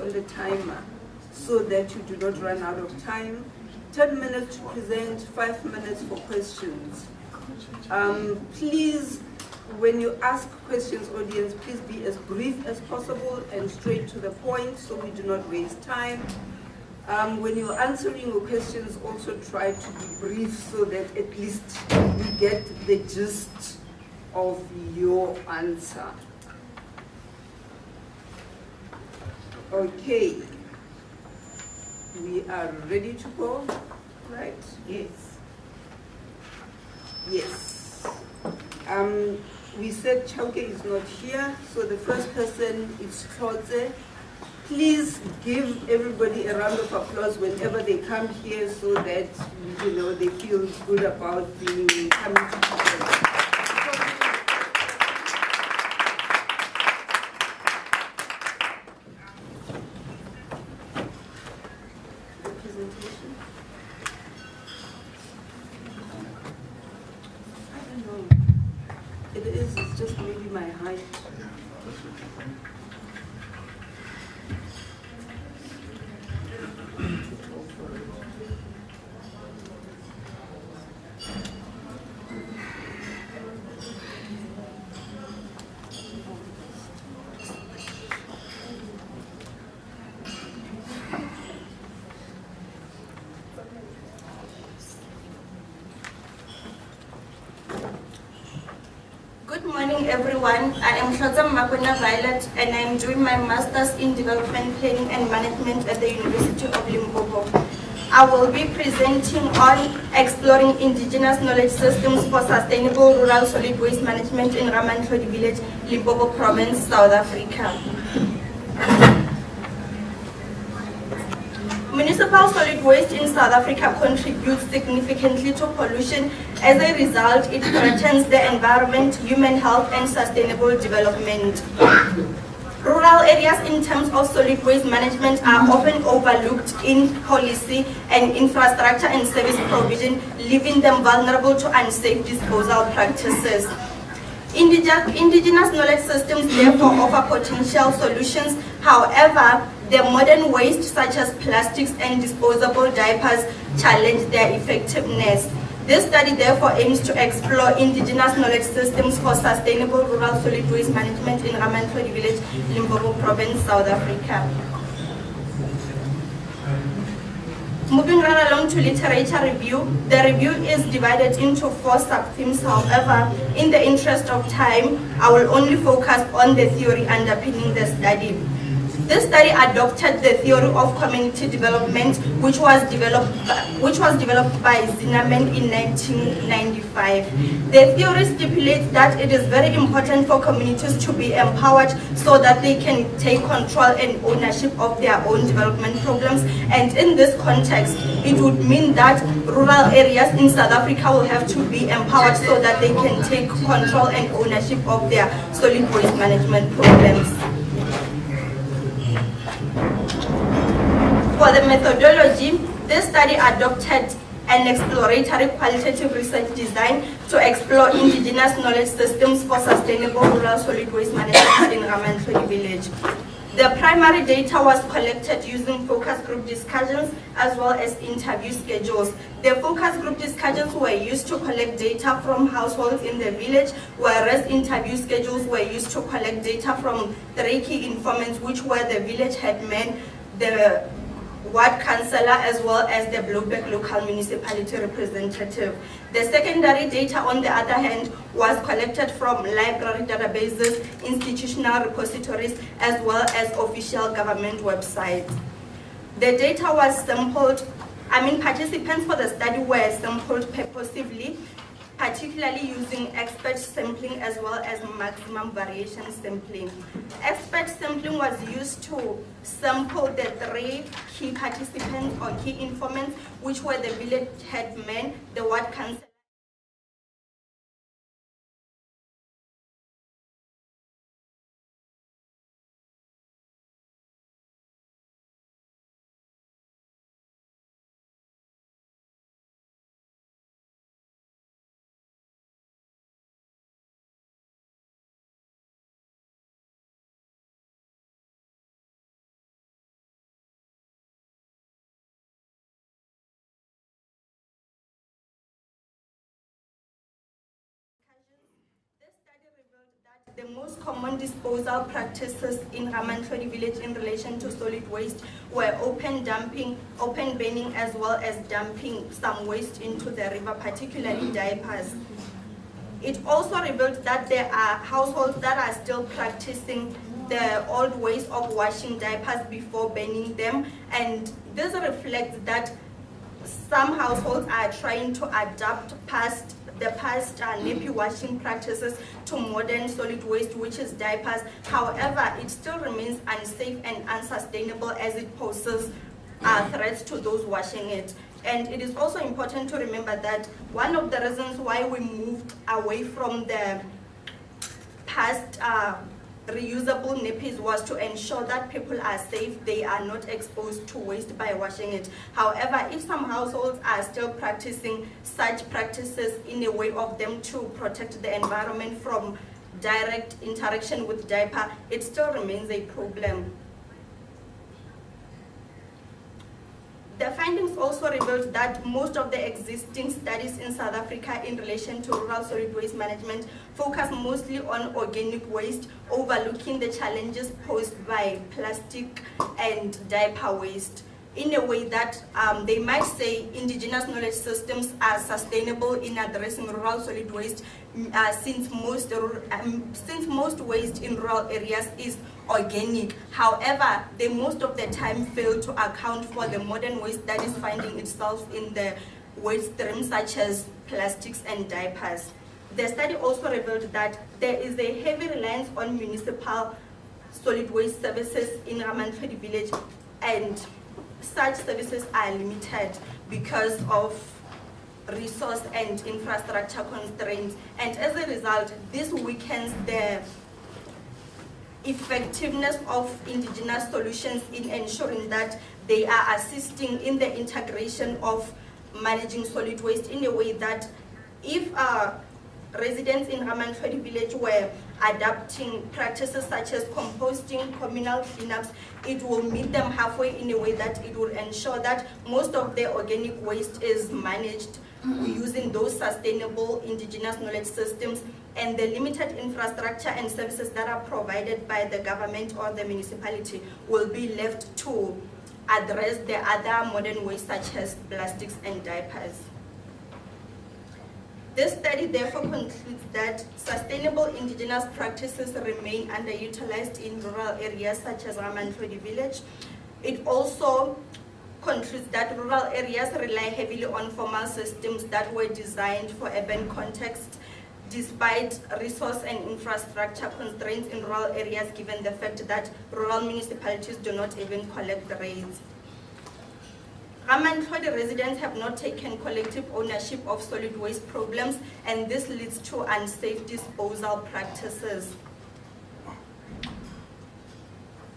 on the timer so that you do not run out of time. 10 minutes to present, 5 minutes for questions. Please, when you ask questions, audience, please be as brief as possible and straight to the point so we do not waste time. When you're answering your questions, also try to be brief so that at least we get the gist of your answer. Okay, we are ready to go, right? Yes. Yes. We said Chauke is not here, so the first person is Tlotse. Please give everybody a round of applause whenever they come here so that, you know, they feel good about being coming to Chauke. It's just maybe my height. Good morning, everyone. I am Tlotse Makona Violet, and I am doing my Master's in Development Planning and Management at the University of Limpopo. I will be presenting on exploring indigenous knowledge systems for sustainable rural solid waste management in Ramantlodi Village, Limpopo Province, South Africa. Municipal solid waste in South Africa contributes significantly to pollution. As a result, it threatens the environment, human health, and sustainable development. Rural areas in terms of solid waste management are often overlooked in policy and infrastructure and service provision, leaving them vulnerable to unsafe disposal practices. Indigenous knowledge systems therefore offer potential solutions. However, the modern waste such as plastics and disposable diapers challenge their effectiveness. This study therefore aims to explore indigenous knowledge systems for sustainable rural solid waste management in Ramantlodi Village, Limpopo Province, South Africa. Moving right along to literature review, the review is divided into 4 sub-themes. However, in the interest of time, I will only focus on the theory underpinning the study. This study adopted the theory of community development, which was developed by Zimmerman in 1995. The theory stipulates that it is very important for communities to be empowered so that they can take control and ownership of their own development programs. And in this context, it would mean that rural areas in South Africa will have to be empowered so that they can take control and ownership of their solid waste management programs. For the methodology, this study adopted an exploratory qualitative research design to explore indigenous knowledge systems for sustainable rural solid waste management in Ramantlodi Village. The primary data was collected using focus group discussions as well as interview schedules. The focus group discussions were used to collect data from households in the village, whereas interview schedules were used to collect data from 3 key informants, which were the village headman, the ward councillor, as well as the Bloemberg local municipality representative. The secondary data, on the other hand, was collected from library databases, institutional repositories, as well as official government websites. The data was sampled, participants for the study were sampled purposively, particularly using expert sampling as well as maximum variation sampling. Expert sampling was used to sample the 3 key participants or key informants, which were the village headman, the ward councillor, the most common disposal practices in Ramantlodi village in relation to solid waste were open dumping, open burning, as well as dumping some waste into the river, particularly diapers. It also revealed that there are households that are still practicing the old ways of washing diapers before burning them, and this reflects that some households are trying to adapt past nappy washing practices to modern solid waste, which is diapers. However, it still remains unsafe and unsustainable as it poses threats to those washing it. And it is also important to remember that one of the reasons why we moved away from the past reusable nappies was to ensure that people are safe, they are not exposed to waste by washing it. However, if some households are still practicing such practices in a way of them to protect the environment from direct interaction with diaper, it still remains a problem. The findings also revealed that most of the existing studies in South Africa in relation to rural solid waste management focus mostly on organic waste, overlooking the challenges posed by plastic and diaper waste, in a way that they might say indigenous knowledge systems are sustainable in addressing rural solid waste, since most waste in rural areas is organic. However, they most of the time fail to account for the modern waste that is finding itself in the waste streams, such as plastics and diapers. The study also revealed that there is a heavy reliance on municipal solid waste services in Ramantlodi village, and such services are limited because of resource and infrastructure constraints, and as a result, this weakens the effectiveness of indigenous solutions in ensuring that they are assisting in the integration of managing solid waste, in a way that if residents in Ramantlodi village were adapting practices such as composting, communal cleanups, it will meet them halfway in a way that it will ensure that most of the organic waste is managed using those sustainable indigenous knowledge systems, and the limited infrastructure and services that are provided by the government or the municipality will be left to address the other modern waste such as plastics and diapers. This study therefore concludes that sustainable indigenous practices remain underutilized in rural areas such as Ramantlodi village. It also concludes that rural areas rely heavily on formal systems that were designed for urban contexts, despite resource and infrastructure constraints in rural areas, given the fact that rural municipalities do not even collect the rates. Ramantlodi residents have not taken collective ownership of solid waste problems, and this leads to unsafe disposal practices.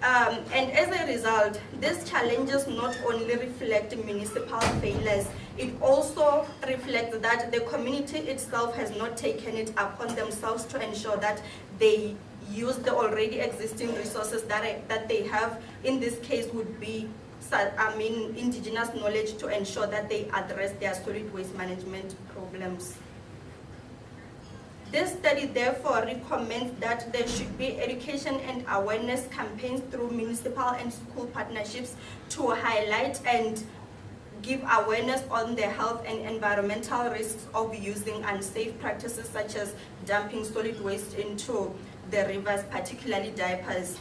And as a result, these challenges not only reflect municipal failures, it also reflects that the community itself has not taken it upon themselves to ensure that they use the already existing resources that they have. In this case would be indigenous knowledge, to ensure that they address their solid waste management problems. This study therefore recommends that there should be education and awareness campaigns through municipal and school partnerships to highlight and give awareness on the health and environmental risks of using unsafe practices such as dumping solid waste into the rivers, particularly diapers.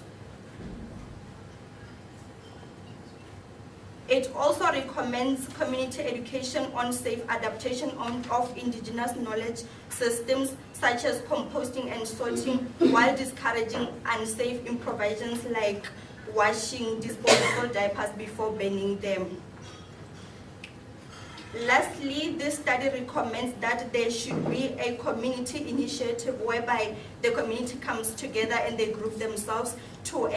It also recommends community education on safe adaptation of indigenous knowledge systems such as composting and sorting, while discouraging unsafe improvisations like washing disposable diapers before burning them. Lastly, this study recommends that there should be a community initiative whereby the community comes together and they group themselves to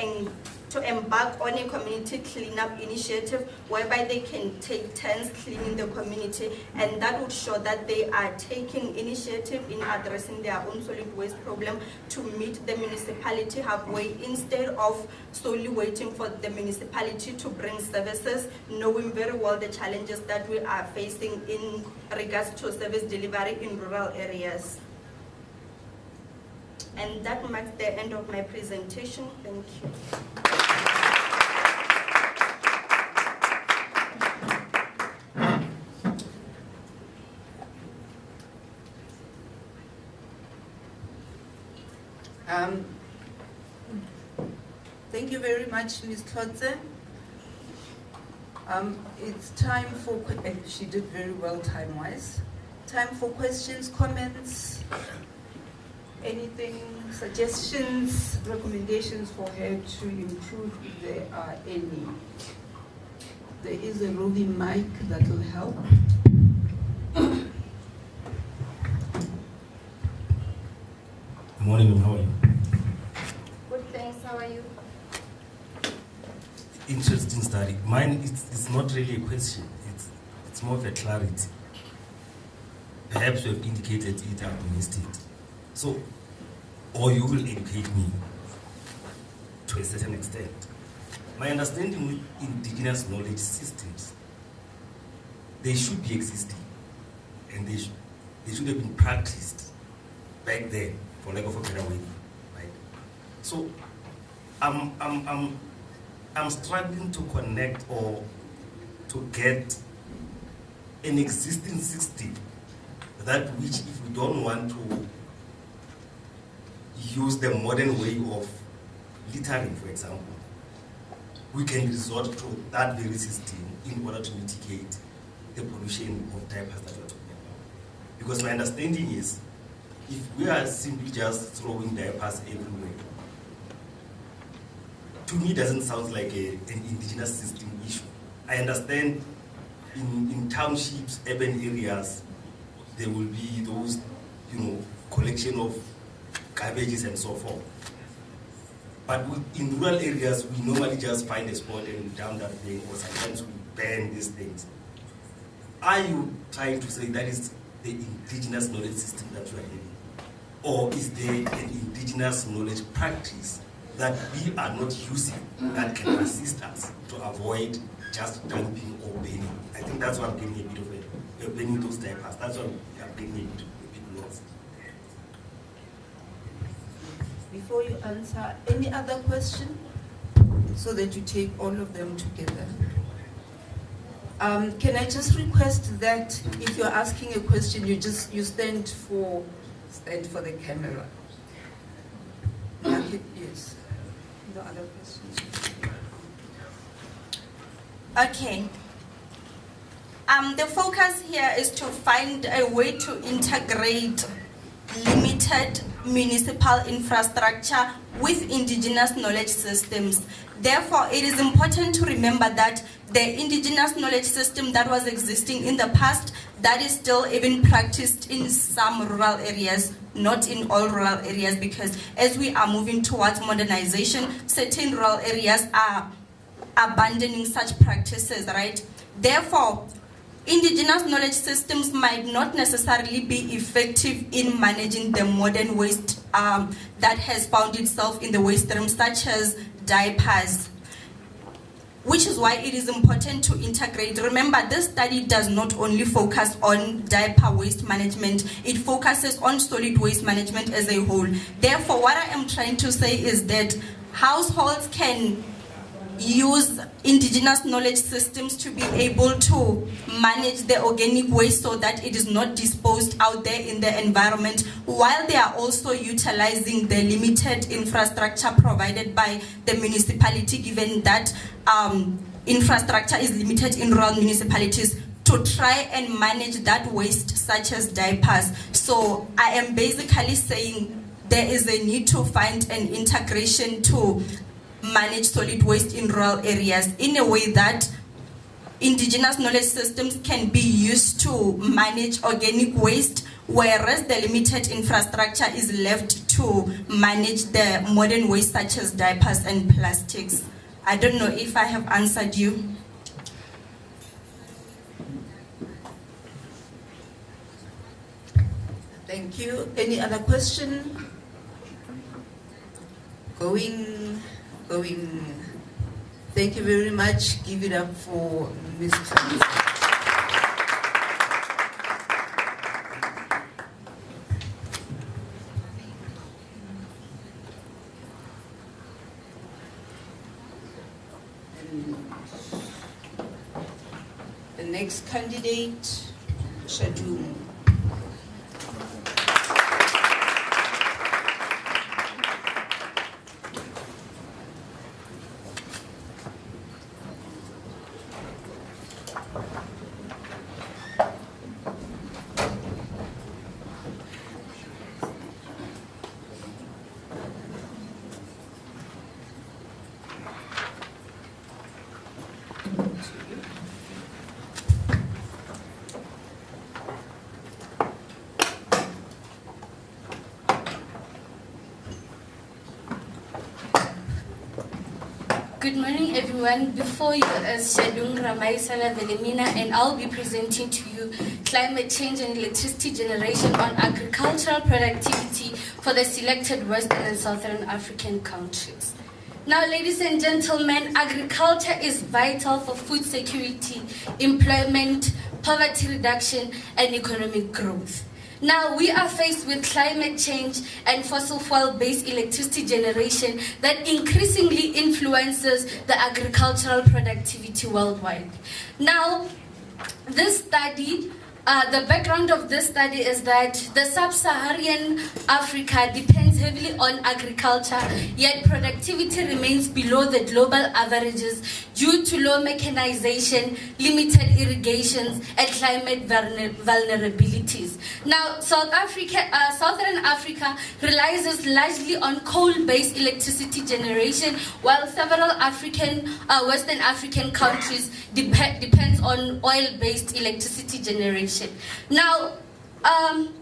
embark on a community cleanup initiative whereby they can take turns cleaning the community, and that would show that they are taking initiative in addressing their own solid waste problem to meet the municipality halfway, instead of solely waiting for the municipality to bring services, knowing very well the challenges that we are facing in regards to service delivery in rural areas. And that marks the end of my presentation. Thank you. Thank you very much, Ms. Klotze. It's time for, she did very well time-wise. Time for questions, comments, anything, suggestions, recommendations for her to improve if there are any. There is a roving mic that will help. Good morning, how are you? Good, thanks. How are you? Interesting study. Mine, it's not really a question. It's more of a clarity. Perhaps you have indicated it, I've missed it. So, or you will educate me to a certain extent. My understanding with indigenous knowledge systems, they should be existing, and they should have been practiced back then, for lack of a better way, right? So, I'm struggling to connect or to get an existing system that which, if we don't want to use the modern way of littering, for example, we can resort to that very system in order to mitigate the pollution of diapers that we're talking about. Because my understanding is, if we are simply just throwing diapers everywhere, to me doesn't sound like an indigenous system issue. I understand in townships, urban areas, there will be those, collection of garbages and so forth. But in rural areas, we normally just find a spot and dump that thing, or sometimes we ban these things. Are you trying to say that is the indigenous knowledge system that you are having? Or is there an indigenous knowledge practice that we are not using that can assist us to avoid just dumping or banning? I think that's what I'm getting a bit of banning those diapers. That's what I'm getting a bit lost. Before you answer, any other question? So that you take all of them together. Can I just request that if you're asking a question, you stand for the camera. Yes. No other questions. Okay. The focus here is to find a way to integrate limited municipal infrastructure with indigenous knowledge systems. Therefore, it is important to remember that the indigenous knowledge system that was existing in the past, that is still even practiced in some rural areas, not in all rural areas, because as we are moving towards modernization, certain rural areas are abandoning such practices, right? Therefore, indigenous knowledge systems might not necessarily be effective in managing the modern waste that has found itself in the waste stream, such as diapers, which is why it is important to integrate. Remember, this study does not only focus on diaper waste management, it focuses on solid waste management as a whole. Therefore, what I am trying to say is that households can use indigenous knowledge systems to be able to manage the organic waste so that it is not disposed out there in the environment, while they are also utilizing the limited infrastructure provided by the municipality, given that infrastructure is limited in rural municipalities, to try and manage that waste, such as diapers. So I am basically saying there is a need to find an integration to manage solid waste in rural areas in a way that indigenous knowledge systems can be used to manage organic waste, whereas the limited infrastructure is left to manage the modern waste such as diapers and plastics. I don't know if I have answered you. Thank you. Any other question? Going. Thank you very much. Give it up for Ms. Klotze. And the next candidate, Shadung. Good morning, everyone. Before you is Shadung Ramaisala Velemina, and I'll be presenting to you climate change and electricity generation on agricultural productivity for the selected Western and Southern African countries. Now, ladies and gentlemen, agriculture is vital for food security, employment, poverty reduction, and economic growth. Now, we are faced with climate change and fossil fuel-based electricity generation that increasingly influences the agricultural productivity worldwide. Now, this study, the background of this study is that the sub-Saharan Africa depends heavily on agriculture, yet productivity remains below the global averages due to low mechanization, limited irrigations, and climate vulnerabilities. Now, Southern Africa relies largely on coal-based electricity generation, while several Western African countries depends on oil-based electricity generation. Now,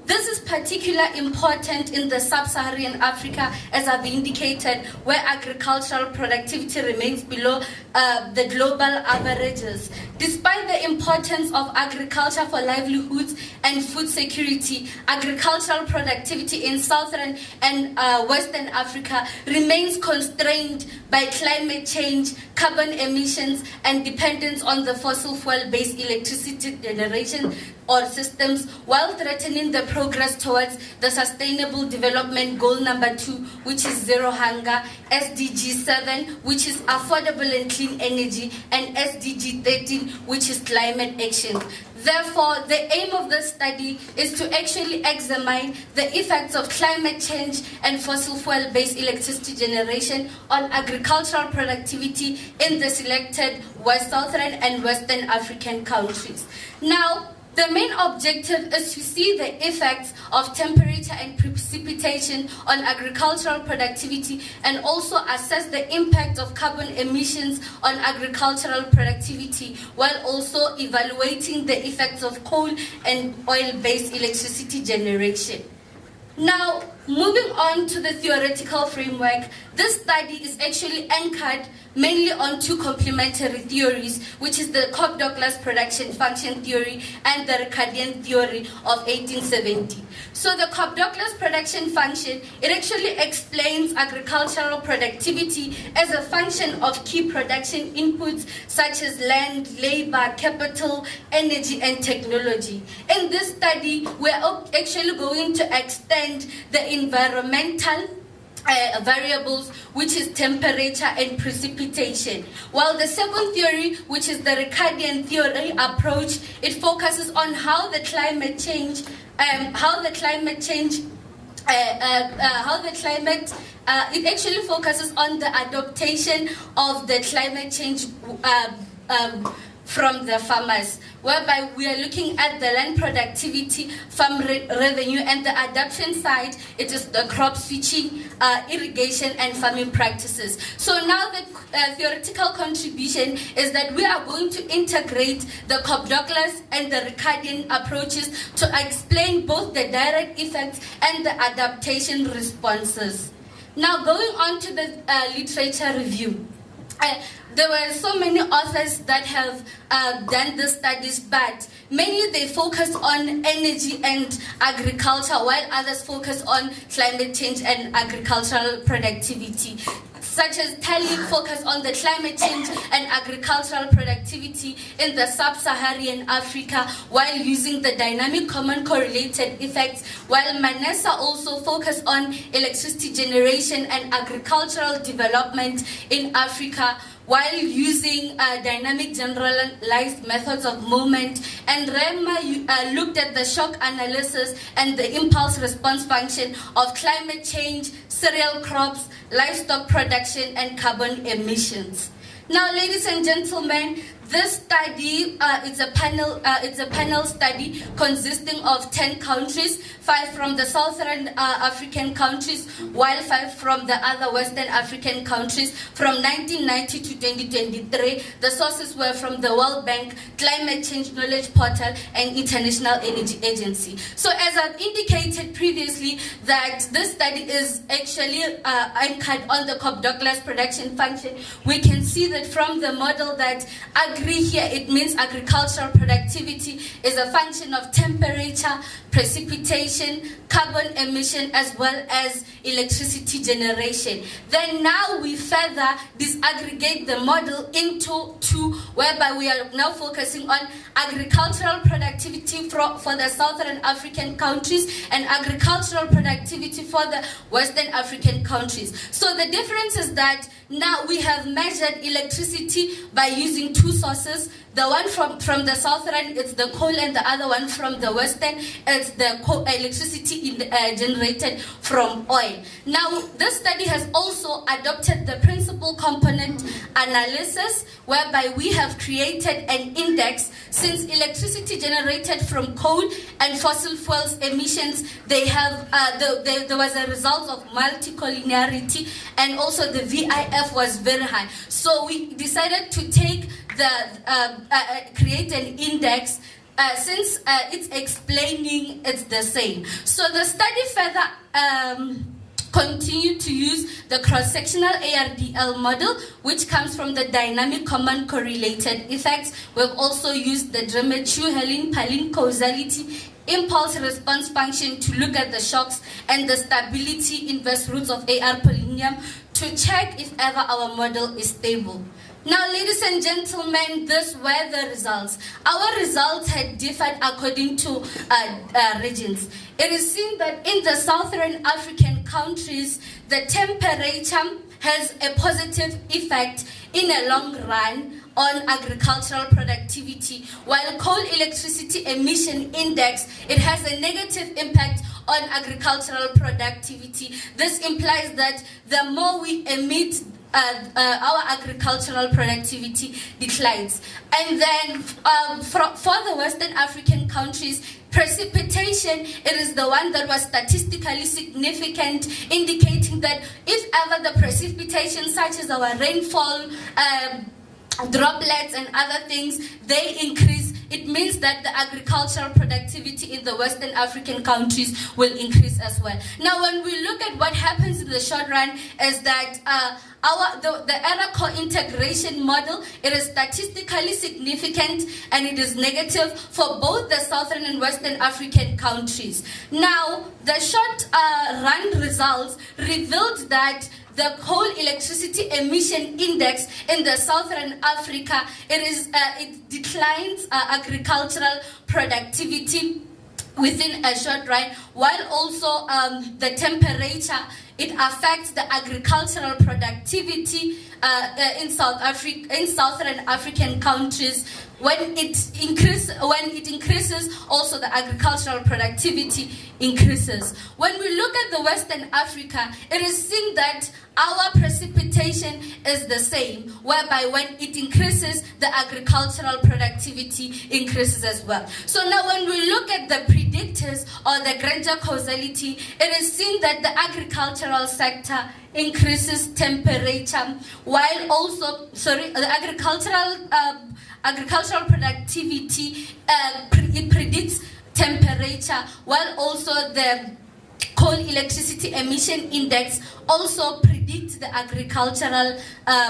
this is particularly important in the sub-Saharan Africa, as I've indicated, where agricultural productivity remains below the global averages. Despite the importance of agriculture for livelihoods and food security, agricultural productivity in Southern and Western Africa remains constrained by climate change, carbon emissions, and dependence on the fossil fuel-based electricity generation or systems, while threatening the progress towards the Sustainable Development Goal number 2, which is zero hunger, SDG 7, which is affordable and clean energy, and SDG 13, which is climate action. Therefore, the aim of this study is to actually examine the effects of climate change and fossil fuel-based electricity generation on agricultural productivity in the selected Southern and Western African countries. Now, the main objective is to see the effects of temperature and precipitation on agricultural productivity, and also assess the impact of carbon emissions on agricultural productivity, while also evaluating the effects of coal and oil-based electricity generation. Now, moving on to the theoretical framework, this study is actually anchored mainly on two complementary theories, which is the Cobb-Douglas production function theory and the Ricardian theory of 1870. So the Cobb-Douglas production function, it actually explains agricultural productivity as a function of key production inputs such as land, labor, capital, energy, and technology. In this study, we're actually going to extend the environmental variables, which is temperature and precipitation. While the second theory, which is the Ricardian theory approach, it focuses on how the climate change, it actually focuses on the adaptation of the climate change from the farmers, whereby we are looking at the land productivity, farm revenue, and the adoption side, it is the crop switching, irrigation, and farming practices. So now the theoretical contribution is that we are going to integrate the Cobb-Douglas and the Ricardian approaches to explain both the direct effects and the adaptation responses. Now, going on to the literature review. There were so many authors that have done these studies, but mainly they focus on energy and agriculture, while others focus on climate change and agricultural productivity. Such as Tallinn focus on the climate change and agricultural productivity in the sub-Saharan Africa, while using the dynamic common correlated effects, while Manessa also focus on electricity generation and agricultural development in Africa, while using dynamic generalized methods of movement. And REMA looked at the shock analysis and the impulse response function of climate change, cereal crops, livestock production, and carbon emissions. Now, ladies and gentlemen, this study is a panel study consisting of 10 countries, 5 from the Southern African countries, while 5 from the other Western African countries. From 1990 to 2023, the sources were from the World Bank, Climate Change Knowledge Portal, and International Energy Agency. So as I've indicated previously, that this study is actually anchored on the Cobb-Douglas production function. We can see that from the model that here, it means agricultural productivity is a function of temperature, precipitation, carbon emission, as well as electricity generation. Then now we further disaggregate the model into two, whereby we are now focusing on agricultural productivity for the Southern African countries and agricultural productivity for the Western African countries. So the difference is that now we have measured electricity by using two sources. The one from the Southern, it's the coal, and the other one from the Western, it's the electricity generated from oil. Now, this study has also adopted the principal component analysis, whereby we have created an index. Since electricity generated from coal and fossil fuels emissions, they have there was a result of multicollinearity, and also the VIF was very high. So we decided to take create an index since it's explaining it's the same. So the study further continued to use the cross-sectional ARDL model, which comes from the dynamic common correlated effects. We've also used the Drumet-Helin-Palin causality impulse response function to look at the shocks and the stability inverse roots of AR polynomial to check if ever our model is stable. Now, ladies and gentlemen, these were the results. Our results had differed according to regions. It is seen that in the Southern African countries, the temperature has a positive effect in a long run on agricultural productivity, while coal electricity emission index, it has a negative impact on agricultural productivity. This implies that the more we emit, our agricultural productivity declines. And then for the Western African countries, precipitation, it is the one that was statistically significant, indicating that if ever the precipitation, such as our rainfall, droplets and other things, they increase, it means that the agricultural productivity in the Western African countries will increase as well. Now, when we look at what happens in the short run, is that the error co-integration model, it is statistically significant and it is negative for both the Southern and Western African countries. Now, the short run results revealed that the coal electricity emission index in the Southern Africa, it declines agricultural productivity within a short run, while also the temperature, it affects the agricultural productivity in Southern African countries. When it increases, also the agricultural productivity increases. When we look at the Western Africa, it is seen that our precipitation is the same, whereby when it increases, the agricultural productivity increases as well. So now when we look at the predictors or the Granger causality, it is seen that the agricultural sector increases temperature, while also, the agricultural productivity, it predicts temperature, while also the coal electricity emission index also predicts the agricultural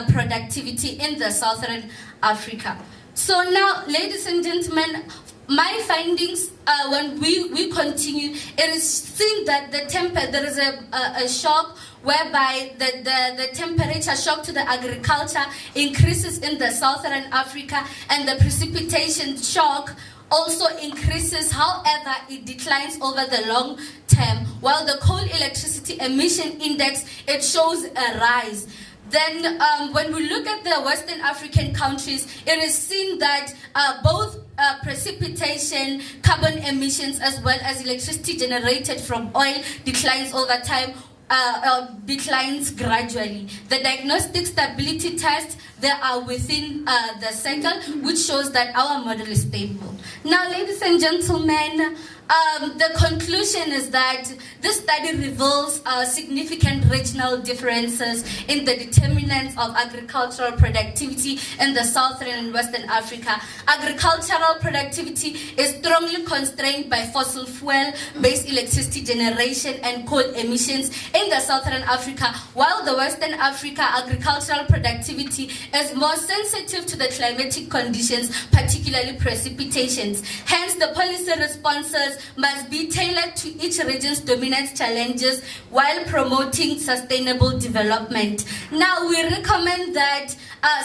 productivity in the Southern Africa. So now, ladies and gentlemen, my findings, when we continue, it is seen that there is a shock whereby the temperature shock to the agriculture increases in the Southern Africa, and the precipitation shock also increases. However, it declines over the long term, while the coal electricity emission index, it shows a rise. then when we look at the Western African countries, it is seen that both precipitation, carbon emissions, as well as electricity generated from oil declines over time, declines gradually. The diagnostic stability tests, they are within the cycle, which shows that our model is stable. Now, ladies and gentlemen, the conclusion is that this study reveals significant regional differences in the determinants of agricultural productivity in the Southern and Western Africa. Agricultural productivity is strongly constrained by fossil fuel-based electricity generation and coal emissions in the Southern Africa, while the Western Africa agricultural productivity is more sensitive to the climatic conditions, particularly precipitations. Hence, the policy responses must be tailored to each region's dominant challenges while promoting sustainable development. Now, we recommend that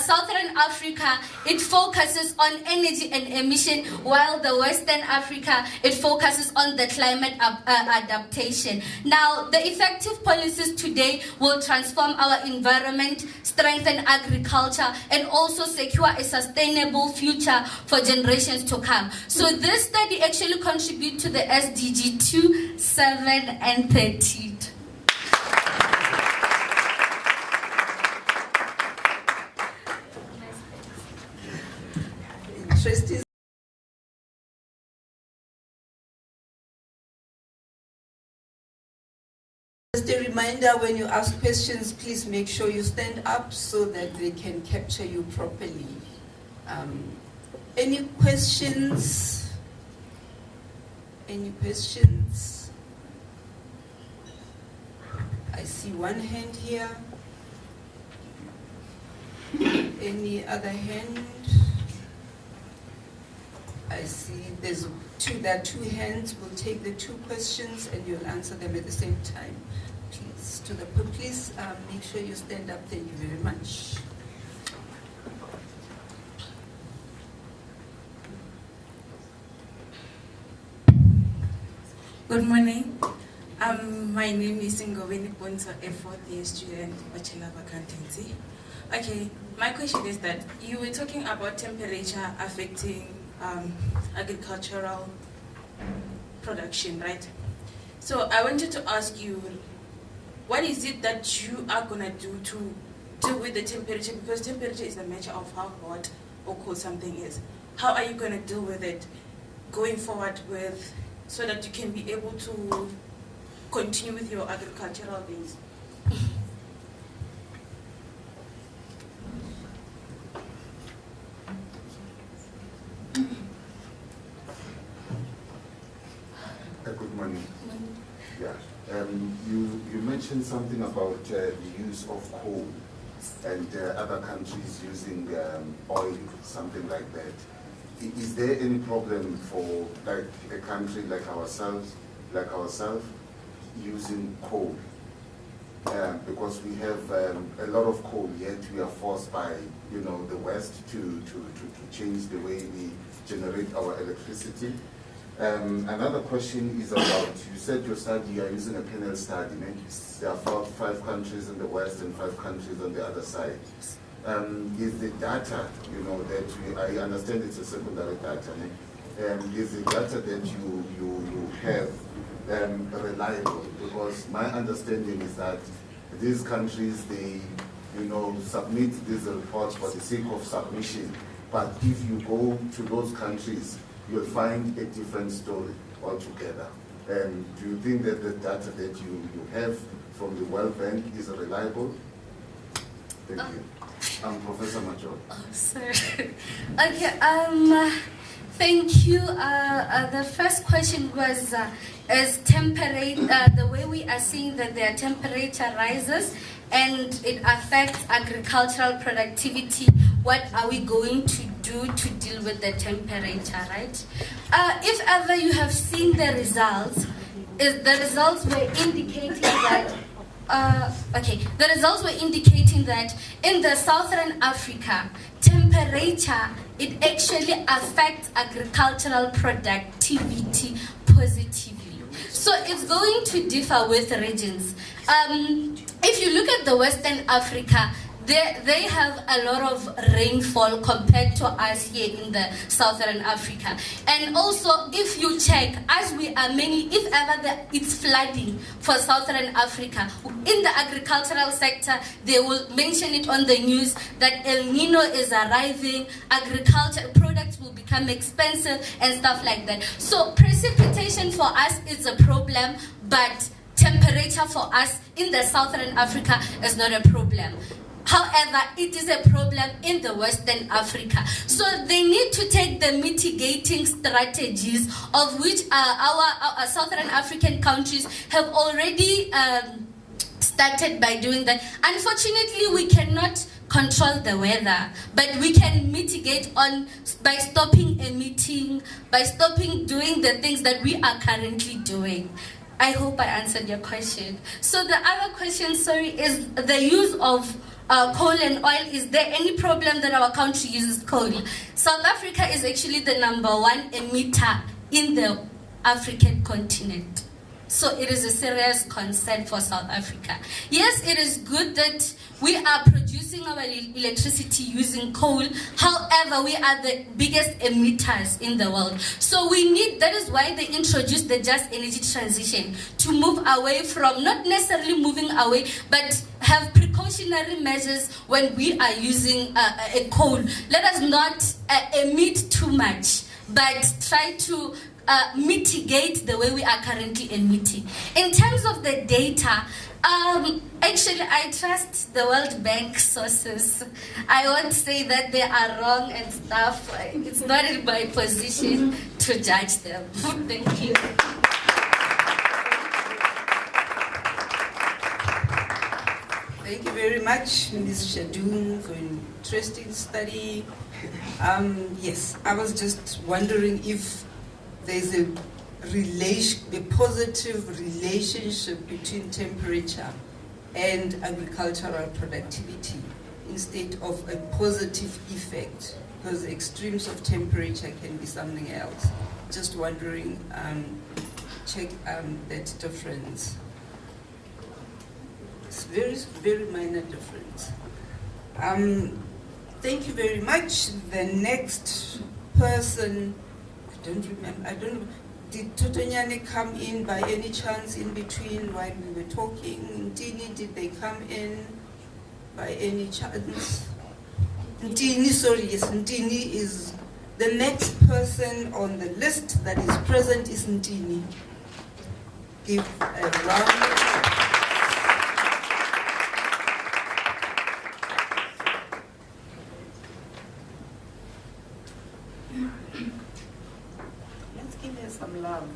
Southern Africa, it focuses on energy and emission, while the Western Africa, it focuses on the climate adaptation. Now, the effective policies today will transform our environment, strengthen agriculture, and also secure a sustainable future for generations to come. So this study actually contributes to the SDG 2, 7, and 13. Interesting. Just a reminder, when you ask questions, please make sure you stand up so that they can capture you properly. Any questions? Any questions? I see one hand here. Any other hand? I see there are two hands. We'll take the two questions and you'll answer them at the same time. Please make sure you stand up. Thank you very much. Good morning. My name is Ngobeni Ponzo, a fourth year student, Bachelor of Accountancy. Okay, my question is that you were talking about temperature affecting agricultural production, right? So I wanted to ask you, what is it that you are gonna do to deal with the temperature? Because temperature is a measure of how hot or cold something is. How are you gonna deal with it going forward so that you can be able to continue with your agricultural base? Good morning. Yeah. You mentioned something about the use of coal and other countries using oil, something like that. Is there any problem for like a country like ourselves, using coal? Because we have a lot of coal, yet we are forced by the West to change the way we generate our electricity. Another question is about, you said your study, you are using a panel study. There are five countries in the West and 5 countries on the other side. Is the data, I understand it's a secondary data, is the data that you have reliable? Because my understanding is that these countries, they submit these reports for the sake of submission. But if you go to those countries, you'll find a different story altogether. Do you think that the data that you have from the World Bank is reliable? Thank you. I'm Professor Macho. Oh, sorry. Okay, thank you. The first question was, is the way we are seeing that their temperature rises and it affects agricultural productivity, what are we going to do to deal with the temperature, right? If ever you have seen the results, the results were indicating that the results were indicating that in the Southern Africa, temperature, it actually affects agricultural productivity positively. So it's going to differ with regions. If you look at the Western Africa, they have a lot of rainfall compared to us here in the Southern Africa. And also, if you check, as we are mainly, if ever it's flooding for Southern Africa, in the agricultural sector, they will mention it on the news that El Nino is arriving, agriculture products will become expensive and stuff like that. So precipitation for us is a problem, but temperature for us in the Southern Africa is not a problem. However, it is a problem in the Western Africa. So they need to take the mitigating strategies, of which our Southern African countries have already started by doing that. Unfortunately, we cannot control the weather, but we can mitigate by stopping emitting, by stopping doing the things that we are currently doing. I hope I answered your question. So the other question, sorry, is the use of coal and oil. Is there any problem that our country uses coal? South Africa is actually the #1 emitter in the African continent. So it is a serious concern for South Africa. Yes, it is good that we are producing our electricity using coal. However, we are the biggest emitters in the world. So that is why they introduced the just energy transition, to move away from, not necessarily moving away, but have precautionary measures when we are using a coal. Let us not emit too much, but try to mitigate the way we are currently emitting. In terms of the data, actually I trust the World Bank sources. I won't say that they are wrong and stuff. It's not in my position to judge them. Thank you. Thank you very much, Ms. Shadung, for an interesting study. Yes, I was just wondering if there's a positive relationship between temperature and agricultural productivity instead of a positive effect, because extremes of temperature can be something else. Just wondering, check that difference. It's very minor difference. Thank you very much. The next person, I don't know, did Totonyane come in by any chance in between while we were talking? Ntini, did they come in by any chance? Ntini, sorry, yes, Ntini is the next person on the list that is present is Ntini. Give a round. Let's give her some love.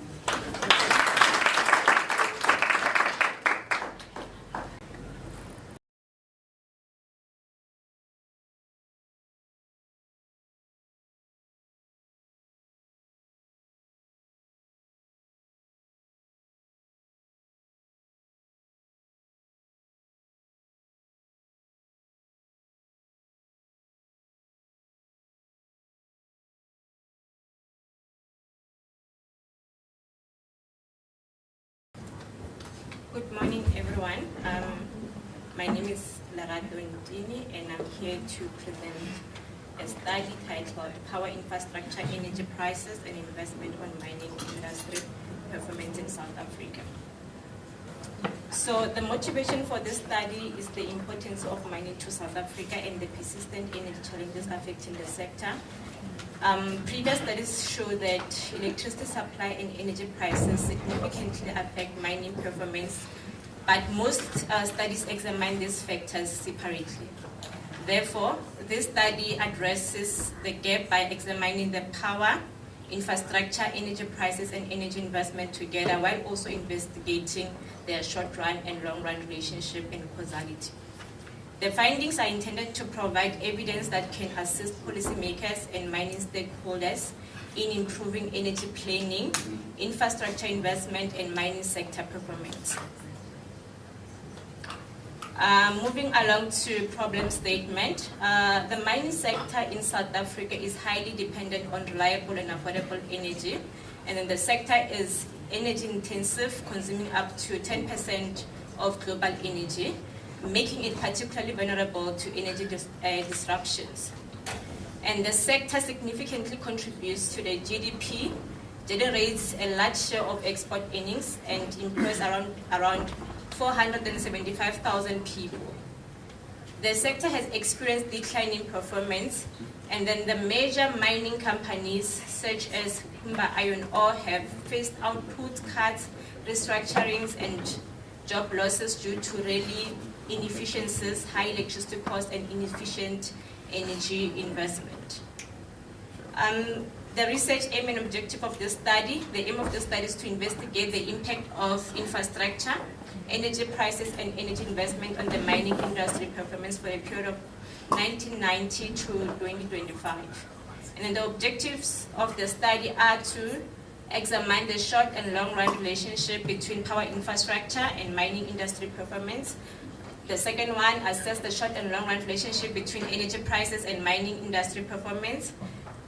Good morning, everyone. My name is Lerato Ntini, and I'm here to present a study titled Power Infrastructure, Energy Prices and Investment on Mining Industry Performance in South Africa. So the motivation for this study is the importance of mining to South Africa and the persistent energy challenges affecting the sector. Previous studies show that electricity supply and energy prices significantly affect mining performance, but most studies examine these factors separately. Therefore, this study addresses the gap by examining the power, infrastructure, energy prices, and energy investment together, while also investigating their short-run and long-run relationship and causality. The findings are intended to provide evidence that can assist policymakers and mining stakeholders in improving energy planning, infrastructure investment, and mining sector performance. Moving along to problem statement, the mining sector in South Africa is highly dependent on reliable and affordable energy, and then the sector is energy intensive, consuming up to 10% of global energy. making it particularly vulnerable to energy disruptions. And the sector significantly contributes to the GDP, generates a large share of export earnings, and employs around 475,000 people. The sector has experienced declining performance, and then the major mining companies such as Kumba Iron Ore have faced output cuts, restructurings, and job losses due to really inefficiencies, high electricity costs, and inefficient energy investment. The research aim and objective of this study, the aim of the study is to investigate the impact of infrastructure, energy prices, and energy investment on the mining industry performance for a period of 1990 to 2025. And then the objectives of the study are to examine the short and long-run relationship between power infrastructure and mining industry performance. The second one, assess the short and long-run relationship between energy prices and mining industry performance.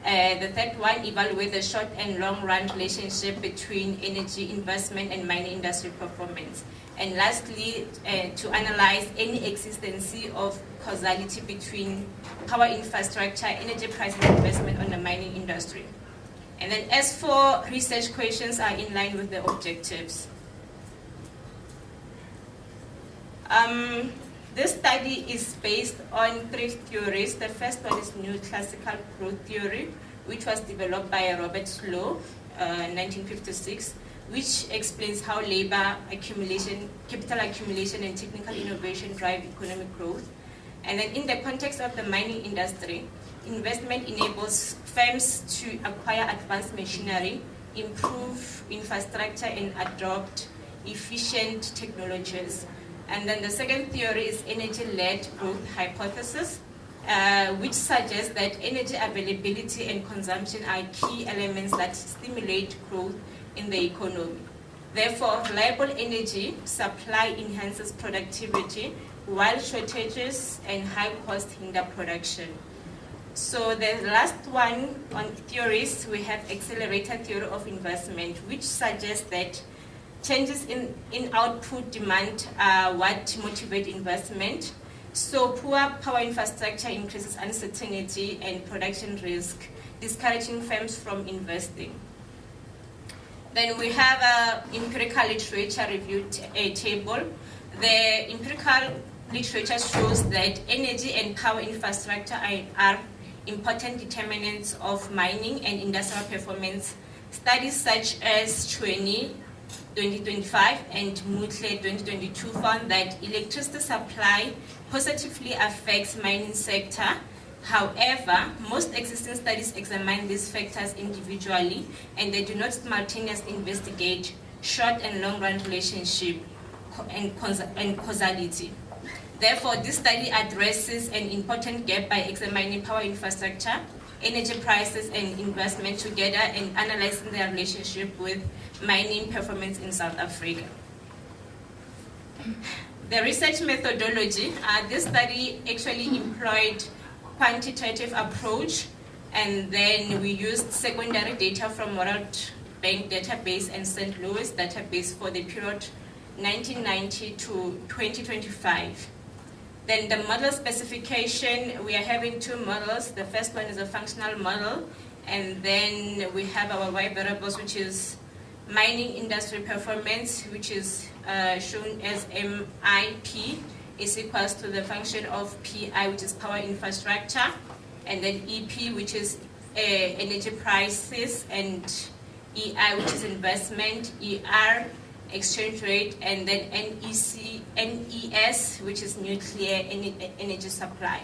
The third one, evaluate the short and long-run relationship between energy investment and mining industry performance. And lastly, to analyze any existence of causality between power infrastructure, energy prices, and investment on the mining industry. And then as for research questions are in line with the objectives. This study is based on 3 theories. The first one is new classical growth theory, which was developed by Robert Slow in 1956, which explains how labor accumulation, capital accumulation, and technical innovation drive economic growth. And then in the context of the mining industry, investment enables firms to acquire advanced machinery, improve infrastructure, and adopt efficient technologies. And then the second theory is energy-led growth hypothesis, which suggests that energy availability and consumption are key elements that stimulate growth in the economy. Therefore, reliable energy supply enhances productivity, while shortages and high cost hinder production. So the last one on theories, we have accelerated theory of investment, which suggests that changes in output demand are what motivate investment. So poor power infrastructure increases uncertainty and production risk, discouraging firms from investing. Then we have an empirical literature review table. The empirical literature shows that energy and power infrastructure are important determinants of mining and industrial performance. Studies such as 2025 and Mutle 2022 found that electricity supply positively affects mining sector. However, most existing studies examine these factors individually, and they do not simultaneously investigate short and long-run relationship and causality. Therefore, this study addresses an important gap by examining power infrastructure, energy prices, and investment together and analyzing their relationship with mining performance in South Africa. The research methodology, this study actually employed quantitative approach, and then we used secondary data from World Bank database and St. Louis database for the period 1990 to 2025. Then the model specification, we are having 2 models. The first one is a functional model, and then we have our Y variables, which is mining industry performance, which is shown as MIP is equals to the function of PI, which is power infrastructure, and then EP, which is energy prices, and EI, which is investment, ER, exchange rate, and then NES, which is nuclear energy supply.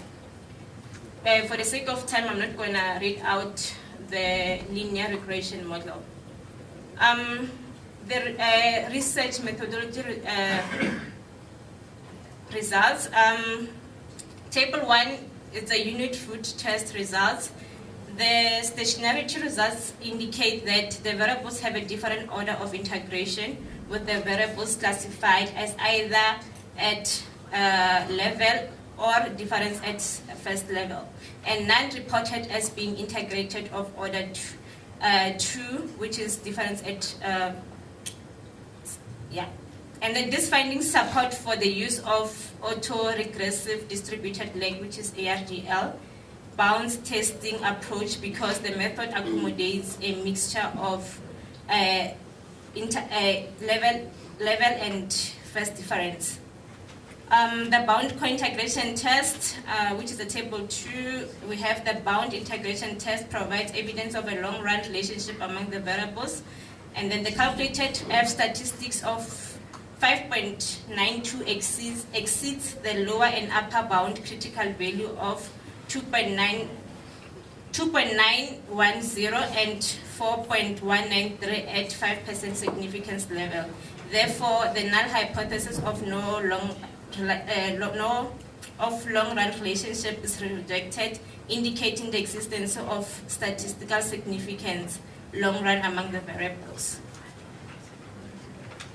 For the sake of time, I'm not going to read out the linear regression model. The research methodology results. Table 1 is the unit root test results. The stationarity results indicate that the variables have a different order of integration, with the variables classified as either at level or difference at first level, and none reported as being integrated of order 2, which is difference at And then these findings support for the use of auto-regressive distributed lag, which is ARDL, bounds testing approach because the method accommodates a mixture of level and phase difference. The bound co-integration test, which is the table 2, we have the bound integration test provides evidence of a long-run relationship among the variables. And then the calculated F statistics of 5.92 exceeds the lower and upper bound critical value of 2.910 and 4.193 at 5% significance level. Therefore, the null hypothesis of long-run relationship is rejected, indicating the existence of statistical significance long run among the variables.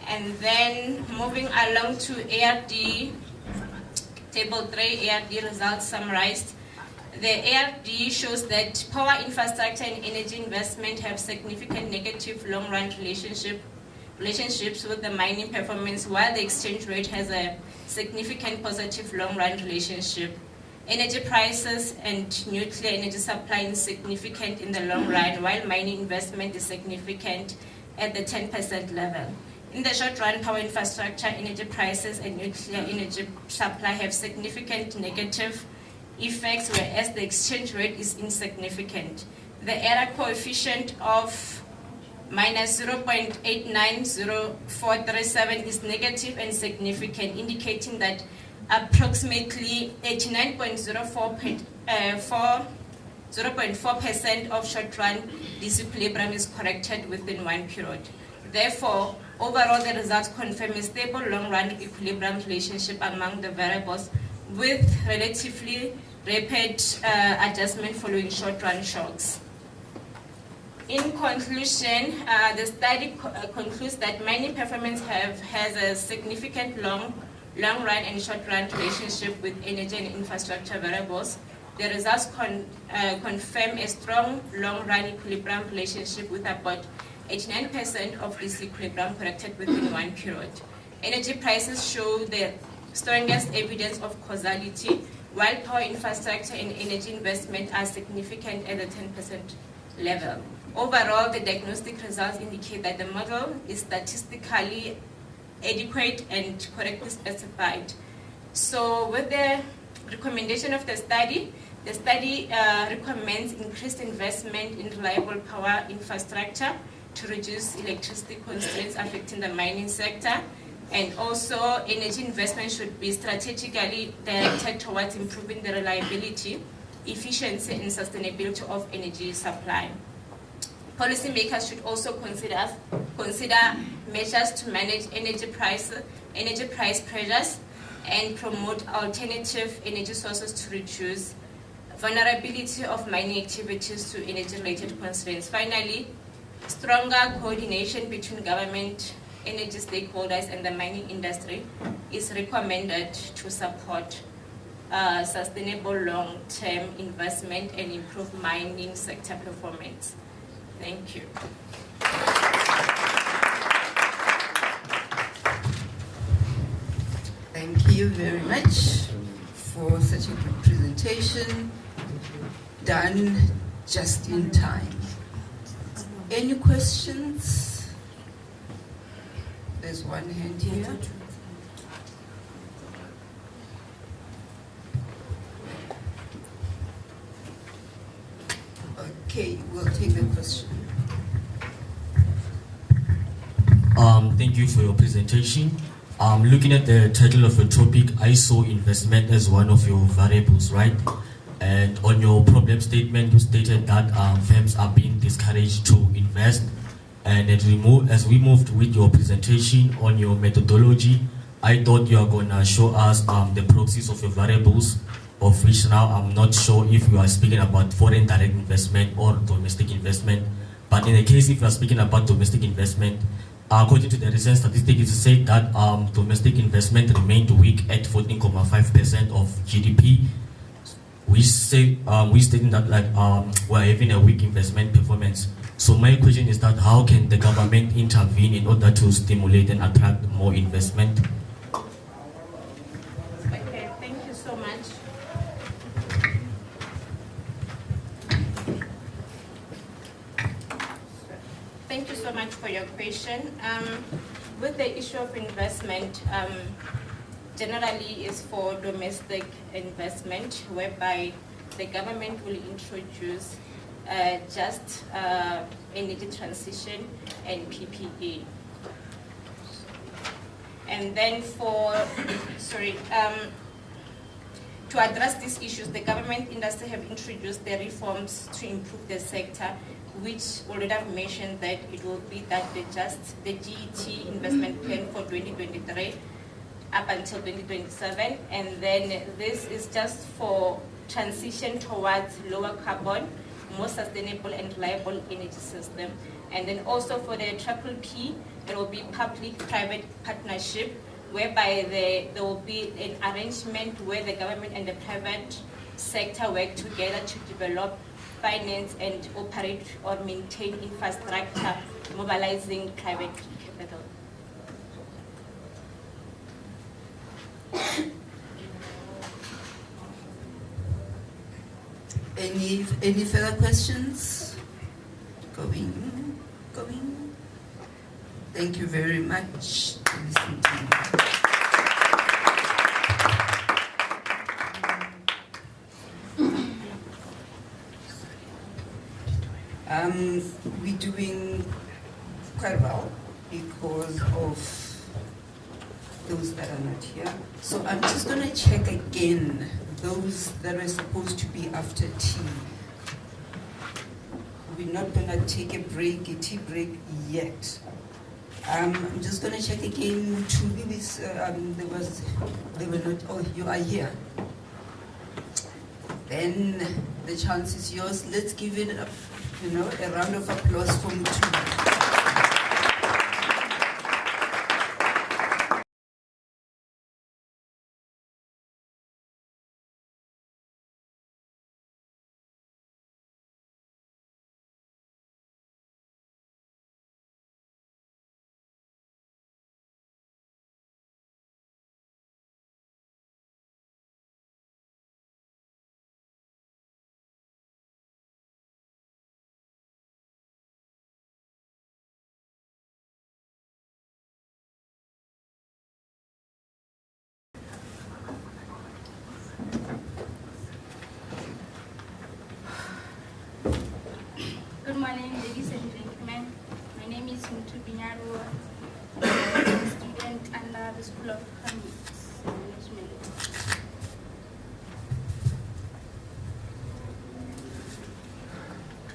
And then moving along to ARD, table 3, ARD results summarized. The ARD shows that power infrastructure and energy investment have significant negative long-run relationships with the mining performance, while the exchange rate has a significant positive long-run relationship. Energy prices and nuclear energy supply is significant in the long run, while mining investment is significant at the 10% level. In the short run, power infrastructure, energy prices, and nuclear energy supply have significant negative effects, whereas the exchange rate is insignificant. The error coefficient of minus 0.890437 is negative and significant, indicating that approximately 0.4% of short-run disequilibrium is corrected within one period. Therefore, overall, the results confirm a stable long-run equilibrium relationship among the variables with relatively rapid adjustment following short-run shocks. In conclusion, the study concludes that mining performance has a significant long-run and short-run relationship with energy and infrastructure variables. The results confirm a strong long-run equilibrium relationship with about 89% of this equilibrium corrected within one period. Energy prices show the strongest evidence of causality, while power infrastructure and energy investment are significant at the 10% level. Overall, the diagnostic results indicate that the model is statistically adequate and correctly specified. So with the recommendation of the study recommends increased investment in reliable power infrastructure to reduce electricity constraints affecting the mining sector, and also energy investment should be strategically directed towards improving the reliability, efficiency, and sustainability of energy supply. Policymakers should also consider measures to manage energy price pressures and promote alternative energy sources to reduce vulnerability of mining activities to energy-related constraints. Finally, stronger coordination between government, energy stakeholders, and the mining industry is recommended to support sustainable long-term investment and improve mining sector performance. Thank you. Thank you very much for such a good presentation, done just in time. Any questions? There's one hand here. Okay, we'll take the question. Thank you for your presentation. Looking at the title of your topic, I saw investment as one of your variables, right? And on your problem statement, you stated that firms are being discouraged to invest. And as we moved with your presentation on your methodology, I thought you are going to show us the proxies of your variables, of which now I'm not sure if you are speaking about foreign direct investment or domestic investment. But in the case, if you are speaking about domestic investment, according to the recent statistics, it is said that domestic investment remained weak at 14.5% of GDP, we stating that like we're having a weak investment performance. So my question is that how can the government intervene in order to stimulate and attract more investment? Okay, thank you so much. Thank you so much for your question. With the issue of investment, generally is for domestic investment, whereby the government will introduce just energy transition and PPA. And then to address these issues, the government industry have introduced the reforms to improve the sector, which already I've mentioned that it will be that the GET investment plan for 2023 up until 2027, and then this is just for transition towards lower carbon, more sustainable and reliable energy system. And then also for the PPP, there will be public-private partnership, whereby there will be an arrangement where the government and the private sector work together to develop, finance and operate or maintain infrastructure, mobilizing private capital. Any further questions? Going. Thank you very much. We're doing quite well because of those that are not here. So I'm just going to check again those that are supposed to be after tea. We're not going to take a tea break yet. I'm just going to check again. They were not. Oh, you are here. Then the chance is yours. Let's give it a round of applause for Mutu. Good morning, ladies and gentlemen. My name is Mutu Binyaro. I'm a student under the School of Economics and Management.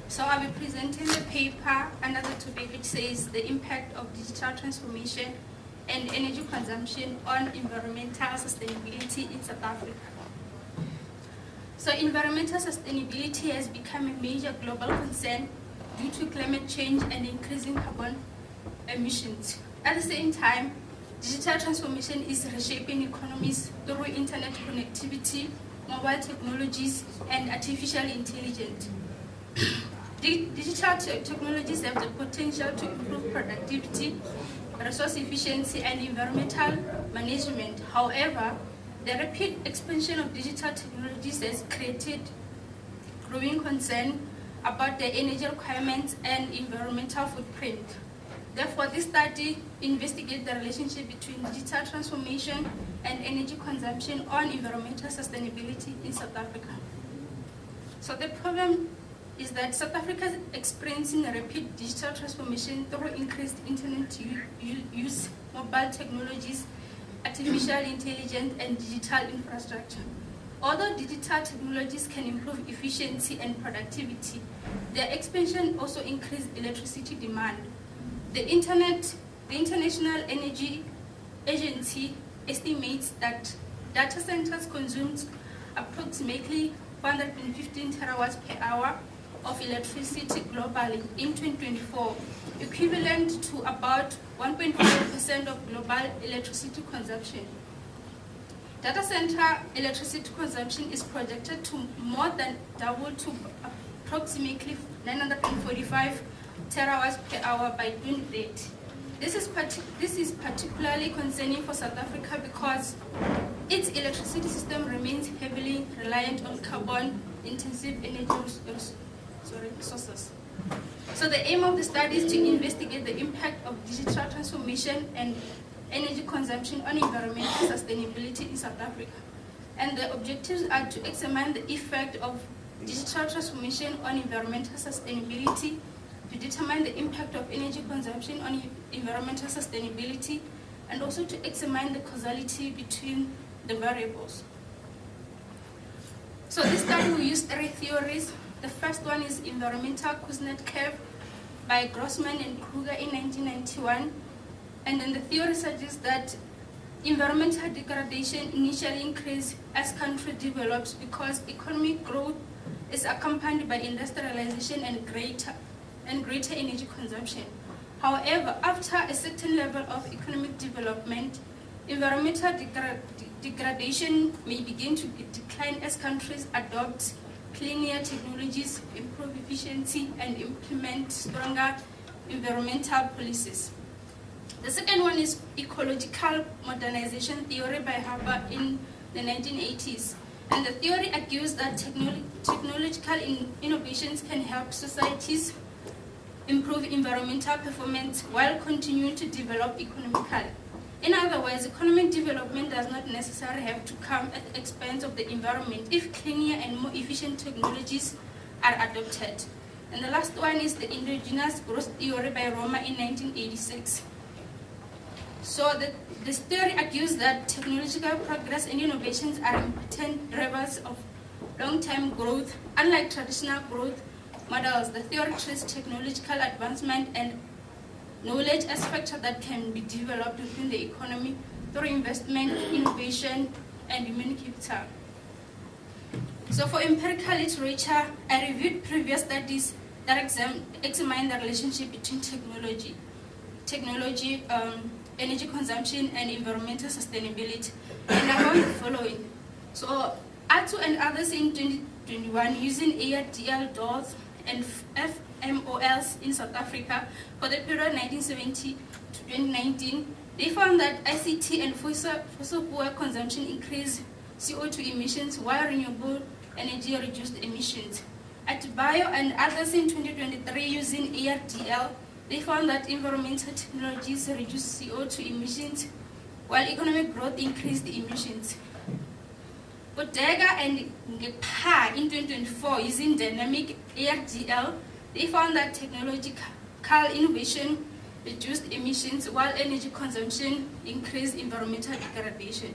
So I'll be presenting the paper under the topic which says the impact of digital transformation and energy consumption on environmental sustainability in South Africa. So environmental sustainability has become a major global concern due to climate change and increasing carbon emissions. At the same time, digital transformation is reshaping economies through internet connectivity, mobile technologies, and artificial intelligence. Digital technologies have the potential to improve productivity, resource efficiency, and environmental management. However, the rapid expansion of digital technologies has created growing concern about the energy requirements and environmental footprint. Therefore, this study investigates the relationship between digital transformation and energy consumption on environmental sustainability in South Africa. So the problem is that South Africa is experiencing a rapid digital transformation through increased internet use, mobile technologies, artificial intelligence, and digital infrastructure. Although digital technologies can improve efficiency and productivity, their expansion also increases electricity demand. The International Energy Agency estimates that data centers consumed approximately 415 terawatts per hour of electricity globally in 2024, equivalent to about 1.5% of global electricity consumption. Data center electricity consumption is projected to more than double to approximately 945 terawatts per hour by 2030. This is particularly concerning for South Africa because its electricity system remains heavily reliant on carbon-intensive energy sources. So the aim of the study is to investigate the impact of digital transformation and energy consumption on environmental sustainability in South Africa. And the objectives are to examine the effect of digital transformation on environmental sustainability, to determine the impact of energy consumption on environmental sustainability, and also to examine the causality between the variables. So this study will use 3 theories. The first one is environmental Kuznets curve by Grossman and Kruger in 1991. And then the theory suggests that environmental degradation initially increases as country develops because economic growth is accompanied by industrialization and greater energy consumption. However, after a certain level of economic development, environmental degradation may begin to decline as countries adopt cleaner technologies, improve efficiency, and implement stronger environmental policies. The second one is ecological modernization theory by Haber in the 1980s. And the theory argues that technological innovations can help societies improve environmental performance while continuing to develop economically. In other words, economic development does not necessarily have to come at the expense of the environment if cleaner and more efficient technologies are adopted. And the last one is the endogenous growth theory by Roma in 1986. So this theory argues that technological progress and innovations are important drivers of long-term growth. Unlike traditional growth models, the theory treats technological advancement and knowledge as factors that can be developed within the economy through investment, innovation, and human capital. So for empirical literature, I reviewed previous studies that examine the relationship between technology, energy consumption, and environmental sustainability. And I found the following. So ATU and others in 2021 using ARDL dolls and FMOLs in South Africa for the period 1970 to 2019, they found that ICT and fossil fuel consumption increased CO2 emissions while renewable energy reduced emissions. At Bio and others in 2023 using ARDL, they found that environmental technologies reduce CO2 emissions while economic growth increased the emissions. Bodega and Ngepa in 2024 using dynamic ARDL, they found that technological innovation reduced emissions while energy consumption increased environmental degradation.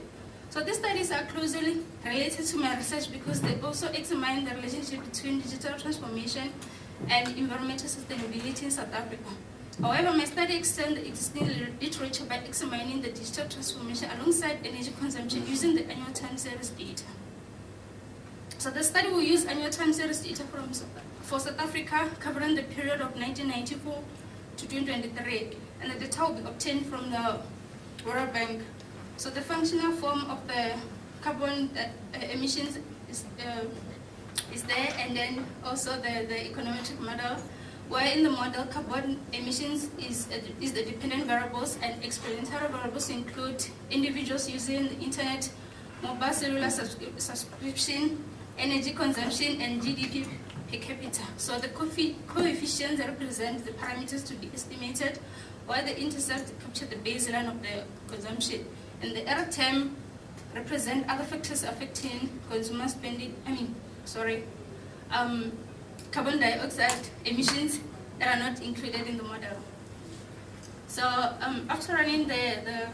So these studies are closely related to my research because they also examine the relationship between digital transformation and environmental sustainability in South Africa. However, my study extends the existing literature by examining the digital transformation alongside energy consumption using the annual time series data. So the study will use annual time series data for South Africa covering the period of 1994 to 2023, and the data will be obtained from the World Bank. So the functional form of the carbon emissions is there, and then also the econometric model, where in the model carbon emissions is the dependent variables, and explanatory variables include individuals using the internet, mobile cellular subscription, energy consumption, and GDP per capita. So the coefficients represent the parameters to be estimated, while the intercept capture the baseline of the consumption. And the error term represent other factors affecting consumer spending, carbon dioxide emissions that are not included in the model. So after running the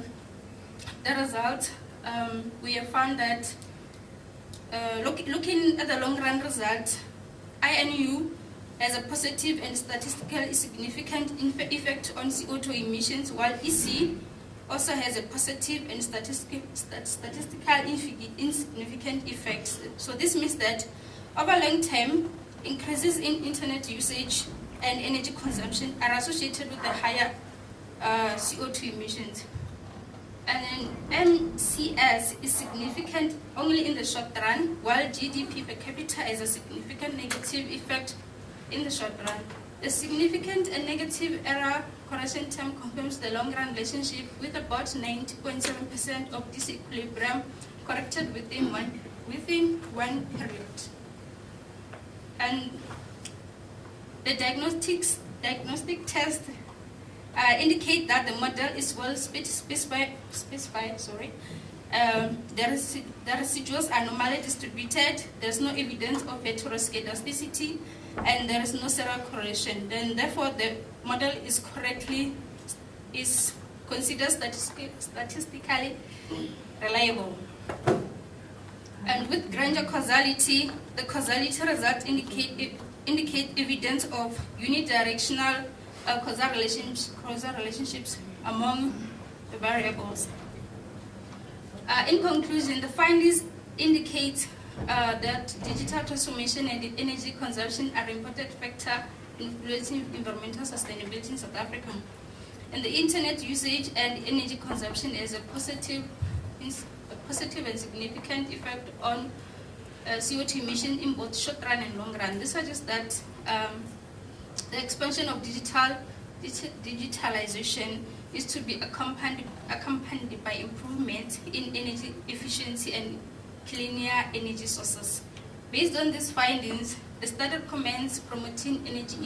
result, we have found that looking at the long run result, INU has a positive and statistically significant effect on CO2 emissions, while EC also has a positive and statistically insignificant effects. So this means that over long term, increases in internet usage and energy consumption are associated with the higher CO2 emissions. And then MCS is significant only in the short run, while GDP per capita has a significant negative effect in the short run. The significant and negative error correction term confirms the long-run relationship with about 90.7% of disequilibrium corrected within one period. And the diagnostic test indicate that the model is well specified. The residuals are normally distributed. There's no evidence of heteroscedasticity, and there is no serial correlation. Then, therefore, the model is considered statistically reliable. And with Granger causality, the causality results indicate evidence of unidirectional causal relationships among the variables. In conclusion, the findings indicate that digital transformation and energy consumption are important factors influencing environmental sustainability in South Africa. And the internet usage and energy consumption is a positive and significant effect on CO2 emission in both short run and long run. This suggests that the expansion of digitalization is to be accompanied by improvements in energy efficiency and cleaner energy sources. Based on these findings, the study recommends promoting energy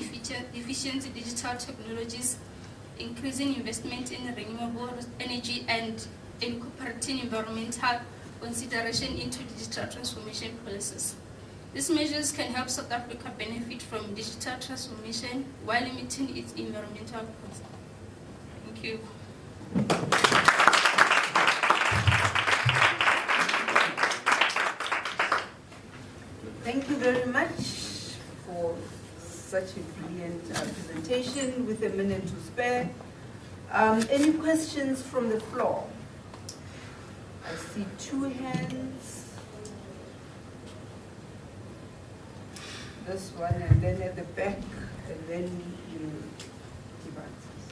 efficient digital technologies, increasing investment in renewable energy, and incorporating environmental consideration into digital transformation policies. These measures can help South Africa benefit from digital transformation while limiting its environmental costs. Thank you. Thank you very much for such a brilliant presentation with a minute to spare. Any questions from the floor? I see 2 hands. This one, and then at the back, and then you give answers.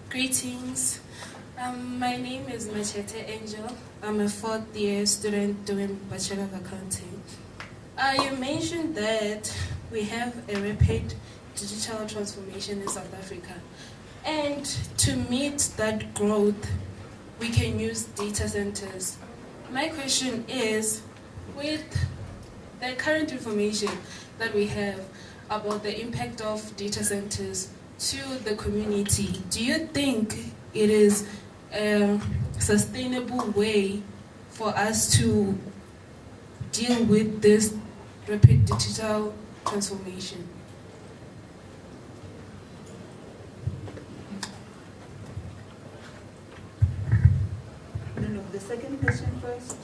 Greetings. My name is Machete Angel. I'm a 4th year student doing Bachelor of Accounting. You mentioned that we have a rapid digital transformation in South Africa. And to meet that growth, we can use data centers. My question is, with the current information that we have about the impact of data centers to the community, do you think it is a sustainable way for us to deal with this rapid digital transformation? No, the second question first.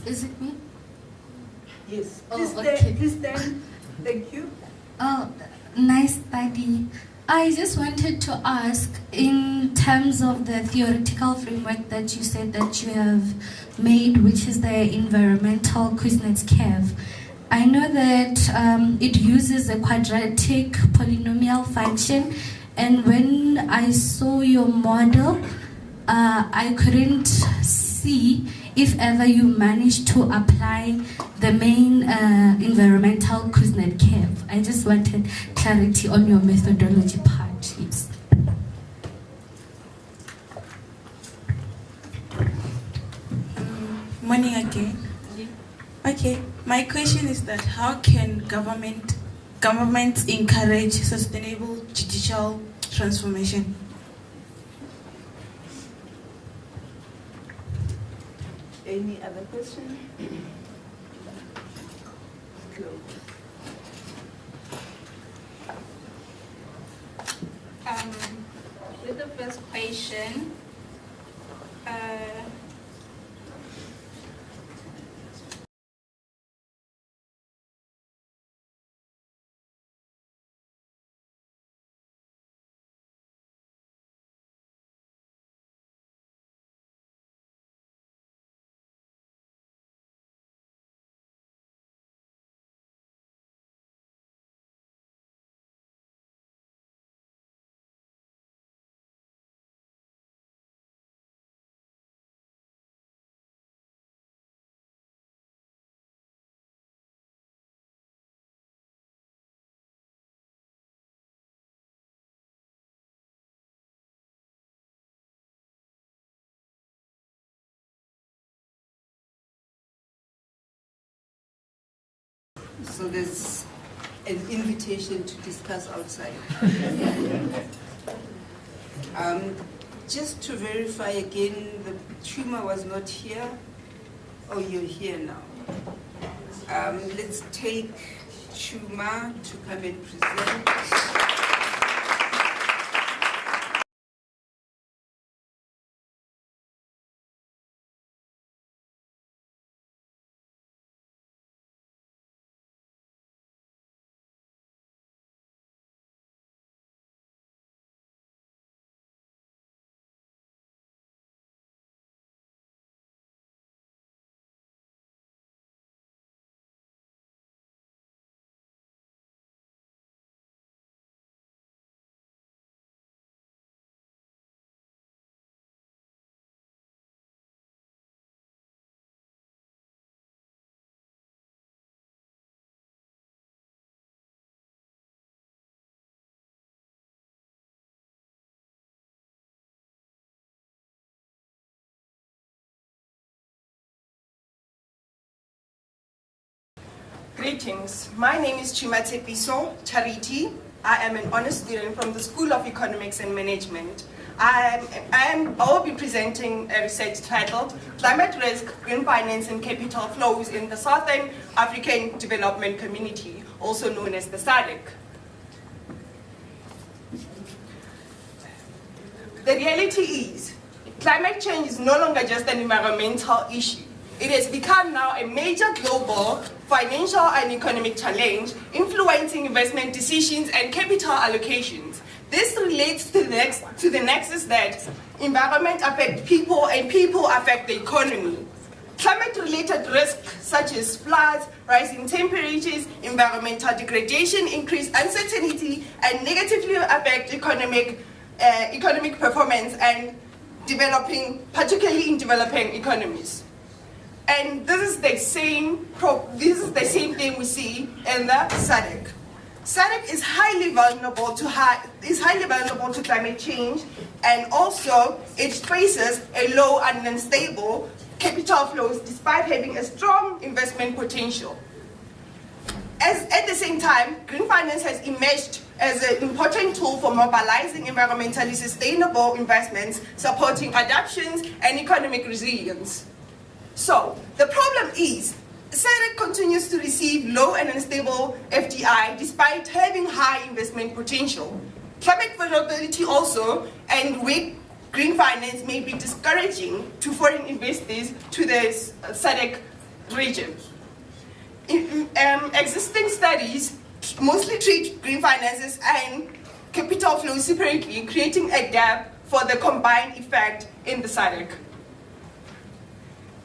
Is it me? Yes. Oh, Please okay. stand. Please stand. Thank you. Oh, nice study. I just wanted to ask, in terms of the theoretical framework that you said that you have made, which is the environmental Kuznets curve, I know that it uses a quadratic polynomial function, and when I saw your model, I couldn't see if ever you managed to apply the main environmental Kuznets curve. I just wanted clarity on your methodology part, yes. Morning again. Okay, my question is that how can governments encourage sustainable digital transformation? Any other question? With the first question, So there's an invitation to discuss outside. Just to verify again, the Chuma was not here. Oh, you're here now. Let's take Chuma to come and present. Greetings. My name is Chimate Piso Charity. I am an honor student from the School of Economics and Management. I will be presenting a research titled Climate Risk, Green Finance and Capital Flows in the Southern African Development Community, also known as the SADC. The reality is, climate change is no longer just an environmental issue. It has become now a major global financial and economic challenge, influencing investment decisions and capital allocations. This relates to the nexus that environment affects people and people affect the economy. Climate-related risks such as floods, rising temperatures, environmental degradation, increased uncertainty, and negatively affect economic performance and particularly in developing economies. And this is the same thing we see in the SADC. SADC is highly vulnerable to climate change, and also it faces a low and unstable capital flows despite having a strong investment potential. At the same time, green finance has emerged as an important tool for mobilizing environmentally sustainable investments, supporting adaptations and economic resilience. So, the problem is, SADC continues to receive low and unstable FDI despite having high investment potential. Climate vulnerability also and weak green finance may be discouraging to foreign investors to the SADC region. Existing studies mostly treat green finances and capital flows separately, creating a gap for the combined effect in the SADC.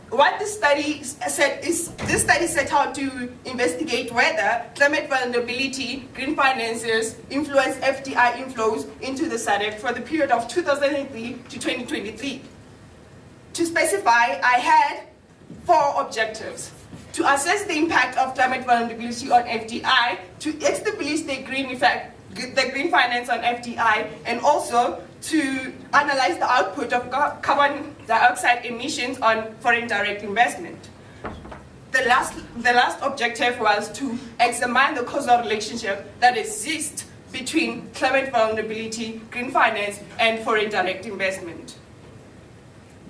What this study set out to investigate whether climate vulnerability, green finances influence FDI inflows into the SADC for the period of 2003 to 2023. To specify, I had 4 objectives: to assess the impact of climate vulnerability on FDI, to establish the green finance on FDI, and also to analyze the output of carbon dioxide emissions on foreign direct investment. The last objective was to examine the causal relationship that exists between climate vulnerability, green finance, and foreign direct investment.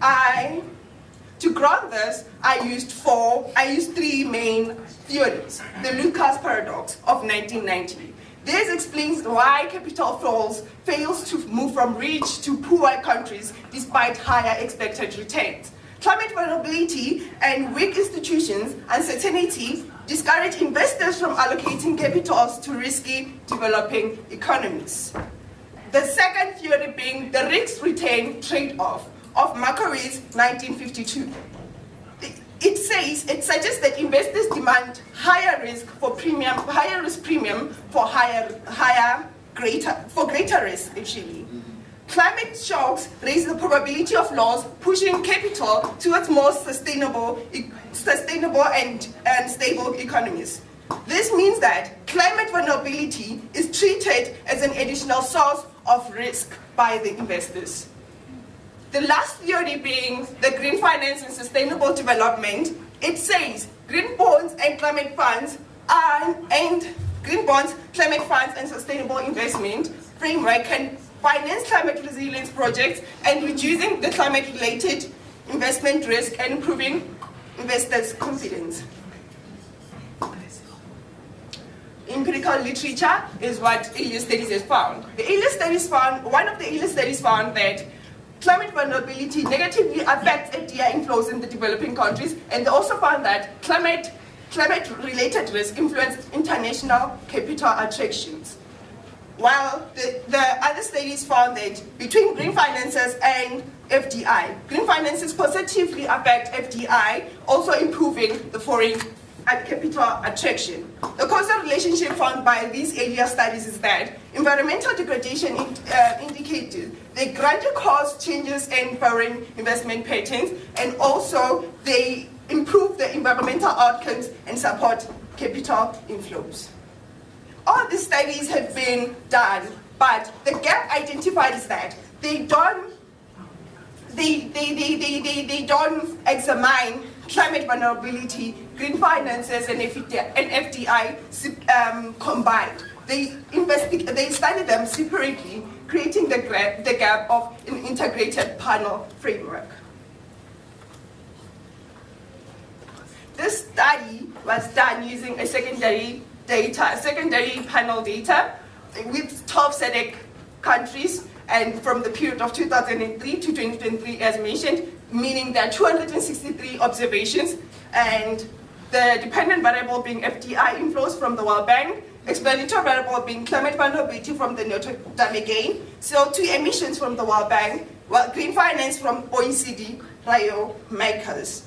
To ground this, I used 3 main theories. The Lucas paradox of 1990. This explains why capital flows fails to move from rich to poor countries despite higher expected returns. Climate vulnerability and weak institutions, uncertainty, discourage investors from allocating capitals to risky developing economies. The second theory being the risk-return trade-off of Macquarie's 1952. It suggests that investors demand higher risk premium for greater risk actually. Climate shocks raise the probability of loss, pushing capital towards more sustainable and stable economies. This means that climate vulnerability is treated as an additional source of risk by the investors. The last theory being the green finance and sustainable development, it says green bonds and climate funds and green bonds, climate funds, and sustainable investment framework can finance climate resilience projects and reducing the climate-related investment risk and improving investors' confidence. Empirical literature is what ALIS studies has found. One of the ALIS studies found that climate vulnerability negatively affects FDI inflows in the developing countries, and they also found that climate-related risk influence international capital attractions. While the other studies found that between green finances and FDI, green finances positively affect FDI, also improving the foreign capital attraction. The causal relationship found by these earlier studies is that environmental degradation indicated they gradually cause changes in foreign investment patterns, and also they improve the environmental outcomes and support capital inflows. All these studies have been done, but the gap identified is that they don't examine climate vulnerability, green finances, and FDI combined. They study them separately, creating the gap of an integrated panel framework. This study was done using a secondary panel data with 12 SADC countries, and from the period of 2003 to 2023 as mentioned, meaning there are 263 observations, and the dependent variable being FDI inflows from the World Bank, explanatory variable being climate vulnerability from the Notre Dame again, CO2 emissions from the World Bank, green finance from OECD, Rio makers.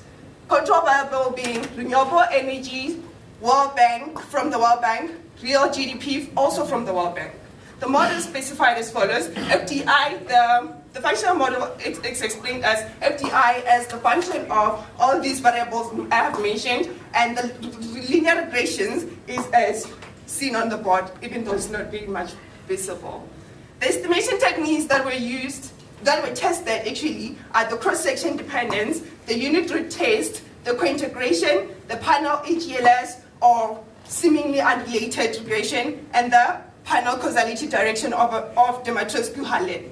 Control variable being renewable energy, World Bank from the World Bank, real GDP also from the World Bank. The model is specified as follows. FDI, the functional model is explained as FDI as the function of all these variables I have mentioned, and the linear regressions is as seen on the board, even though it's not very much visible. The estimation techniques that were tested actually are the cross-section dependence, the unit root test, the co-integration, the panel EGLS or seemingly unrelated regression, and the panel causality direction of Demetrius-Buchanan.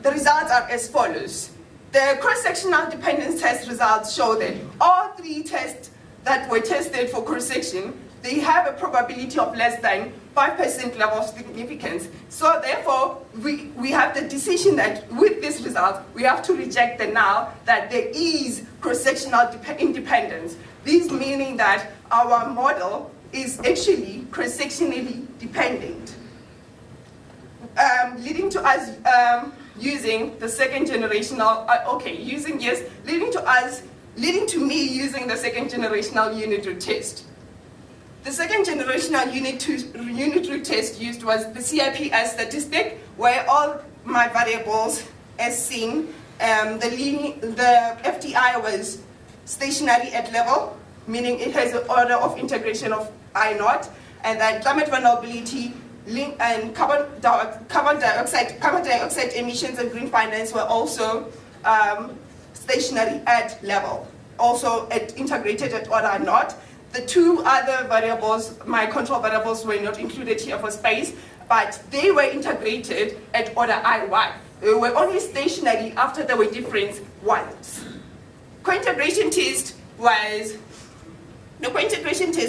The results are as follows. The cross-sectional dependence test results show that all three tests that were tested for cross-section, they have a probability of less than 5% level of significance. So therefore, we have the decision that with this result, we have to reject the null that there is cross-sectional independence. This meaning that our model is actually cross-sectionally dependent, leading to us using the second generational, leading to me using the second generational unit root test. The second generational unit root test used was the CIPS statistic, where all my variables as seen, the FDI was stationary at level, meaning it has an order of integration of I0, and then climate vulnerability and carbon dioxide emissions and green finance were also stationary at level, also integrated at order I0. The two other variables, my control variables, were not included here for space, but they were integrated at order I1. They were only stationary after there were different ones. Co-integration test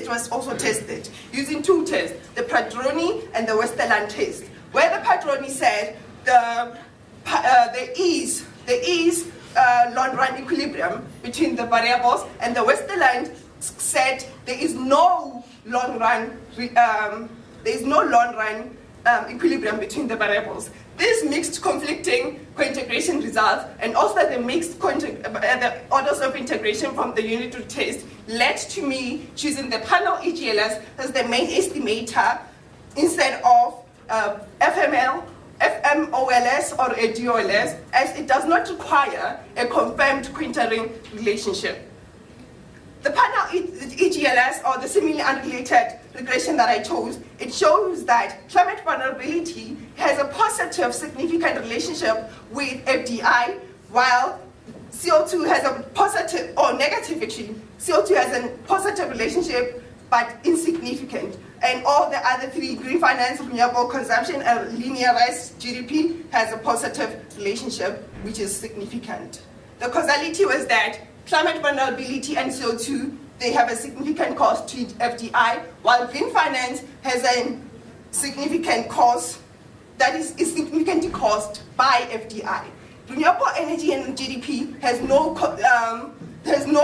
was also tested using two tests, the Padroni and the Westerland test, where the Padroni said there is long-run equilibrium between the variables, and the Westerland said there is no long-run equilibrium between the variables. This mixed conflicting co-integration results, and also the mixed the orders of integration from the unit root test, led to me choosing the panel EGLS as the main estimator instead of FMOLS or a DOLS, as it does not require a confirmed quintering relationship. The panel EGLS, or the seemingly unrelated regression that I chose, it shows that climate vulnerability has a positive significant relationship with FDI, while CO2 has a positive, or negative actually, CO2 has a positive relationship but insignificant. And all the other three, green finance, renewable consumption, and linearized GDP, has a positive relationship, which is significant. The causality was that climate vulnerability and CO2, they have a significant cost to FDI, while green finance has a significant cost that is significantly caused by FDI. Renewable energy and GDP has no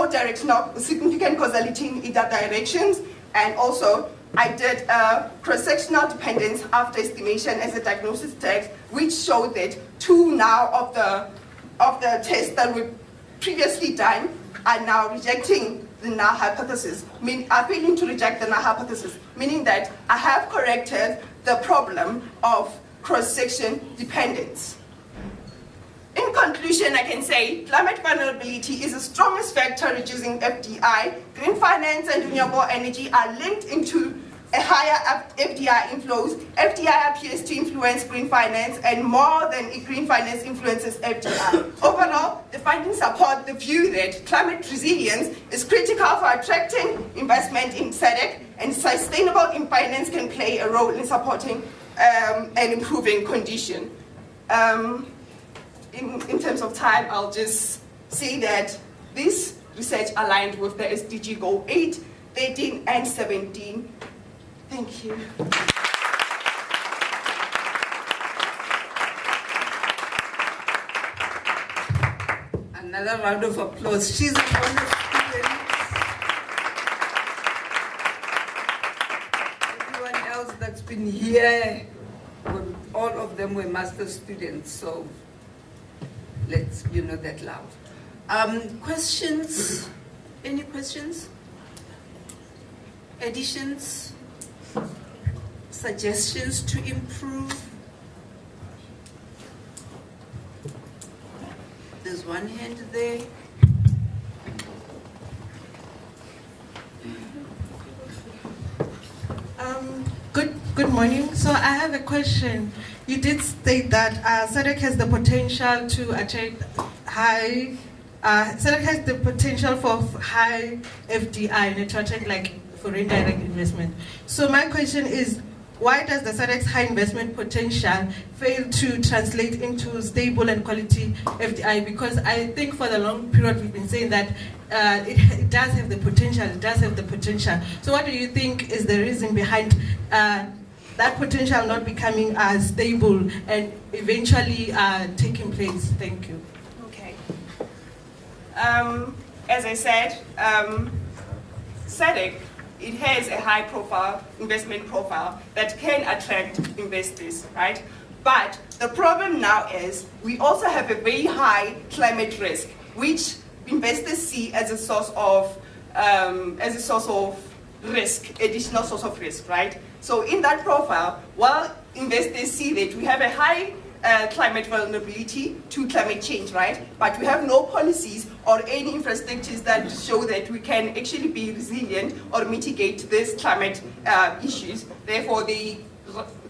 directional significant causality in either directions, and also I did a cross-sectional dependence after estimation as a diagnosis text, which showed that 2 now of the tests that were previously done are now rejecting the null hypothesis, are failing to reject the null hypothesis, meaning that I have corrected the problem of cross-section dependence. In conclusion, I can say climate vulnerability is the strongest factor reducing FDI. Green finance and renewable energy are linked into a higher FDI inflows. FDI appears to influence green finance, and more than green finance influences FDI. Overall, the findings support the view that climate resilience is critical for attracting investment in SADC, and sustainable finance can play a role in supporting and improving condition. In terms of time, I'll just say that this research aligned with the SDG Goal 8, 13, and 17. Thank you. Another round of applause. She's a wonderful student. Everyone else that's been here, all of them were master's students, so let's that loud. Questions? Any questions? Additions? Suggestions to improve? There's one hand there. Good morning. So I have a question. You did state that SADC has the potential to attract high. SADC has the potential for high FDI and to attract foreign direct investment. So my question is, why does the SADC's high investment potential fail to translate into stable and quality FDI? Because I think for the long period we've been saying that it does have the potential, So what do you think is the reason behind that potential not becoming stable and eventually taking place? Thank you. Okay. As I said, SADC, it has a high profile, investment profile that can attract investors, right? But the problem now is we also have a very high climate risk, which investors see as a source of risk, additional source of risk, right? So in that profile, while investors see that we have a high climate vulnerability to climate change, right? But we have no policies or any infrastructures that show that we can actually be resilient or mitigate these climate issues. Therefore, they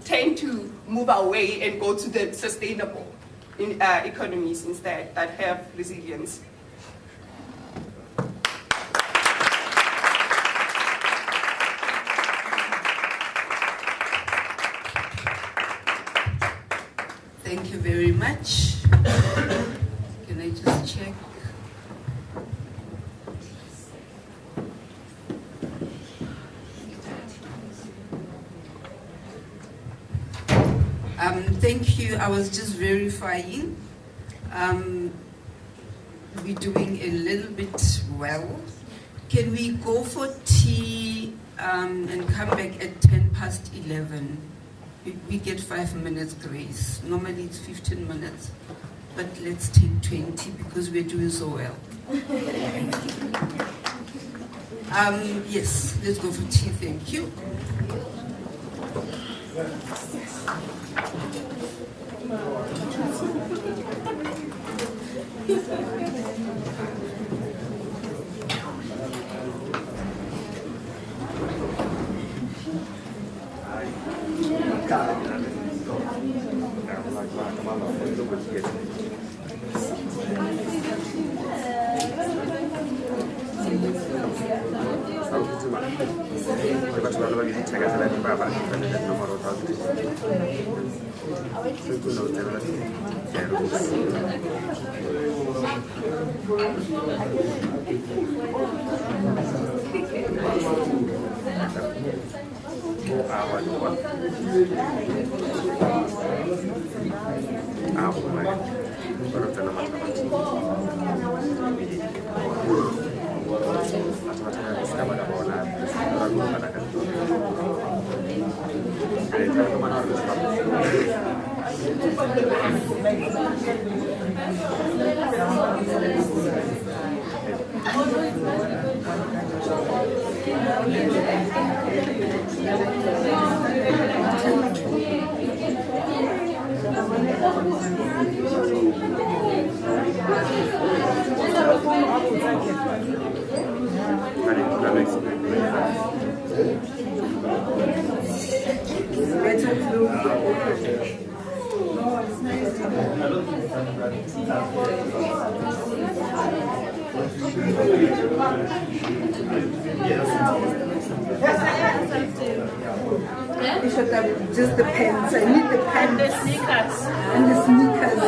tend to move away and go to the sustainable economies instead that have resilience. Thank you very much. Can I just check? Thank you. I was just verifying. We're doing a little bit well. Can we go for tea and come back at 11:10? We get 5 minutes grace. Normally it's 15 minutes, but let's take 20 because we're doing so well. Yes, let's go for tea. Thank you. Thank you. Just the pants. I need the pants. And the sneakers. And the sneakers.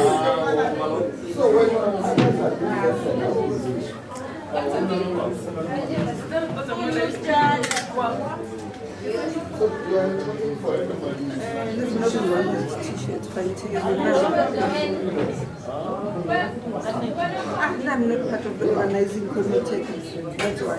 There's another one with t-shirts. I'm not part of the organizing committee. That's why.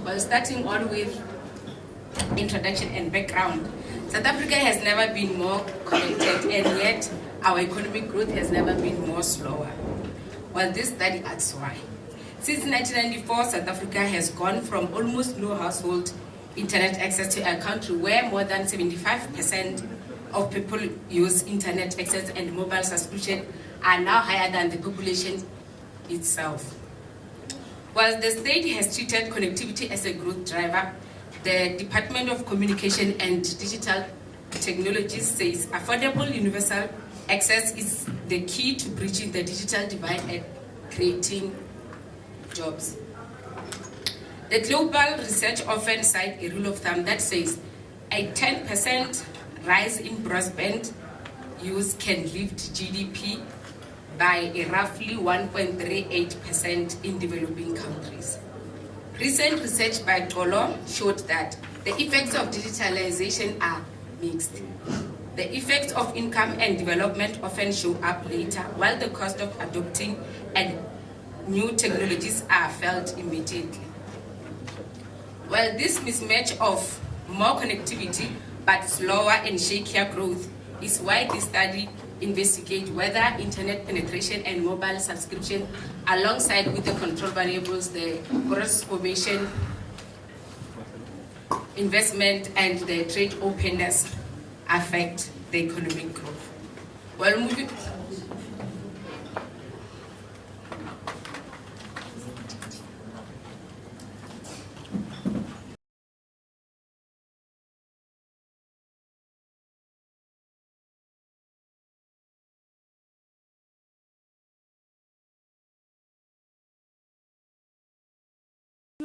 Well, starting on with introduction and background, South Africa has never been more connected, and yet our economic growth has never been more slower. Well, this study asks why. Since 1994, South Africa has gone from almost no household internet access to a country where more than 75% of people use internet access, and mobile subscription are now higher than the population itself. While the state has treated connectivity as a growth driver, the Department of Communication and Digital Technologies says affordable universal access is the key to bridging the digital divide and creating jobs. The global research often cites a rule of thumb that says a 10% rise in broadband use can lift GDP by a roughly 1.38% in developing countries. Recent research by Tolo showed that the effects of digitalization are mixed. The effects of income and development often show up later, while the cost of adopting and new technologies are felt immediately. Well, this mismatch of more connectivity but slower and shakier growth is why this study investigates whether internet penetration and mobile subscription, alongside with the control variables, the gross formation, investment, and the trade openness, affect the economic growth. Well, moving.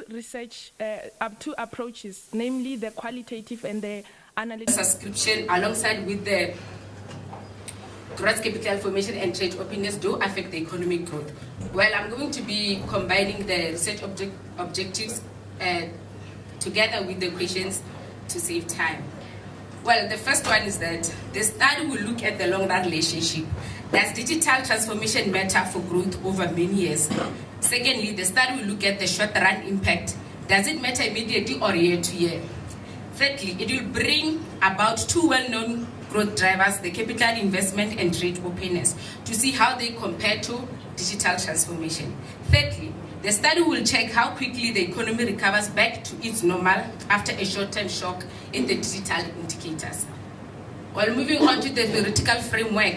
Research two approaches, namely the qualitative and the analytical. Subscription, alongside with the gross capital formation and trade openness, do affect the economic growth. Well, I'm going to be combining the research objectives together with the questions to save time. Well, the first one is that the study will look at the long-run relationship. Does digital transformation matter for growth over many years? Secondly, the study will look at the short-run impact. Does it matter immediately or year to year? Thirdly, it will bring about two well-known growth drivers, the capital investment and trade openness, to see how they compare to digital transformation. Thirdly, the study will check how quickly the economy recovers back to its normal after a short-term shock in the digital indicators. While moving on to the theoretical framework,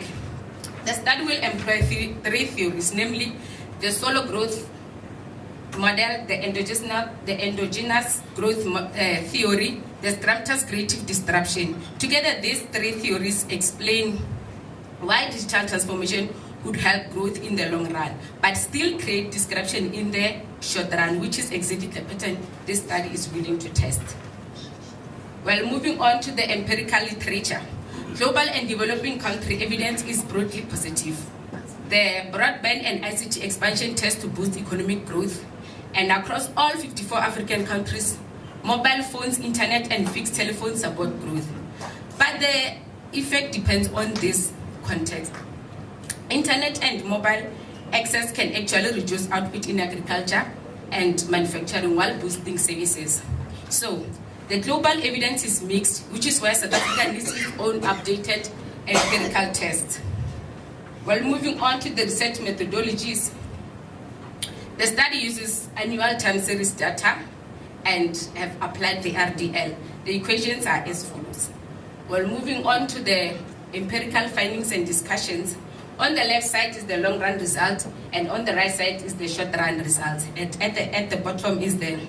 the study will employ three theories, namely the solo growth model, the endogenous growth theory, the Scrumpter's creative disruption. Together, these three theories explain why digital transformation would help growth in the long run, but still create disruption in the short run, which is exactly the pattern this study is willing to test. Well, moving on to the empirical literature, global and developing country evidence is broadly positive. The broadband and ICT expansion test to boost economic growth, and across all 54 African countries, mobile phones, internet, and fixed telephones support growth. But the effect depends on this context. Internet and mobile access can actually reduce output in agriculture and manufacturing while boosting services. So, the global evidence is mixed, which is why South Africa needs its own updated empirical test. Well, moving on to the research methodologies, the study uses annual time series data and have applied the RDL. The equations are as follows. Well, moving on to the empirical findings and discussions, on the left side is the long-run result, and on the right side is the short-run result. At the bottom is the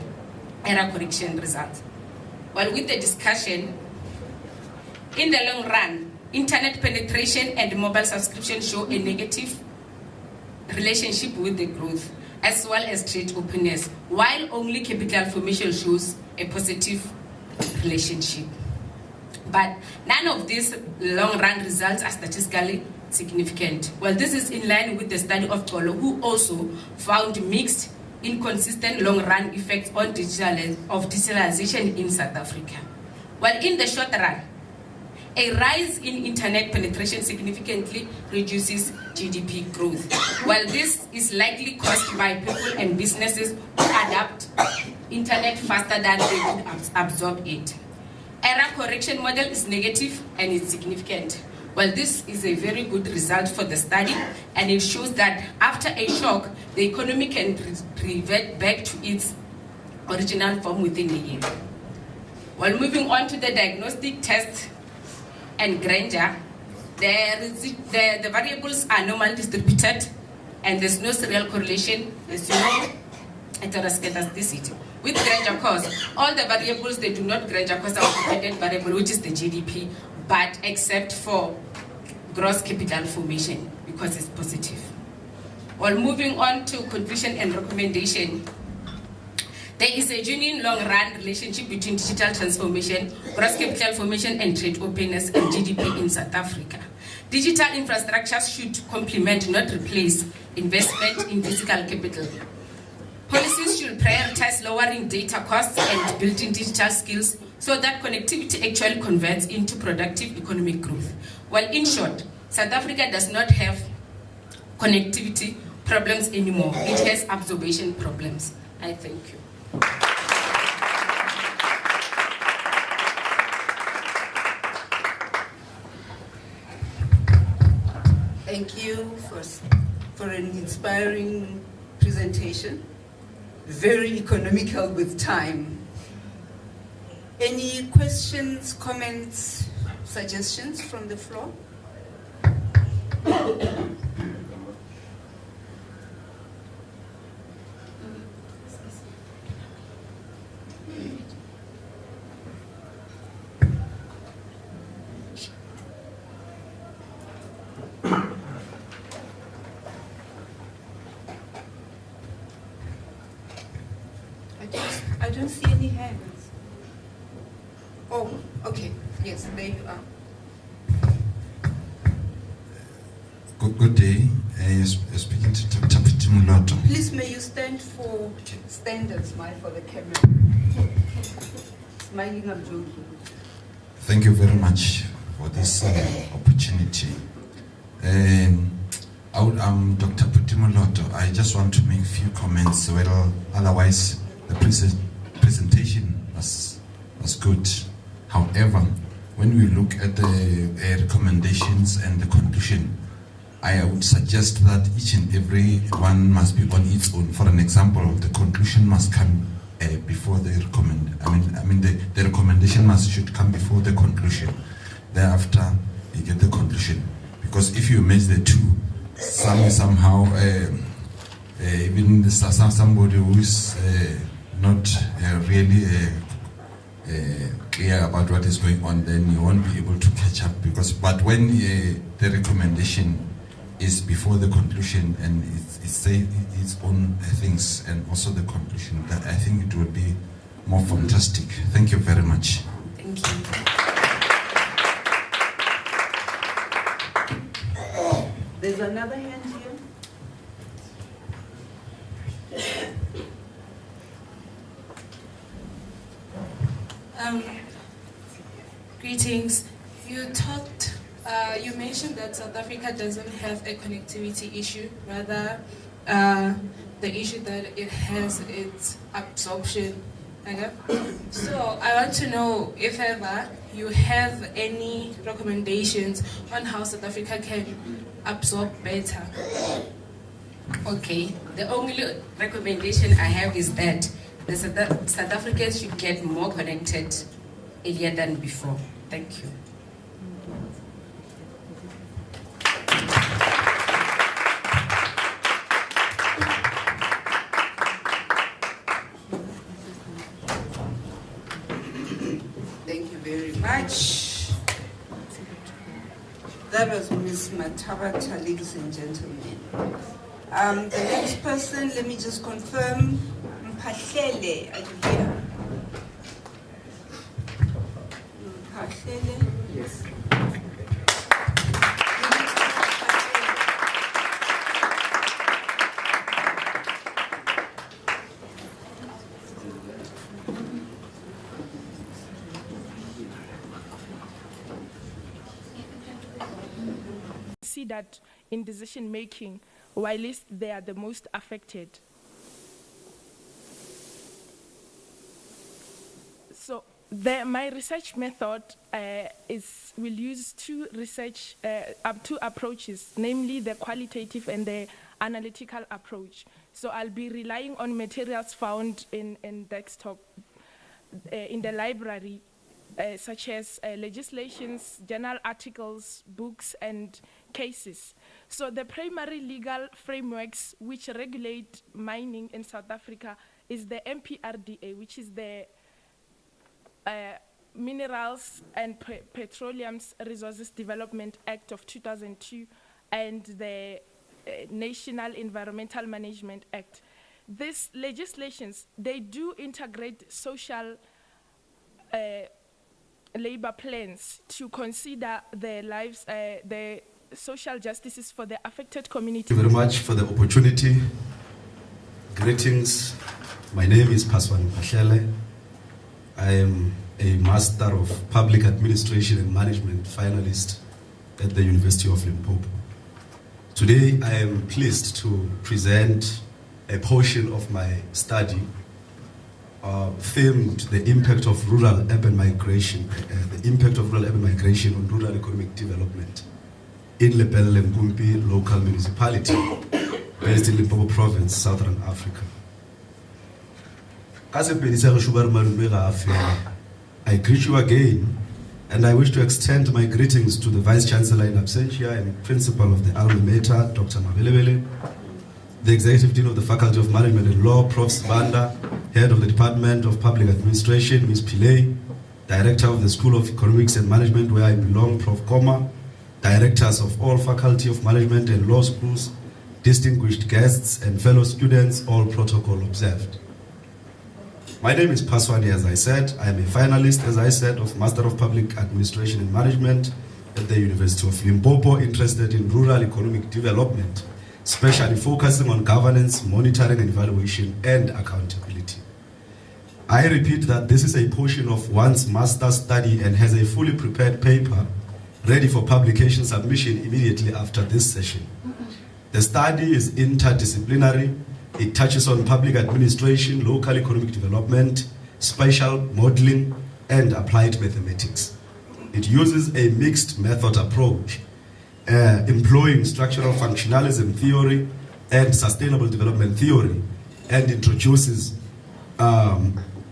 error correction result. Well, with the discussion, in the long run, internet penetration and mobile subscription show a negative relationship with the growth, as well as trade openness, while only capital formation shows a positive relationship. But none of these long-run results are statistically significant. Well, this is in line with the study of Tolo, who also found mixed, inconsistent long-run effects on digitalization in South Africa. Well, in the short run, a rise in internet penetration significantly reduces GDP growth. While this is likely caused by people and businesses who adapt internet faster than they could absorb it. Error correction model is negative and it's significant. Well, this is a very good result for the study, and it shows that after a shock, the economy can revert back to its original form within a year. While moving on to the diagnostic test and Granger, the variables are normally distributed and there's no serial correlation, as you know, heteroscedasticity. With Granger cause, all the variables, they do not Granger cause our dependent variable, which is the GDP, but except for gross capital formation, because it's positive. While moving on to conclusion and recommendation, there is a genuine long-run relationship between digital transformation, gross capital formation, and trade openness and GDP in South Africa. Digital infrastructure should complement, not replace, investment in physical capital. Policies should prioritize lowering data costs and building digital skills so that connectivity actually converts into productive economic growth. Well, in short, South Africa does not have connectivity problems anymore. It has absorption problems. I thank you. Thank you for an inspiring presentation. Very economical with time. Any questions, comments, suggestions from the floor? I don't see any hands. Oh, okay. Yes, there you are. Good day. You're speaking to Dr. Putimoloto. Please, may you stand and smile for the camera. Smiling, I'm joking. Thank you very much for this opportunity. I'm Dr. Putimoloto. I just want to make a few comments. Well, otherwise, the presentation was good. However, when we look at the recommendations and the conclusion, I would suggest that each and every one must be on its own. For an example, the conclusion must come before the the recommendation should come before the conclusion. Thereafter, you get the conclusion. Because if you match the two, somehow even somebody who is not really clear about what is going on, then you won't be able to catch up. But when the recommendation is before the conclusion and it says its own things and also the conclusion, that I think it will be more fantastic. Thank you very much. Thank you. There's another hand here. Greetings. You mentioned that South Africa doesn't have a connectivity issue, rather the issue that it has its absorption. Okay? So I want to know if ever you have any recommendations on how South Africa can absorb better. Okay, the only recommendation I have is that the South Africans should get more connected earlier than before. Thank you. Thank you very much. That was Ms. Matabata, ladies and gentlemen. The next person, let me just confirm. Mpahlele, are you here? Mpahlele? Yes. See that in decision making, while they are the most affected. My research method will use two approaches, namely the qualitative and the analytical approach. So I'll be relying on materials found in desktop, in the library, such as legislations, journal articles, books, and cases. So the primary legal frameworks which regulate mining in South Africa is the MPRDA, which is the Minerals and Petroleum Resources Development Act of 2002 and the National Environmental Management Act. These legislations, they do integrate social labor plans to consider the social justices for the affected community. Thank you very much for the opportunity. Greetings. My name is Paswan Pahlele. I am a Master of Public Administration and Management finalist at the University of Limpopo. Today I am pleased to present a portion of my study themed the impact of rural-urban migration, on rural economic development in Lepelle-Nkumpi local municipality based in Limpopo province, Southern Africa. I greet you again, and I wish to extend my greetings to the Vice Chancellor in absentia and Principal of the Alma Mater, Dr. Mabelebele, the Executive Dean of the Faculty of Management and Law, Prof. Sibanda, Head of the Department of Public Administration, Ms. Pillay, Director of the School of Economics and Management, where I belong, Prof. Koma, Directors of all Faculty of Management and Law Schools, distinguished guests and fellow students, all protocol observed. My name is Paswani, as I said. I am a finalist, as I said, of Master of Public Administration and Management at the University of Limpopo, interested in rural economic development, especially focusing on governance, monitoring and evaluation, and accountability. I repeat that this is a portion of one's master's study and has a fully prepared paper ready for publication submission immediately after this session. The study is interdisciplinary. It touches on public administration, local economic development, spatial modeling, and applied mathematics. It uses a mixed method approach, employing structural functionalism theory and sustainable development theory, and introduces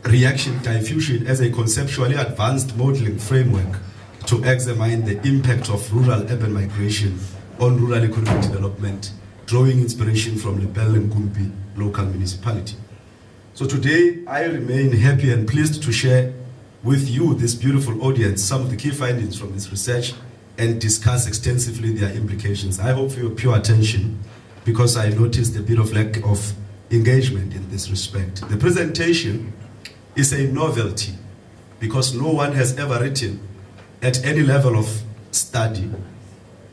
reaction diffusion as a conceptually advanced modeling framework to examine the impact of rural-urban migration on rural economic development, drawing inspiration from Lepelle-Nkumpi local municipality. So today, I remain happy and pleased to share with you, this beautiful audience, some of the key findings from this research and discuss extensively their implications. I hope for your pure attention, because I noticed a bit of lack of engagement in this respect. The presentation is a novelty, because no one has ever written at any level of study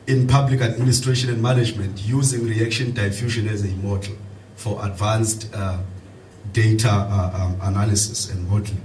in public administration and management using reaction diffusion as a model for advanced data analysis and modeling.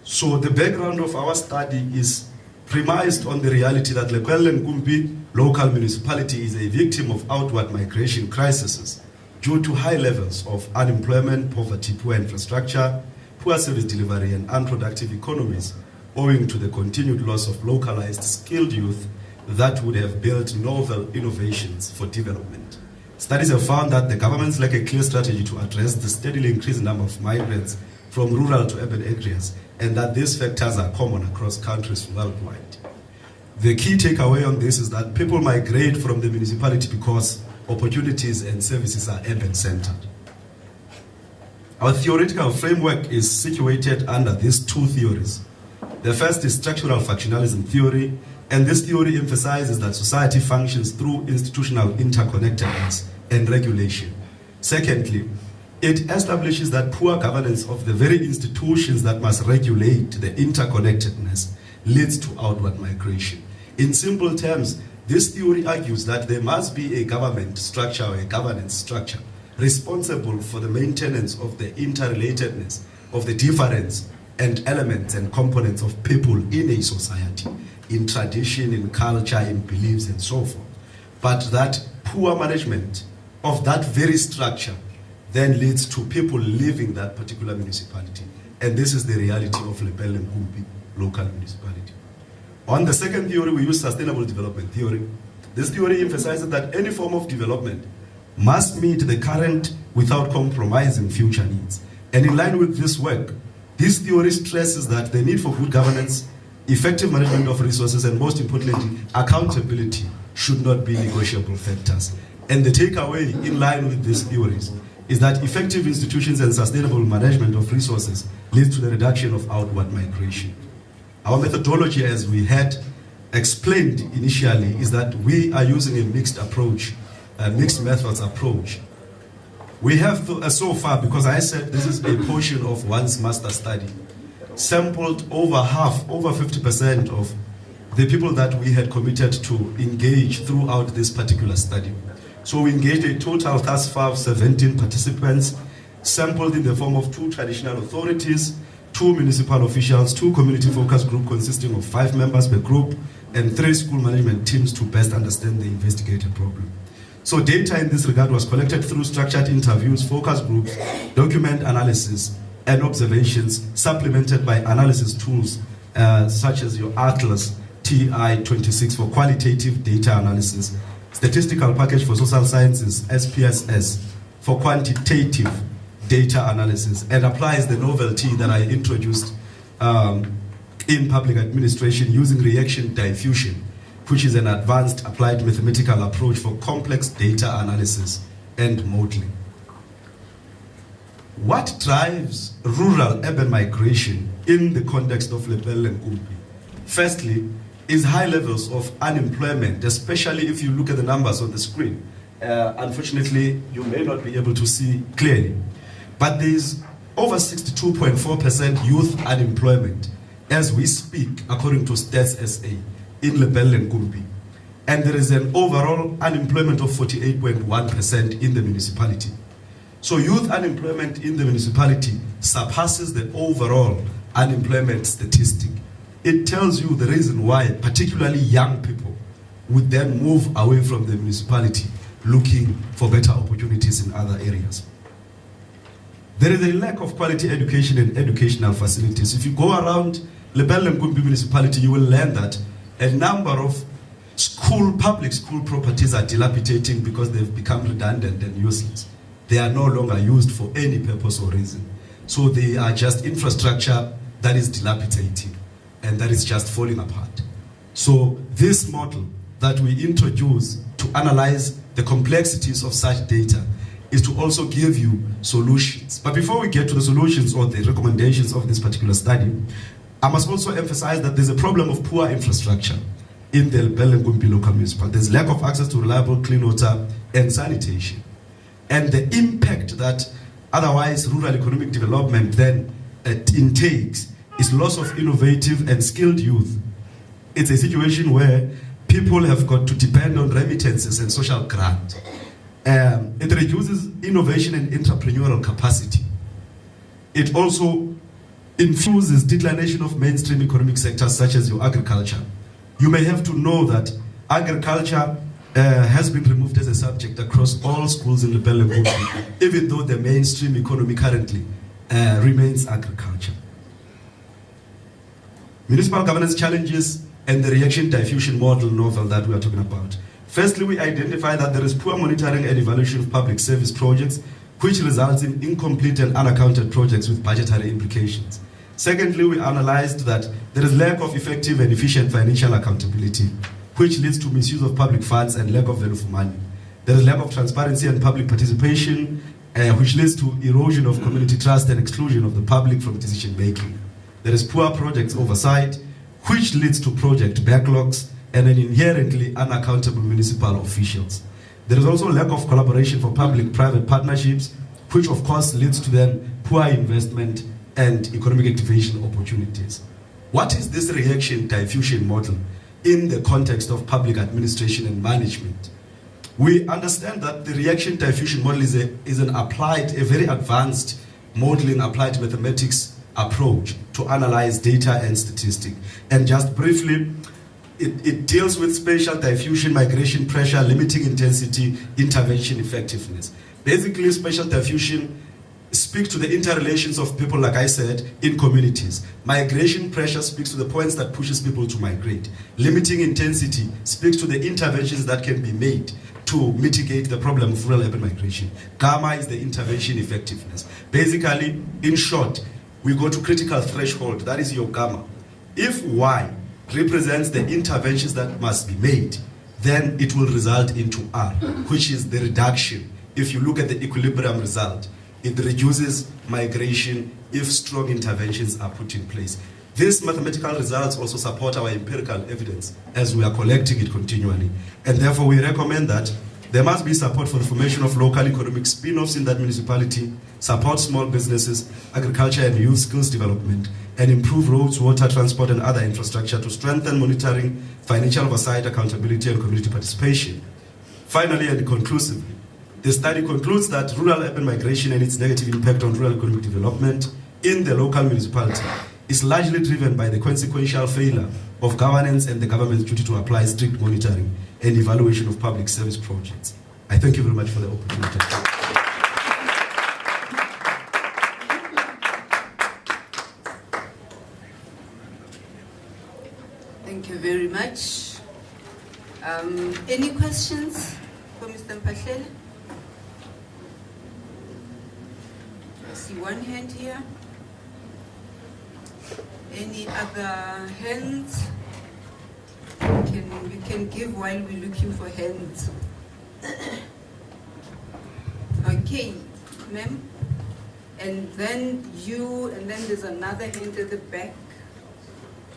So the background of our study is premised on the reality that Lepelle-Nkumpi local municipality is a victim of outward migration crises due to high levels of unemployment, poverty, poor infrastructure, poor service delivery, and unproductive economies, owing to the continued loss of localized skilled youth that would have built novel innovations for development. Studies have found that the governments lack a clear strategy to address the steadily increasing number of migrants from rural to urban areas, and that these factors are common across countries worldwide. The key takeaway on this is that people migrate from the municipality because opportunities and services are urban-centered. Our theoretical framework is situated under these two theories. The first is structural functionalism theory, and this theory emphasizes that society functions through institutional interconnectedness and regulation. Secondly, it establishes that poor governance of the very institutions that must regulate the interconnectedness leads to outward migration. In simple terms, this theory argues that there must be a government structure or a governance structure responsible for the maintenance of the interrelatedness of the difference and elements and components of people in a society, in tradition, in culture, in beliefs, and so forth. But that poor management of that very structure then leads to people leaving that particular municipality And this is the reality of Lepelle and Kumpi local municipality. On the second theory, we use sustainable development theory. This theory emphasizes that any form of development must meet the current without compromising future needs. And in line with this work, this theory stresses that the need for good governance, effective management of resources, and most importantly, accountability should not be negotiable factors. And the takeaway in line with these theories is that effective institutions and sustainable management of resources leads to the reduction of outward migration. Our methodology, as we had explained initially, is that we are using a mixed approach, a mixed methods approach. We have so far, because I said this is a portion of one's master study, sampled over 50% of the people that we had committed to engage throughout this particular study. So we engaged a total thus far of 17 participants, sampled in the form of 2 traditional authorities, 2 municipal officials, 2 community focus group consisting of 5 members per group, and 3 school management teams to best understand the investigated problem. So data in this regard was collected through structured interviews, focus groups, document analysis, and observations, supplemented by analysis tools such as your Atlas TI-26 for qualitative data analysis, Statistical Package for Social Sciences, SPSS, for quantitative data analysis, and applies the novelty that I introduced in public administration using reaction diffusion, which is an advanced applied mathematical approach for complex data analysis and modeling. What drives rural-urban migration in the context of Lepelle and Kumpi? Firstly, is high levels of unemployment, especially if you look at the numbers on the screen. Unfortunately, you may not be able to see clearly. But there's over 62.4% youth unemployment as we speak, according to Stats SA, in Lepelle and Kumpi. And there is an overall unemployment of 48.1% in the municipality. So youth unemployment in the municipality surpasses the overall unemployment statistic. It tells you the reason why particularly young people would then move away from the municipality looking for better opportunities in other areas. There is a lack of quality education and educational facilities. If you go around Lepelle and Kumpi municipality, you will learn that a number of public school properties are dilapidating because they've become redundant and useless. They are no longer used for any purpose or reason. So they are just infrastructure that is dilapidating and that is just falling apart. So this model that we introduce to analyze the complexities of such data is to also give you solutions. But before we get to the solutions or the recommendations of this particular study, I must also emphasize that there's a problem of poor infrastructure in the Lepelle and Kumpi local municipality. There's lack of access to reliable clean water and sanitation. And the impact that otherwise rural economic development then intakes is loss of innovative and skilled youth. It's a situation where people have got to depend on remittances and social grant. It reduces innovation and entrepreneurial capacity. It also infuses declination of mainstream economic sectors such as your agriculture. You may have to know that agriculture has been removed as a subject across all schools in Lepelle and Kumpi, even though the mainstream economy currently remains agriculture. Municipal governance challenges and the reaction diffusion model novel that we are talking about. Firstly, we identify that there is poor monitoring and evaluation of public service projects, which results in incomplete and unaccounted projects with budgetary implications. Secondly, we analyzed that there is lack of effective and efficient financial accountability, which leads to misuse of public funds and lack of value for money. There is lack of transparency and public participation, which leads to erosion of community trust and exclusion of the public from decision making. There is poor project oversight, which leads to project backlogs and an inherently unaccountable municipal officials. There is also lack of collaboration for public-private partnerships, which of course leads to then poor investment and economic activation opportunities. What is this reaction diffusion model in the context of public administration and management? We understand that the reaction diffusion model is a very advanced modeling applied mathematics approach to analyze data and statistics. And just briefly, it deals with spatial diffusion, migration pressure, limiting intensity, intervention effectiveness. Basically, spatial diffusion speak to the interrelations of people, like I said, in communities. Migration pressure speaks to the points that pushes people to migrate. Limiting intensity speaks to the interventions that can be made to mitigate the problem of rural urban migration. Gamma is the intervention effectiveness. Basically, in short, we go to critical threshold, that is your gamma. If Y represents the interventions that must be made, then it will result into R, which is the reduction. If you look at the equilibrium result, it reduces migration if strong interventions are put in place. These mathematical results also support our empirical evidence as we are collecting it continually. And therefore we recommend that there must be support for the formation of local economic spin-offs in that municipality, support small businesses, agriculture and youth skills development, and improve roads, water, transport, and other infrastructure to strengthen monitoring, financial oversight, accountability, and community participation. Finally and conclusively, the study concludes that rural urban migration and its negative impact on rural economic development in the local municipality is largely driven by the consequential failure of governance and the government's duty to apply strict monitoring and evaluation of public service projects. I thank you very much for the opportunity. Thank you very much. Any questions for Mr. Mpahlele? I see one hand here. Any other hands? We can give while we're looking for hands. Okay, ma'am. And then you, and then there's another hand at the back.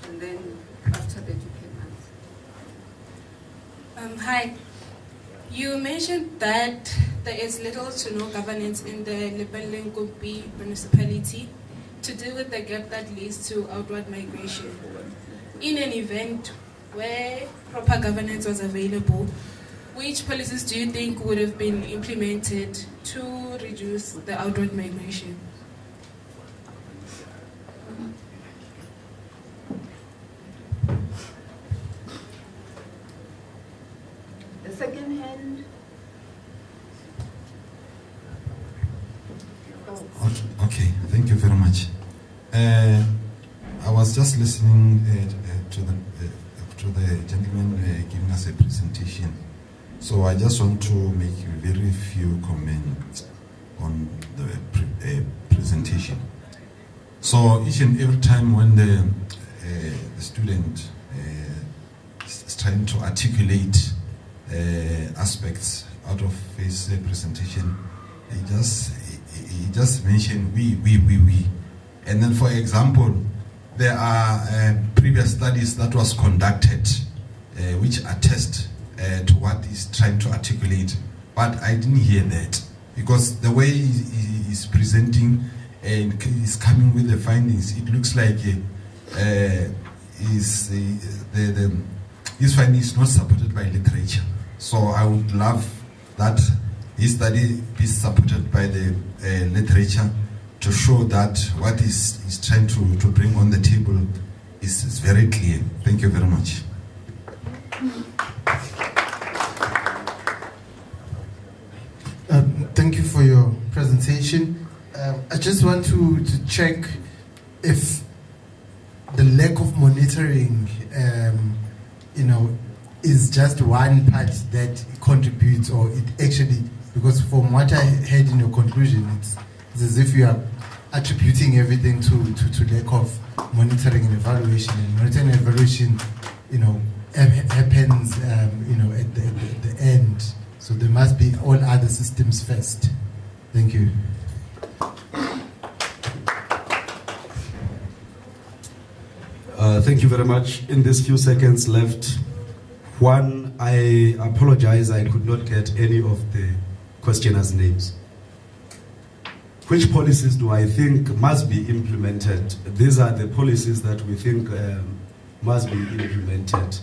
And then after that you can answer. Hi. You mentioned that there is little to no governance in the Limpopo municipality to deal with the gap that leads to outward migration. In an event where proper governance was available, which policies do you think would have been implemented to reduce the outward migration? The second hand. Okay, thank you very much. I was just listening to the gentleman giving us a presentation. So I just want to make very few comments on the presentation. So each and every time when the student is trying to articulate aspects out of his presentation, he just mentioned we. And then, for example, there are previous studies that was conducted which attest to what he's trying to articulate, but I didn't hear that because the way he's presenting and he's coming with the findings, it looks like his findings is not supported by literature. So I would love that his study be supported by the literature to show that what he's trying to bring on the table is very clear. Thank you very much. Thank you for your presentation. I just want to check if the lack of monitoring, is just one part that contributes, or it actually, because from what I heard in your conclusion, it's as if you are attributing everything to lack of monitoring and evaluation. And monitoring and evaluation, happens, at the end. So there must be all other systems first. Thank you. Thank you very much. In these few seconds left, one, I apologize, I could not get any of the questioners' names. Which policies do I think must be implemented? These are the policies that we think must be implemented.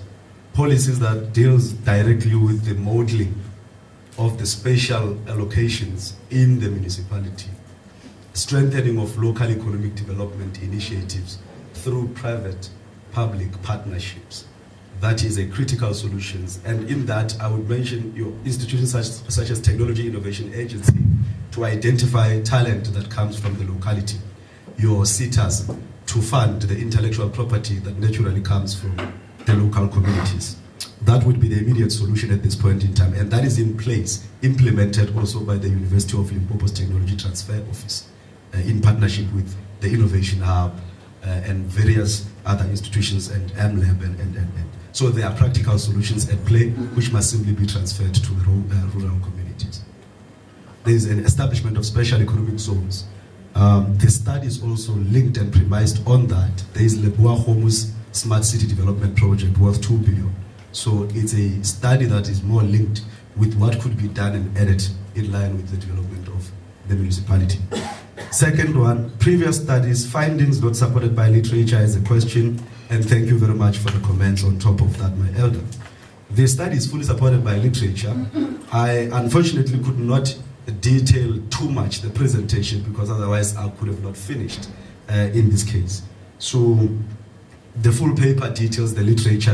Policies that deals directly with the modeling of the spatial allocations in the municipality. Strengthening of local economic development initiatives through private-public partnerships. That is a critical solution. And in that, I would mention your institutions such as Technology Innovation Agency, to identify talent that comes from the locality, your sitters to fund the intellectual property that naturally comes from the local communities. That would be the immediate solution at this point in time, and that is in place, implemented also by the University of Limpopo's Technology Transfer Office in partnership with the Innovation Hub and various other institutions and MLab and. So there are practical solutions at play which must simply be transferred to the rural communities. There is an establishment of special economic zones. The study is also linked and premised on that. There is Leboa Homu's Smart City Development Project worth 2 billion. So it's a study that is more linked with what could be done and added in line with the development of the municipality. Second one, previous studies, findings not supported by literature is a question, and thank you very much for the comments on top of that, my elder. The study is fully supported by literature. I unfortunately could not detail too much the presentation because otherwise I could have not finished in this case. So the full paper details the literature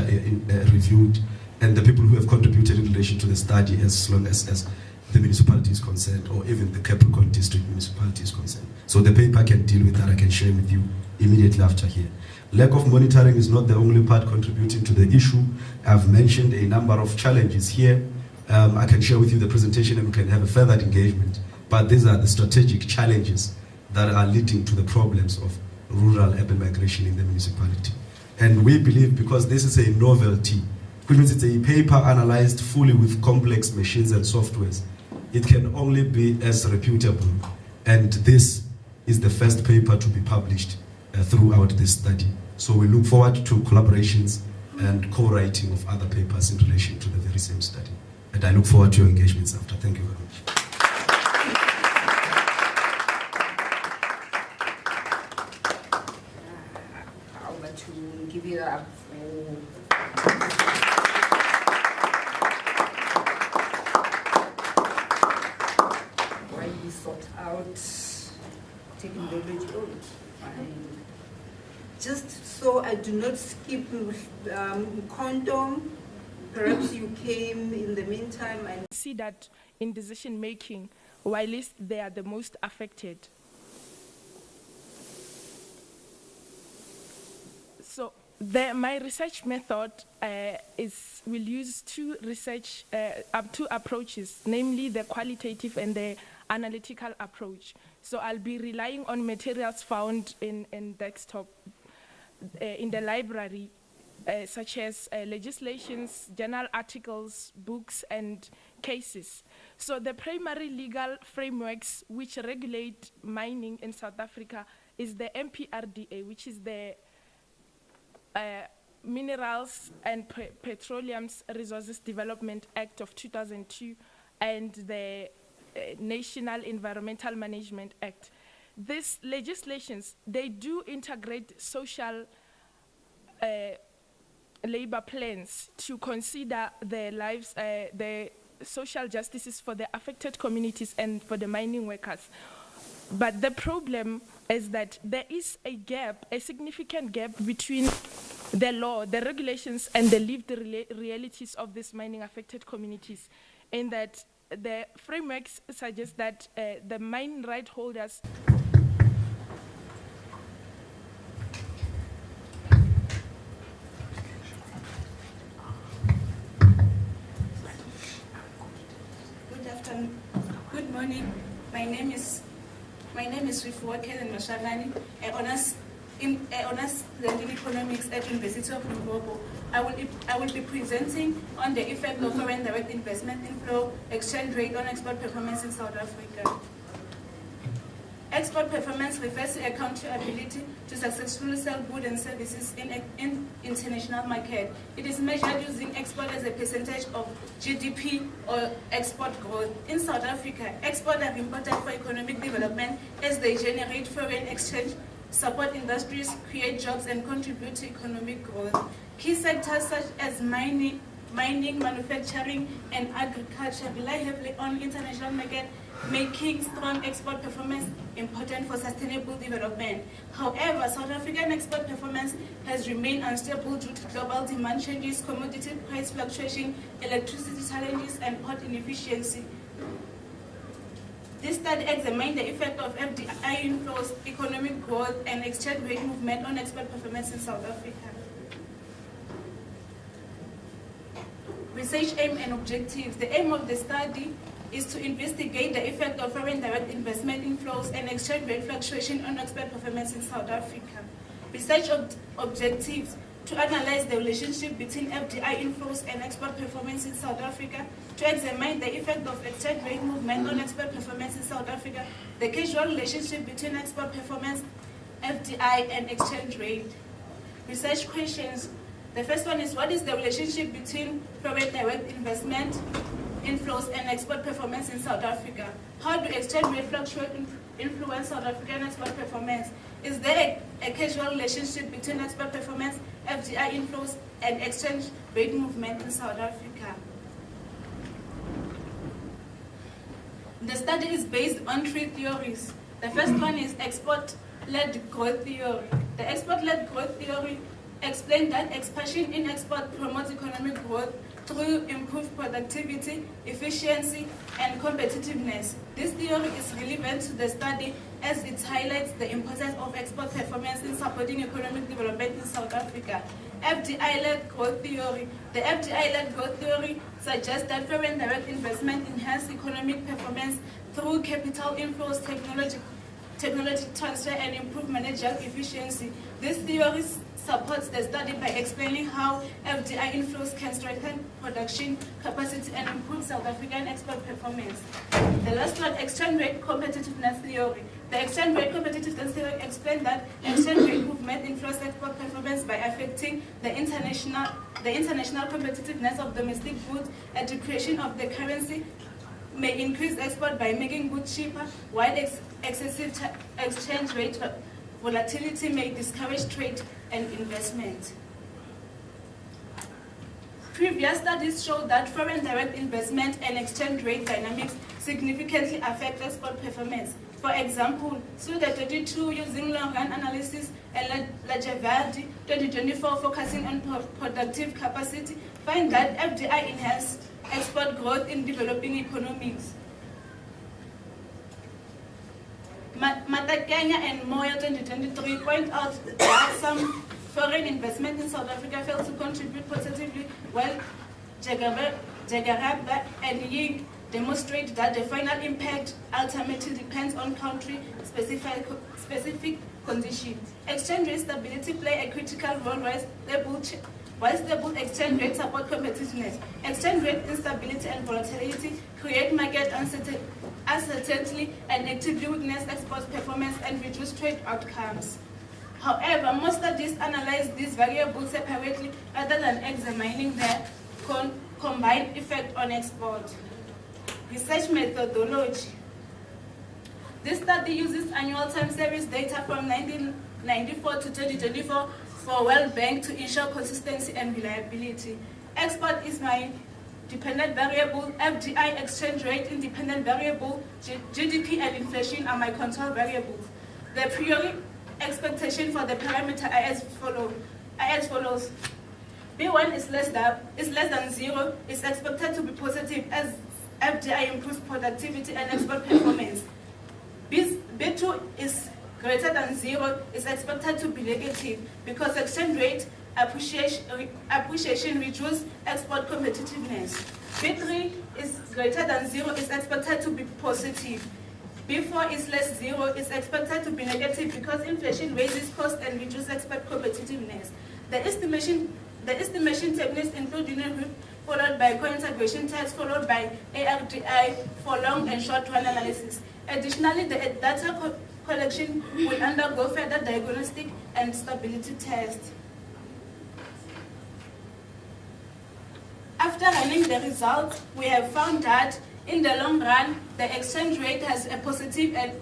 reviewed and the people who have contributed in relation to the study as long as the municipality is concerned, or even the Capricorn District municipality is concerned. So the paper can deal with that. I can share with you immediately after here. Lack of monitoring is not the only part contributing to the issue. I've mentioned a number of challenges here. I can share with you the presentation and we can have a further engagement. But these are the strategic challenges that are leading to the problems of rural-urban migration in the municipality. And we believe, because this is a novelty, which means it's a paper analyzed fully with complex machines and softwares, it can only be as reputable. And this is the first paper to be published throughout this study. So we look forward to collaborations and co-writing of other papers in relation to the very same study. And I look forward to your engagements after. Thank you very much. How about to give it up for widely sought out technology. Just so I do not skip condom, perhaps you came in the meantime and see that in decision making, while they are the most affected. So my research method will use two approaches, namely the qualitative and the analytical approach. So I'll be relying on materials found in desktop, in the library, such as legislations, journal articles, books, and cases. So the primary legal frameworks which regulate mining in South Africa is the MPRDA, which is the Minerals and Petroleum Resources Development Act of 2002, and the National Environmental Management Act. These legislations, they do integrate social labor plans to consider the lives, the social justices for the affected communities and for the mining workers. But the problem is that there is a gap, a significant gap between the law, the regulations, and the lived realities of these mining affected communities, in that the frameworks suggest that the mine right holders Good morning. My name is Rifuwa Kellen Mashalani. I honors student in economics at University of Limpopo. I will be presenting on the effect of foreign direct investment inflow, exchange rate on export performance in South Africa. Export performance refers to a country's ability to successfully sell goods and services in international market. It is measured using export as a percentage of GDP or export growth. In South Africa, exports are important for economic development as they generate foreign exchange, support industries, create jobs, and contribute to economic growth. Key sectors such as mining, manufacturing, and agriculture rely heavily on international market, making strong export performance important for sustainable development. However, South African export performance has remained unstable due to global demand changes, commodity price fluctuation, electricity challenges, and port inefficiency. This study examined the effect of FDI inflows, economic growth, and exchange rate movement on export performance in South Africa. Research aim and objectives. The aim of the study is to investigate the effect of foreign direct investment inflows and exchange rate fluctuation on export performance in South Africa. Research objectives: to analyze the relationship between FDI inflows and export performance in South Africa, to examine the effect of exchange rate movement on export performance in South Africa, the causal relationship between export performance, FDI, and exchange rate. Research questions. The first one is, what is the relationship between foreign direct investment inflows and export performance in South Africa? How do exchange rate fluctuations influence South African export performance? Is there a causal relationship between export performance, FDI inflows, and exchange rate movement in South Africa? The study is based on 3 theories. The first one is export-led growth theory. The export-led growth theory explained that expansion in export promotes economic growth through improved productivity, efficiency, and competitiveness. This theory is relevant to the study as it highlights the importance of export performance in supporting economic development in South Africa. FDI-led growth theory. The FDI-led growth theory suggests that foreign direct investment enhances economic performance through capital inflows, technology transfer, and improved managerial efficiency. This theory supports the study by explaining how FDI inflows can strengthen production capacity and improve South African export performance. The last one, exchange rate competitiveness theory. The exchange rate competitiveness theory explains that exchange rate movement influences export performance by affecting the international competitiveness of domestic goods. A depreciation of the currency may increase export by making goods cheaper, while excessive exchange rate volatility may discourage trade and investment. Previous studies show that foreign direct investment and exchange rate dynamics significantly affect export performance. For example, Suda 22 using long-run analysis and Lajevardi 2024 focusing on productive capacity find that FDI enhances export growth in developing economies. Matakanya and Moya 2023 point out that some foreign investment in South Africa failed to contribute positively, while Jagaraba and Ying demonstrate that the final impact ultimately depends on country-specific conditions. Exchange rate stability play a critical role while stable exchange rates support competitiveness. Exchange rate instability and volatility create market uncertainty and actively weakness export performance and reduce trade outcomes. However, most studies analyze these variables separately rather than examining their combined effect on export. Research methodology. This study uses annual time series data from 1994 to 2024 for World Bank to ensure consistency and reliability. Export is my dependent variable, FDI exchange rate independent variable, GDP and inflation are my control variables. The priori expectation for the parameter are as follows. B1 is less than 0, is expected to be positive as FDI improves productivity and export performance. B2 is greater than 0, is expected to be negative because exchange rate appreciation reduces export competitiveness. B3 is greater than 0, is expected to be positive. B4 is less 0, is expected to be negative because inflation raises costs and reduces export competitiveness. The estimation techniques include unit group, followed by co-integration tests, followed by ARDI for long and short-run analysis. Additionally, the data collection will undergo further diagnostic and stability tests. After running the results, we have found that in the long run, the exchange rate has a positive and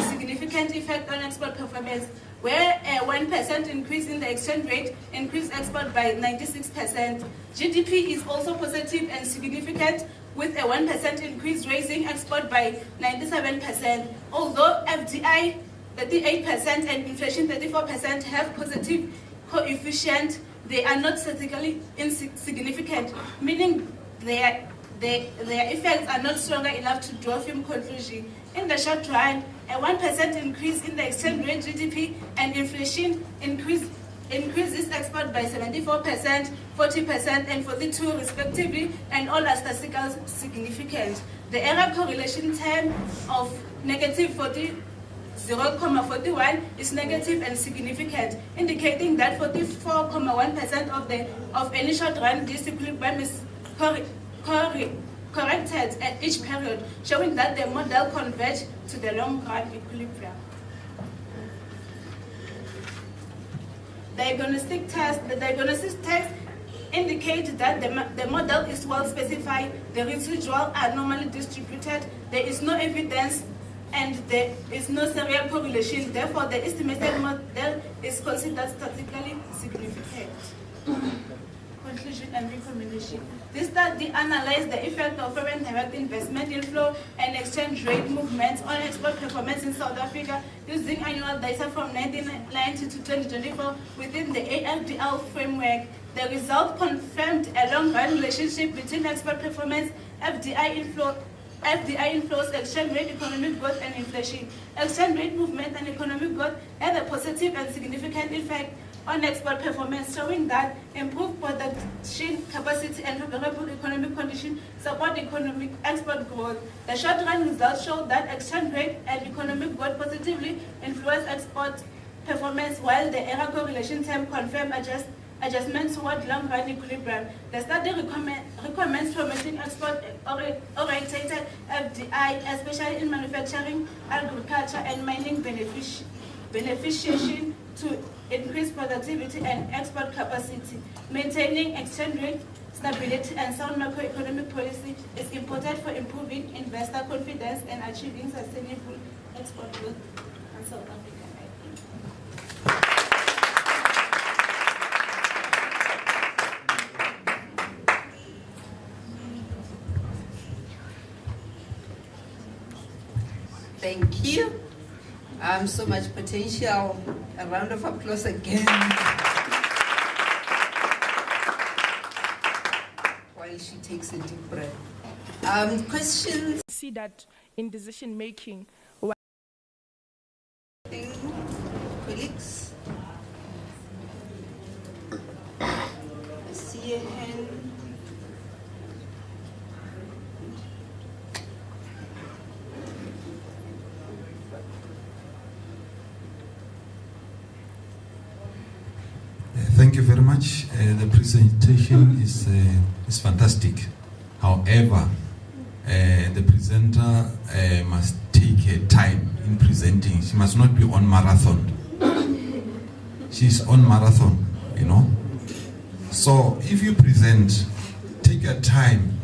significant effect on export performance, where a 1% increase in the exchange rate increased export by 96%. GDP is also positive and significant, with a 1% increase raising export by 97%. Although FDI 38% and inflation 34% have positive coefficient, they are not statistically insignificant, meaning they their effects are not stronger enough to draw firm conclusion. In the short run, a 1% increase in the exchange rate GDP and inflation increases export by 74%, 40%, and 42% respectively, and all are statistically significant. The error correlation term of negative 0.41 is negative and significant, indicating that 44.1% of any short-run disequilibrium is corrected at each period, showing that the model converges to the long-run equilibrium. The diagnostic test indicates that the model is well specified, the residuals are normally distributed, there is no evidence, and there is no serial correlation. Therefore, the estimated model is considered statistically significant. Conclusion and recommendation. This study analyzed the effect of foreign direct investment inflow and exchange rate movements on export performance in South Africa using annual data from 1990 to 2024 within the ARDL framework. The result confirmed a long-run relationship between export performance, FDI inflows, exchange rate, economic growth, and inflation. Exchange rate movement and economic growth had a positive and significant effect on export performance, showing that improved production capacity and favorable economic conditions support economic export growth. The short-run results show that exchange rate and economic growth positively influence export performance, while the error correlation term confirmed adjustments toward long-run equilibrium. The study recommends promoting export-oriented FDI, especially in manufacturing, agriculture, and mining beneficiation to increase productivity and export capacity. Maintaining exchange rate stability and sound macroeconomic policy is important for improving investor confidence and achieving sustainable export growth in South Africa. Thank you. So much potential. A round of applause again. While she takes a deep breath. Questions? See that in decision making. Colleagues? I see a hand. Thank you very much. The presentation is fantastic. However, the presenter must take time in presenting. She must not be on marathon. She's on marathon, you know. So if you present, take your time,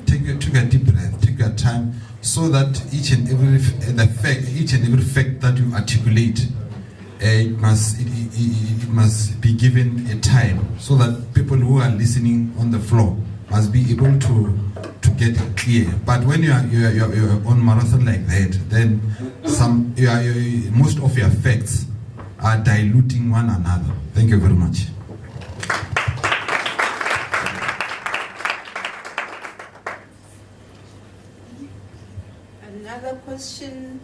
take a deep breath, take your time, so that each and every fact that you articulate, it must be given a time, so that people who are listening on the floor must be able to get it clear. But when you're on marathon like that, then most of your facts are diluting one another. Thank you very much. Another question.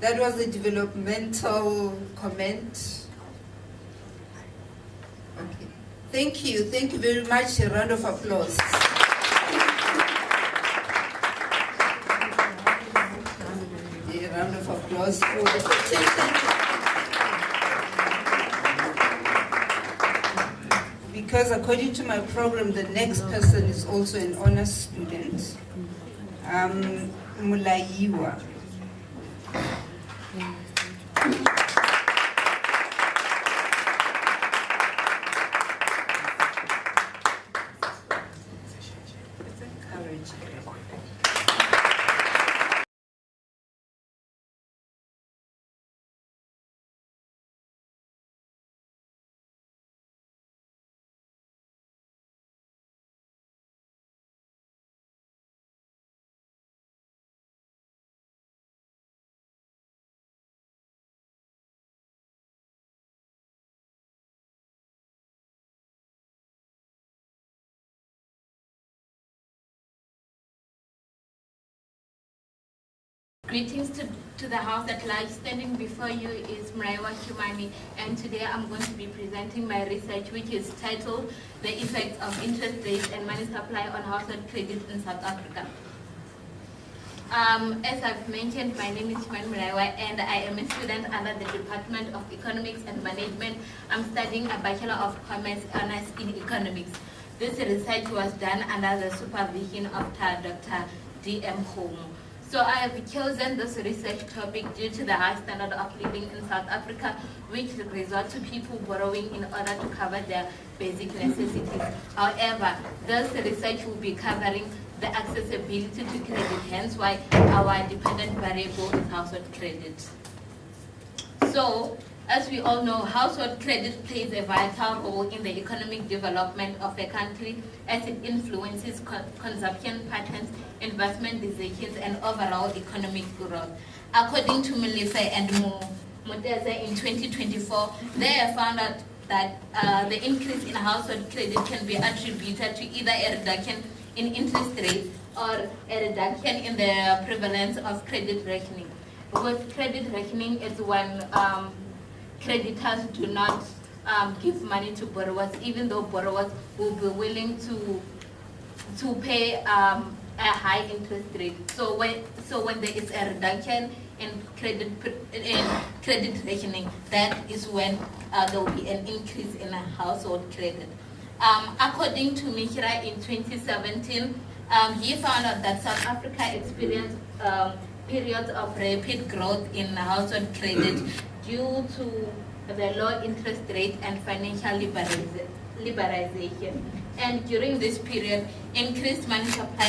That was a developmental comment. Okay. Thank you very much. A round of applause. A round of applause for the presentation. Because according to my program, the next person is also an honors student. Mulaiwa. Greetings to the House at large. Standing before you is Mraiwa Shumani, and today I'm going to be presenting my research, which is titled The Effects of Interest Rates and Money Supply on Household Credit in South Africa. As I've mentioned, my name is Shumani Mraiwa, and I am a student under the Department of Economics and Management. I'm studying a Bachelor of Commerce honors in Economics. This research was done under the supervision of Dr. D.M. Home. So I have chosen this research topic due to the high standard of living in South Africa, which results to people borrowing in order to cover their basic necessities. However, this research will be covering the accessibility to credit, hence why our dependent variable is household credit. So, as we all know, household credit plays a vital role in the economic development of a country as it influences consumption patterns, investment decisions, and overall economic growth. According to Melife and Muteze in 2024, they have found out that the increase in household credit can be attributed to either a reduction in interest rates or a reduction in the prevalence of credit reckoning. With credit reckoning, it's when creditors do not give money to borrowers, even though borrowers will be willing to pay a high interest rate. So when there is a reduction in credit rationing, that is when there will be an increase in a household credit. According to Mihra in 2017, he found out that South Africa experienced periods of rapid growth in household credit due to the low interest rate and financial liberalization. And during this period, increased money supply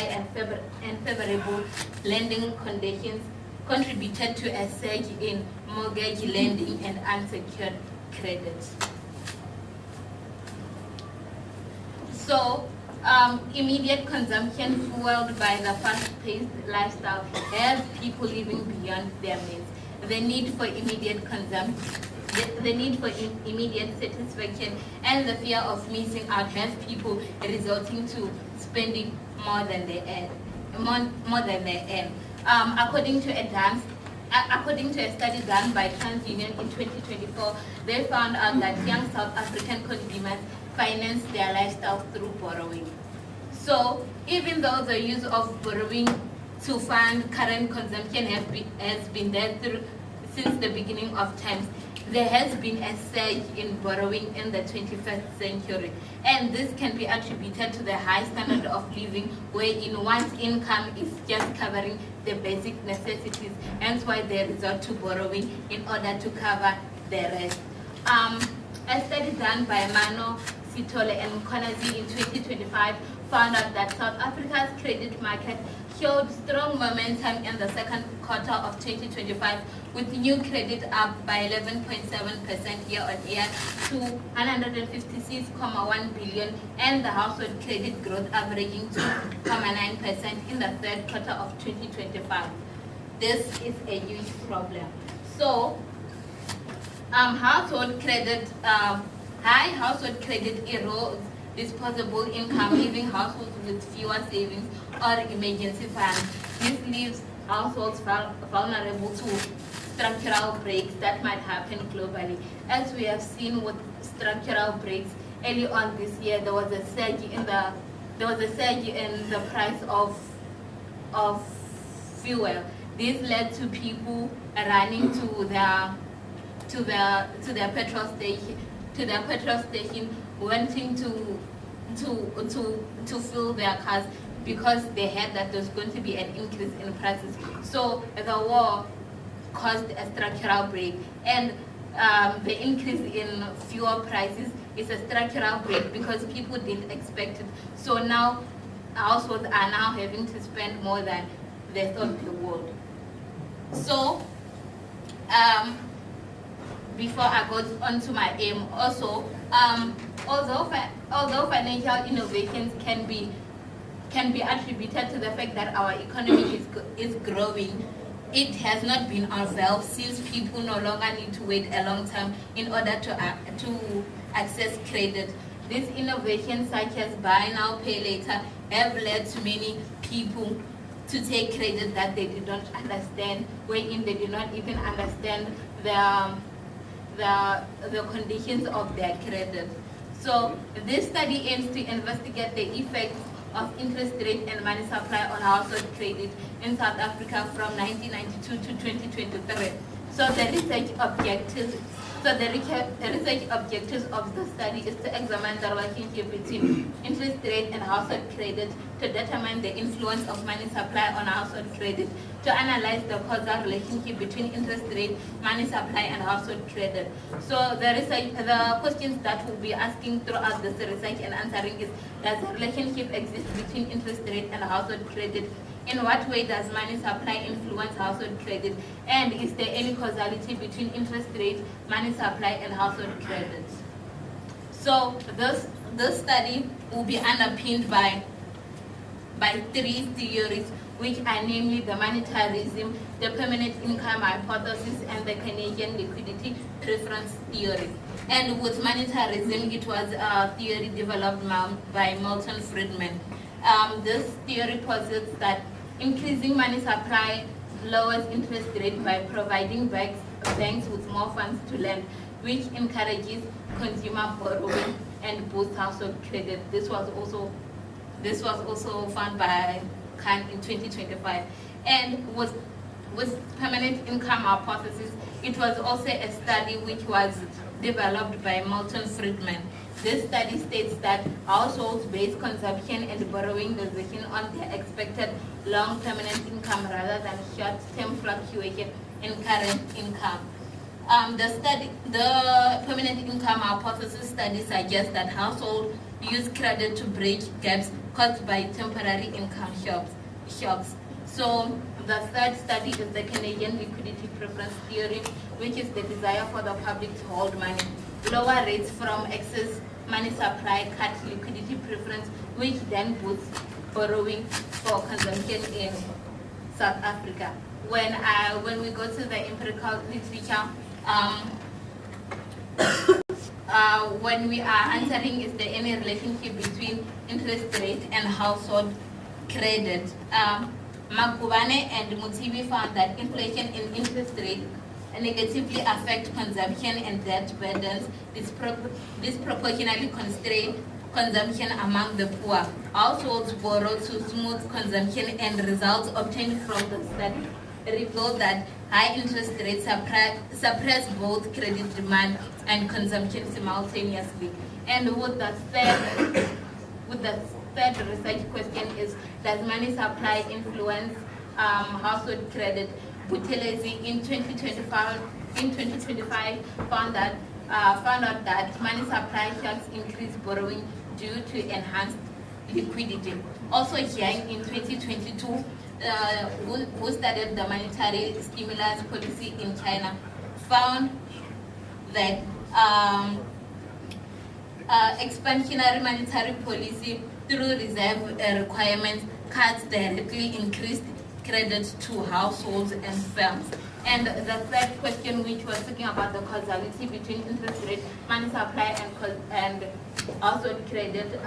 and favorable lending conditions contributed to a surge in mortgage lending and unsecured credit. So, immediate consumption fueled by the fast-paced lifestyle have people living beyond their means. The need for immediate consumption, the need for immediate satisfaction, and the fear of missing out have people resulting to spending more than they earn. According to a study done by TransUnion in 2024, they found out that young South African consumers finance their lifestyle through borrowing. So, even though the use of borrowing to fund current consumption has been there since the beginning of times, there has been a surge in borrowing in the 21st century. And this can be attributed to the high standard of living, wherein one's income is just covering the basic necessities, hence why they resort to borrowing in order to cover the rest. A study done by Mano, Sitole, and Konazi in 2025 found out that South Africa's credit market showed strong momentum in the second quarter of 2025, with new credit up by 11.7% year-on-year to 156.1 billion, and the household credit growth averaging 2.9% in the third quarter of 2025. This is a huge problem. So, household credit, high household credit erodes disposable income, leaving households with fewer savings or emergency funds. This leaves households vulnerable to structural breaks that might happen globally. As we have seen with structural breaks early on this year, there was a surge in the price of fuel. This led to people running to their petrol station, wanting to fill their cars because they heard that there's going to be an increase in prices. So the war caused a structural break, and the increase in fuel prices is a structural break because people didn't expect it. So now households are now having to spend more than they thought they would. So before I go on to my aim, also, although financial innovations can be attributed to the fact that our economy is growing, it has not been unveiled since people no longer need to wait a long time in order to access credit. These innovations, such as buy now, pay later, have led to many people to take credit that they did not understand, wherein they did not even understand the conditions of their credit. So this study aims to investigate the effects of interest rate and money supply on household credit in South Africa from 1992 to 2023. So the research objectives of the study is to examine the relationship between interest rate and household credit, to determine the influence of money supply on household credit, to analyze the causal relationship between interest rate, money supply, and household credit. So the questions that we'll be asking throughout this research and answering is, does a relationship exist between interest rate and household credit? In what way does money supply influence household credit? And is there any causality between interest rate, money supply, and household credit? So this study will be underpinned by three theories, which are namely the monetarism, the permanent income hypothesis, and the Canadian liquidity preference theory. And with monetarism, it was a theory developed by Milton Friedman. This theory posits that increasing money supply lowers interest rate by providing banks with more funds to lend, which encourages consumer borrowing and boosts household credit. This was also found by Khan in 2025. And with permanent income hypothesis, it was also a study which was developed by Milton Friedman. This study states that households base consumption and borrowing decision on their expected long permanent income rather than short-term fluctuation in current income. The permanent income hypothesis study suggests that households use credit to bridge gaps caused by temporary income shocks. So the third study is the Canadian liquidity preference theory, which is the desire for the public to hold money. Lower rates from excess money supply cut liquidity preference, which then boosts borrowing for consumption in South Africa. When we go to the empirical literature, when we are answering is there any relationship between interest rate and household credit, Makubane and Mutibi found that inflation and interest rate negatively affect consumption and debt burdens, disproportionately constrain consumption among the poor. Households borrow to smooth consumption, and results obtained from the study reveal that high interest rates suppress both credit demand and consumption simultaneously. And with the third research question is, does money supply influence household credit? Buthelezi in 2025 found out that money supply shocks increase borrowing due to enhanced liquidity. Also, Yang in 2022, who studied the monetary stimulus policy in China, found that expansionary monetary policy through reserve requirements cuts directly increased credit to households and firms. And the third question, which was talking about the causality between interest rate, money supply, and household credit,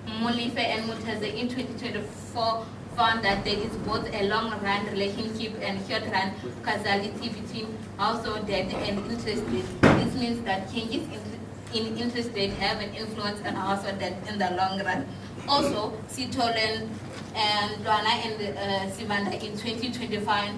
Molife and Mutaze in 2024 found that there is both a long-run relationship and short-run causality between household debt and interest rate. This means that changes in interest rate have an influence on household debt in the long run. Also, Sitolen and Luana and Simanda in 2021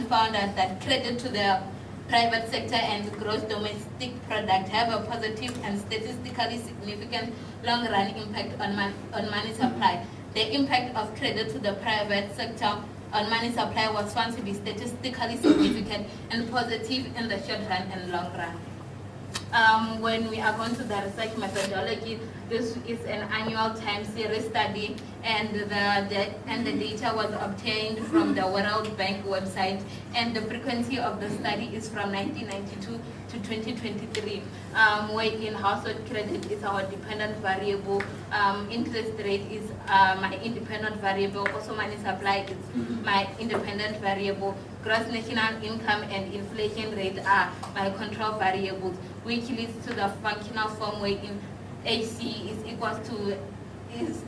found out that credit to the private sector and gross domestic product have a positive and statistically significant long-run impact on money supply. The impact of credit to the private sector on money supply was found to be statistically significant and positive in the short run and long run. When we are going to the research methodology, this is an annual time series study, and the data was obtained from the World Bank website, and the frequency of the study is from 1992 to 2023. Where in household credit is our dependent variable, interest rate is my independent variable, also money supply is my independent variable, gross national income and inflation rate are my control variables, which leads to the functional form where in HC is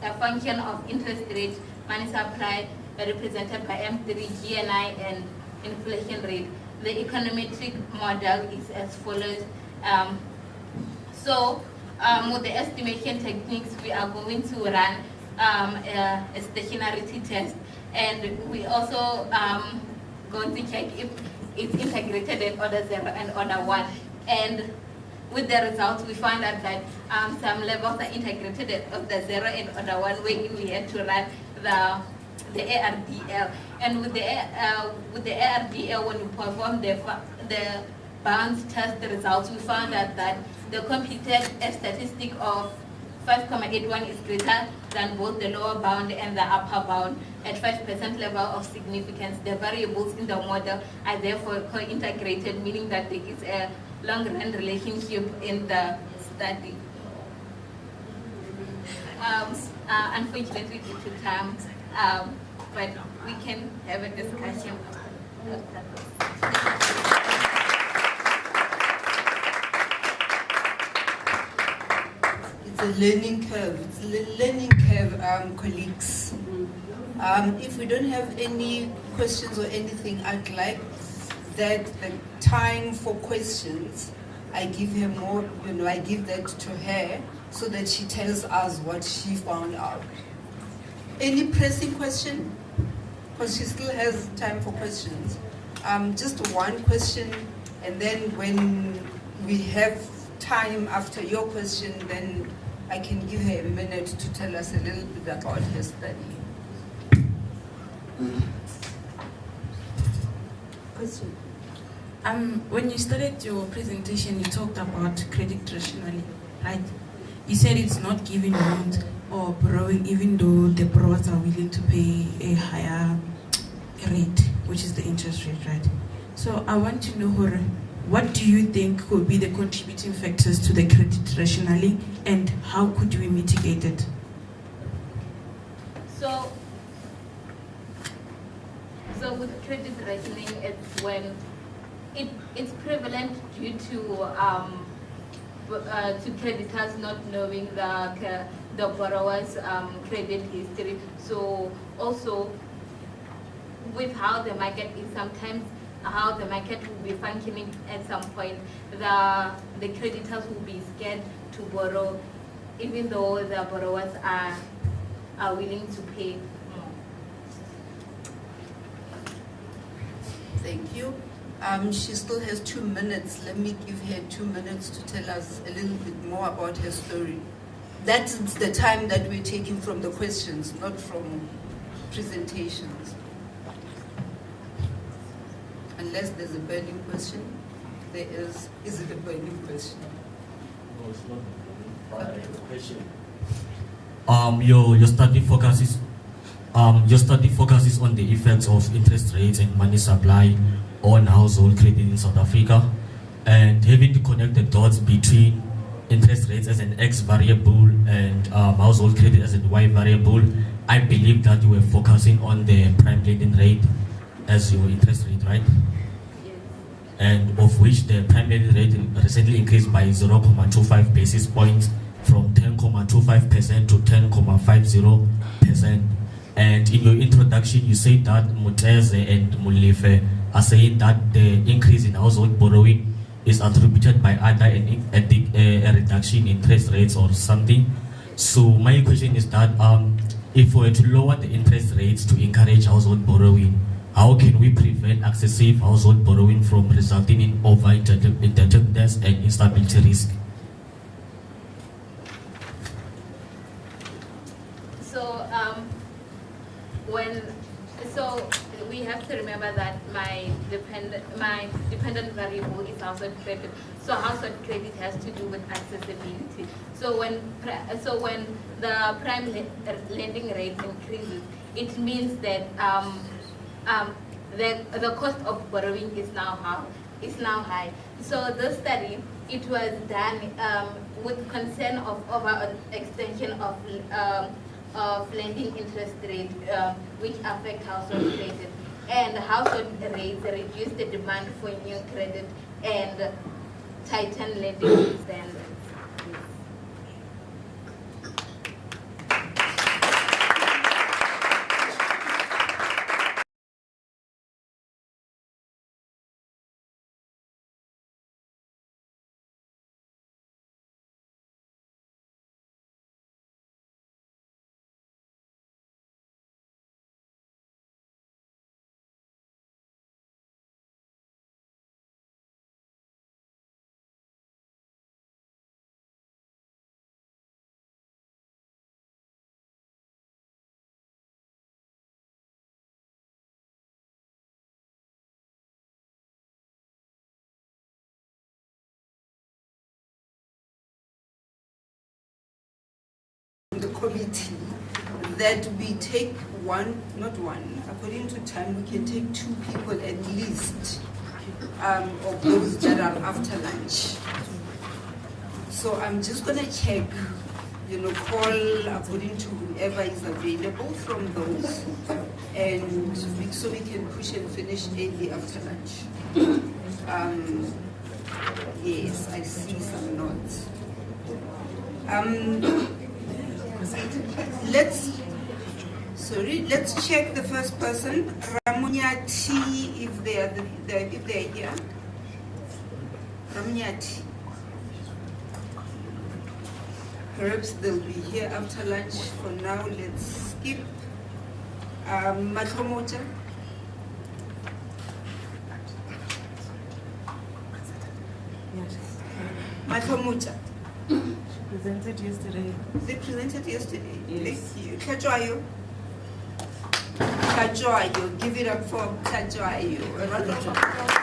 a function of interest rate money supply represented by M3, GNI, and inflation rate. The econometric model is as follows. With the estimation techniques, we are going to run a stationarity test, and we also going to check if it's integrated in order 0 and order 1. And with the results, we found out that some levels are integrated at order 0 and order 1, where we had to run the ARDL. And with the ARDL, when we performed the bounds test results, we found out that the computed statistic of 5.81 is greater than both the lower bound and the upper bound at 5% level of significance. The variables in the model are therefore co-integrated, meaning that there is a long-run relationship in the study. Unfortunately, due to time, but we can have a discussion after this. It's a learning curve. It's a learning curve, colleagues. If we don't have any questions or anything, I'd like that the time for questions, I give her more, I give that to her so that she tells us what she found out. Any pressing question? Because she still has time for questions. Just one question, and then when we have time after your question, then I can give her a minute to tell us a little bit about her study. Question. When you started your presentation, you talked about credit rationally, right? You said it's not giving loans or borrowing even though the borrowers are willing to pay a higher rate, which is the interest rate, right? So I want to know, what do you think could be the contributing factors to the credit rationally, and how could we mitigate it? So with credit rationing, it's when it's prevalent due to creditors not knowing the borrower's credit history. So also with how the market is, sometimes how the market will be functioning at some point, the creditors will be scared to borrow, even though the borrowers are willing to pay more. Thank you. She still has 2 minutes. Let me give her 2 minutes to tell us a little bit more about her story. That's the time that we're taking from the questions, not from presentations. Unless there's a burning question. There is. Is it a burning question? No, it's not a question. Your study focuses on the effects of interest rates and money supply on household credit in South Africa, and having to connect the dots between interest rates as an X variable and household credit as a Y variable. I believe that you were focusing on the prime lending rate as your interest rate, right? Yes. And of which the prime lending rate recently increased by 0.25 basis points from 10.25% to 10.50%. And in your introduction, you said that Muteze and Mulife are saying that the increase in household borrowing is attributed by either a reduction in interest rates or something. So my question is that if we were to lower the interest rates to encourage household borrowing, how can we prevent excessive household borrowing from resulting in over-indebtedness and instability risk? So we have to remember that my dependent variable is household credit. So household credit has to do with accessibility. So when the prime lending rate increases, it means that the cost of borrowing is now high. So this study, it was done with concern of overextension of lending interest rate, which affect household credit. And household rates reduce the demand for new credit and tighten lending standards. committee that we take according to time, we can take 2 people at least of those that are after lunch. So I'm just going to check, call according to whoever is available from those, and so we can push and finish early after lunch. Yes, I see some notes. Let's check the first person, Ramunyati, if they are here. Ramunyati. Perhaps they'll be here after lunch. For now, let's skip. Mathomoja. Mathomoja. Presented yesterday. They presented yesterday. Yes. Thank you. Kajwayo. Kajwayo. Give it up for Kajwayo. A round of applause.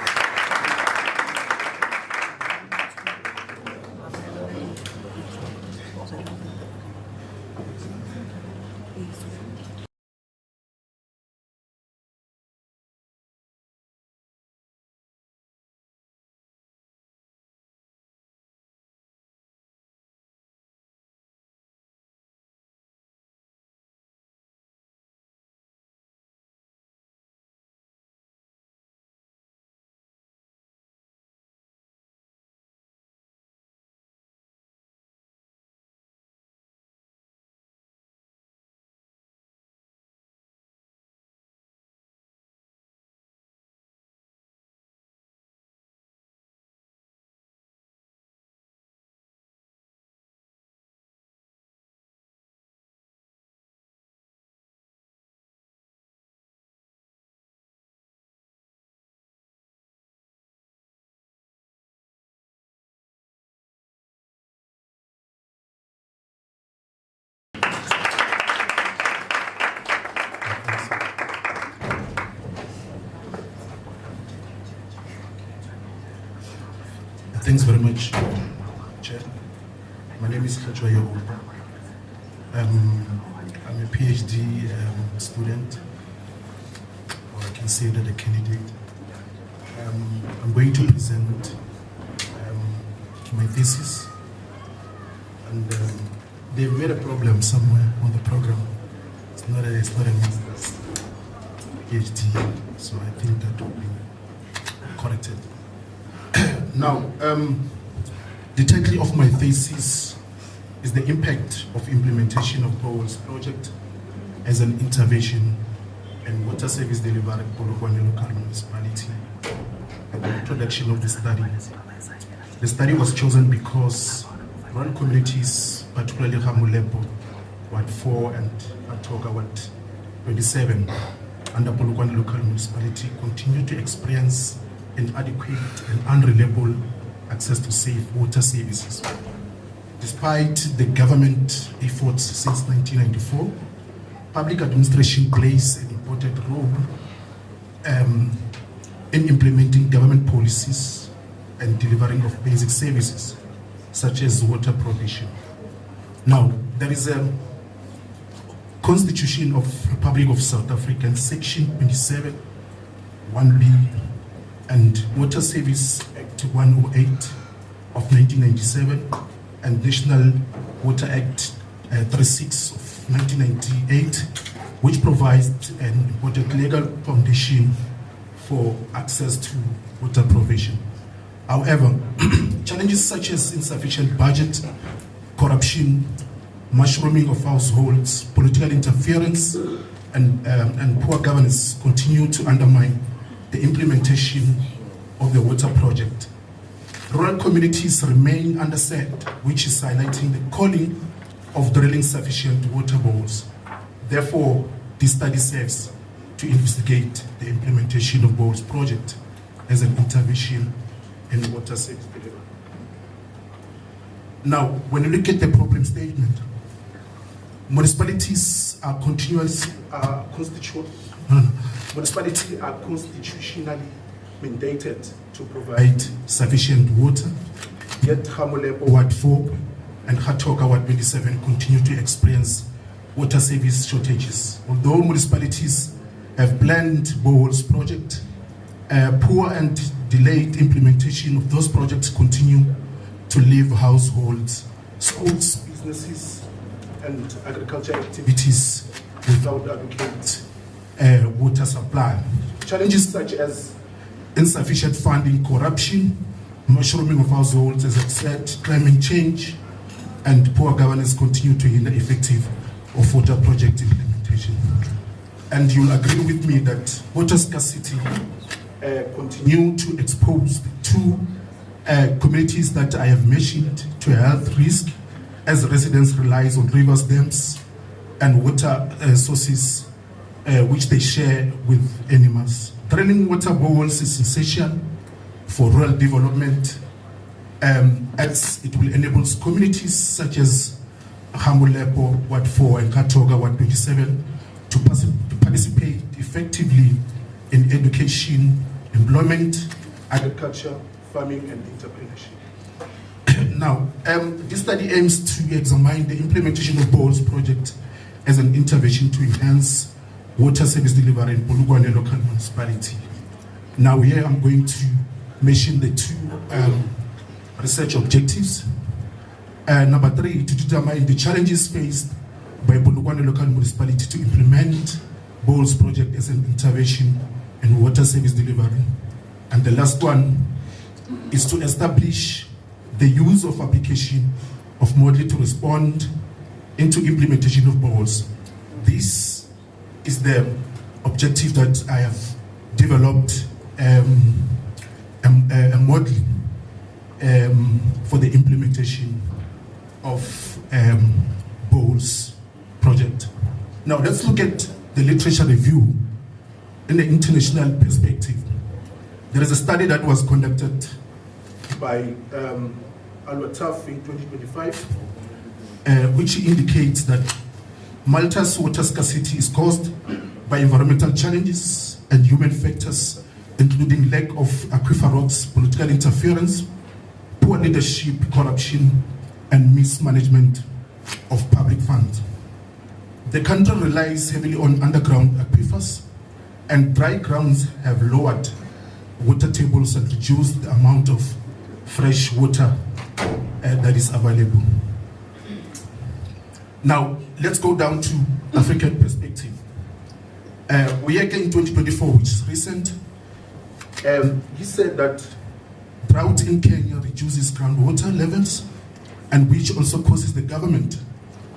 Thanks very much, Chair. My name is Kajwayo. I'm a PhD student, or I can say that a candidate. I'm going to present my thesis, and they've made a problem somewhere on the program. It's not a master's, PhD, so I think that will be corrected. Now, the title of my thesis is the impact of implementation of Powell's project as an intervention and water service delivery at Polokwane local municipality, and the introduction of the study. The study was chosen because rural communities, particularly Hamulepo, Ward 4 and Atoka, Ward 27, under Polokwane local municipality continue to experience inadequate and unreliable access to safe water services. Despite the government efforts since 1994, public administration plays an important role in implementing government policies and delivering of basic services, such as water provision. Now, there is a Constitution of Republic of South Africa, Section 27, 1B, and Water Service Act 108 of 1997 and National Water Act 36 of 1998, which provides an important legal foundation for access to water provision. However, challenges such as insufficient budget, corruption, mushrooming of households, political interference, and poor governance continue to undermine the implementation of the water project. Rural communities remain underserved, which is highlighting the calling of drilling sufficient water bores. Therefore, this study serves to investigate the implementation of Bowles project as an intervention in water service delivery. Now, when you look at the problem statement, municipalities are constitutionally mandated to provide sufficient water, yet Hamulepo Ward 4 and Hatoka Ward 27 continue to experience water service shortages. Although municipalities have planned boreholes project, poor and delayed implementation of those projects continue to leave households, schools, businesses, and agriculture activities without adequate water supply. Challenges such as insufficient funding, corruption, mushrooming of households, as I've said, climate change, and poor governance continue to hinder effective of water project implementation. And you'll agree with me that water scarcity continue to expose the two communities that I have mentioned to a health risk, as residents relies on rivers, dams, and water sources which they share with animals. Draining water boreholes is essential for rural development, as it will enable communities such as Hambulepo, Ward 4, and Katoga, Ward 27, to participate effectively in education, employment, agriculture, farming, and entrepreneurship. Now, this study aims to examine the implementation of boreholes project as an intervention to enhance water service delivery in Polokwane local municipality. Now here I'm going to mention the two research objectives. Number 3, to determine the challenges faced by Polokwane local municipality to implement boreholes project as an intervention in water service delivery. And the last one is to establish the use of application of model to respond into implementation of boreholes. This is the objective that I have developed a model for the implementation of boreholes project. Now let's look at the literature review in the international perspective. There is a study that was conducted by Al-Wataf in 2025, which indicates that Malta's water scarcity is caused by environmental challenges and human factors, including lack of aquifer rocks, political interference, poor leadership, corruption, and mismanagement of public funds. The country relies heavily on underground aquifers, and dry grounds have lowered water tables and reduced the amount of fresh water that is available. Now, let's go down to African perspective. Uyeke in 2024, which is recent, he said that drought in Kenya reduces groundwater levels, and which also causes the government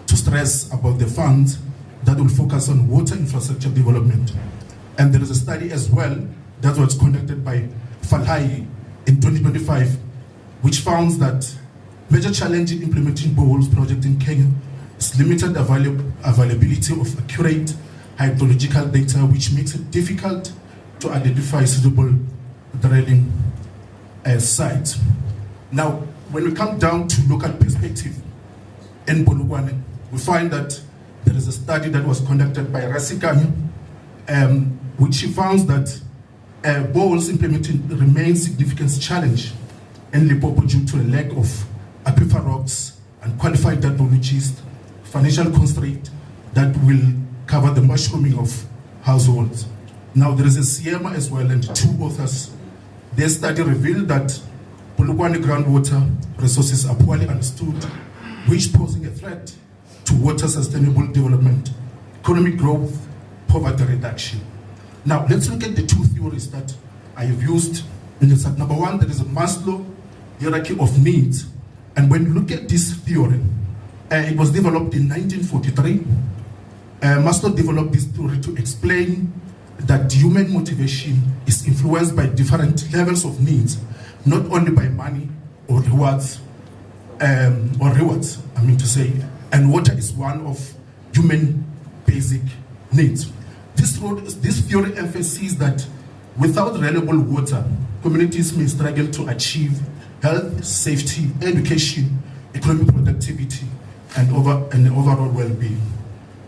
to stress about the funds that will focus on water infrastructure development. And there is a study as well that was conducted by Falhai in 2025, which found that major challenge in implementing boreholes project in Kenya is limited availability of accurate hydrological data, which makes it difficult to identify suitable drilling sites. Now, when we come down to local perspective in Polokwane, we find that there is a study that was conducted by Rasikanya, which found that boreholes implementing remains a significant challenge in Limpopo due to a lack of aquifer rocks and qualified hydrologists, financial constraint that will cover the mushrooming of households. Now there is a CMA as well, and 2 authors. Their study revealed that Polokwane groundwater resources are poorly understood, which posing a threat to water sustainable development, economic growth, poverty reduction. Now let's look at the 2 theories that I have used in the set. Number 1, there is a Maslow hierarchy of needs. And when you look at this theory, it was developed in 1943. Maslow developed this theory to explain that human motivation is influenced by different levels of needs, not only by money or rewards, and water is one of human basic needs. This theory emphasizes that without reliable water, communities may struggle to achieve health, safety, education, economic productivity, and overall well-being.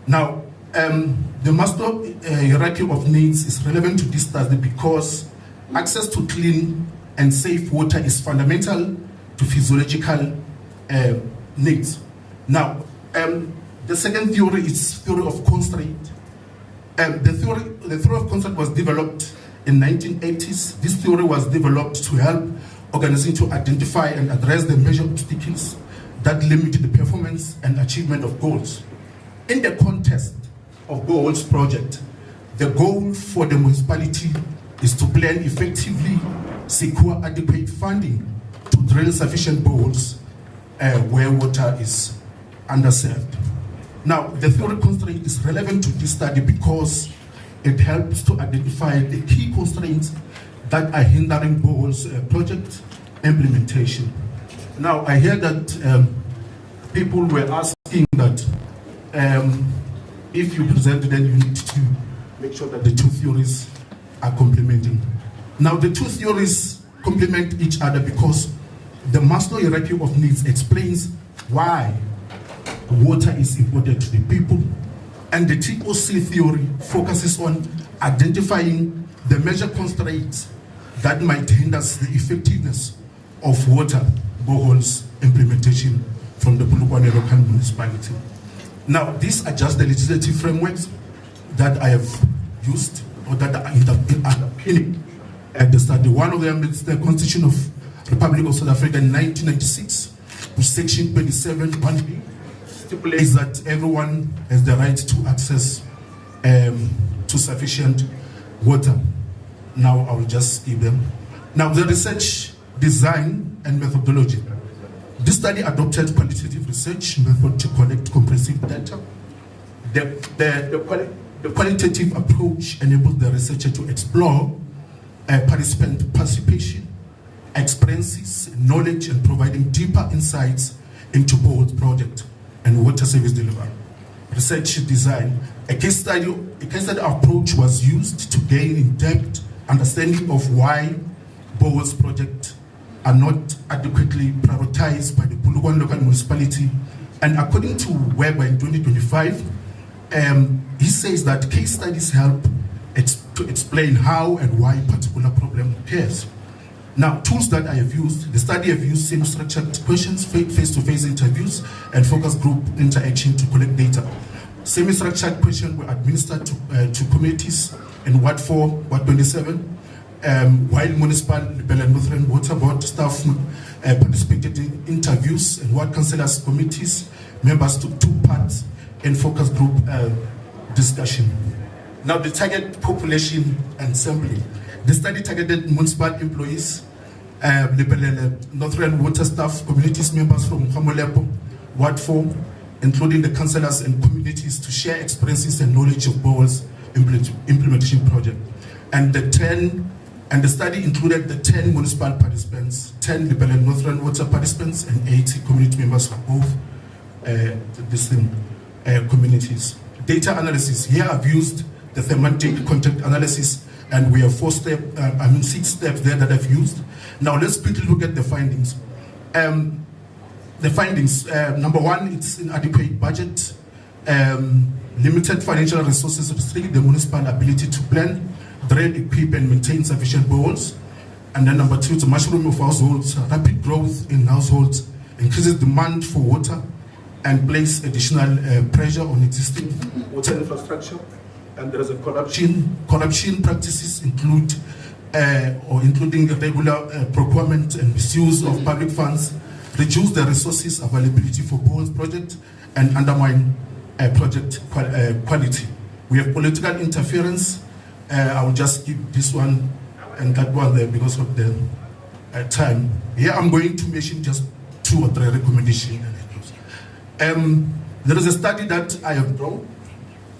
Now, the Maslow hierarchy of needs is relevant to this study because access to clean and safe water is fundamental to physiological needs. Now, The second theory is theory of constraint. The theory of constraint was developed in 1980s. This theory was developed to help organizations to identify and address the major obstacles that limit the performance and achievement of goals. In the context of goals project, the goal for the municipality is to plan effectively, secure adequate funding to drill sufficient boreholes where water is underserved. Now, the theory constraint is relevant to this study because it helps to identify the key constraints that are hindering boreholes project implementation. Now, I hear that people were asking that if you present, then you need to make sure that the two theories are complementing. Now, the two theories complement each other because the Maslow hierarchy of needs explains why water is important to the people, and the TOC theory focuses on identifying the major constraints that might hinder the effectiveness of water boreholes implementation from the Polokwane local municipality. Now, these are just the legislative frameworks that I have used or that are underpinning the study. One of them is the Constitution of Republic of South Africa in 1996, which Section 27(1)(b) stipulates that everyone has the right to access to sufficient water. Now I will just give them. Now the research design and methodology. This study adopted qualitative research method to collect comprehensive data. The qualitative approach enables the researcher to explore participant participation, experiences, knowledge, and providing deeper insights into both project and water service delivery. Research design. A case study approach was used to gain in-depth understanding of why boreholes projects are not adequately prioritized by the Polokwane local municipality. And according to Weber in 2025, he says that case studies help to explain how and why a particular problem occurs. Now, tools that I have used, the study have used semi-structured questions, face-to-face interviews, and focus group interaction to collect data. Semi-structured questions were administered to committees in Ward 4, Ward 27, while municipal Bell Lutheran Water Board staff participated in interviews, and ward councillors committees members took part in focus group discussion. Now, the target population and sampling. The study targeted municipal employees, Lutheran water staff, communities members from Hamolepo, Ward 4, including the councillors and communities, to share experiences and knowledge of boreholes implementation project. And the study included the 10 municipal participants, 10 Lutheran water participants, and 80 community members from both distinct communities. Data analysis. Here I've used the thematic content analysis, and we have 6 steps there that I've used. Now let's quickly look at the findings. The findings, number one, it's inadequate budget, limited financial resources restrict the municipal ability to plan, drill, equip, and maintain sufficient boreholes. And then number two, it's a mushroom of households, rapid growth in households, increases demand for water, and place additional pressure on existing water infrastructure. And there is a corruption practices including irregular procurement and misuse of public funds, reduce the resources availability for boreholes project, and undermine project quality. We have political interference. I will just keep this one and that one there because of the time. Here I'm going to mention just 2 or 3 recommendations. There is a study that I have drawn.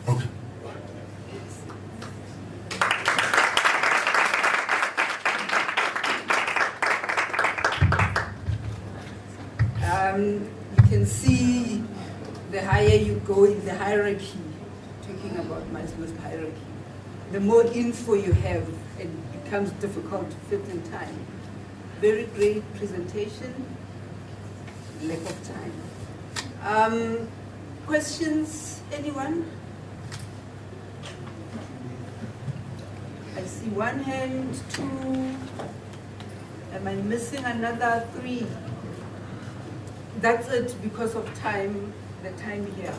Okay. You can see the higher you go in the hierarchy, talking about Maslow's hierarchy, the more info you have, it becomes difficult to fit in time. Very great presentation, lack of time. Questions, anyone? I see 1 hand, 2. Am I missing another 3? That's it because of time, the time here.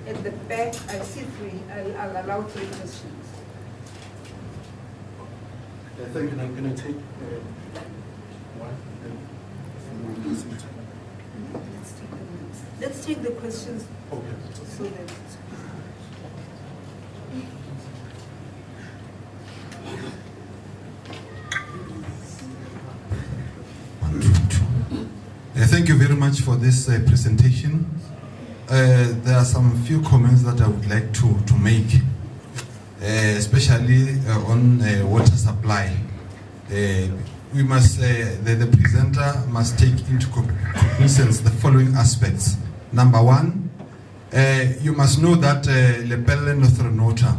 At the back, I see 3. I'll allow 3 questions. Thank you. I'm going to take one. Let's take the questions. Okay. So that Thank you very much for this presentation. There are some few comments that I would like to make, especially on water supply. We must, the presenter must take into cognizance the following aspects. Number 1, you must know that Lepelle Northern Water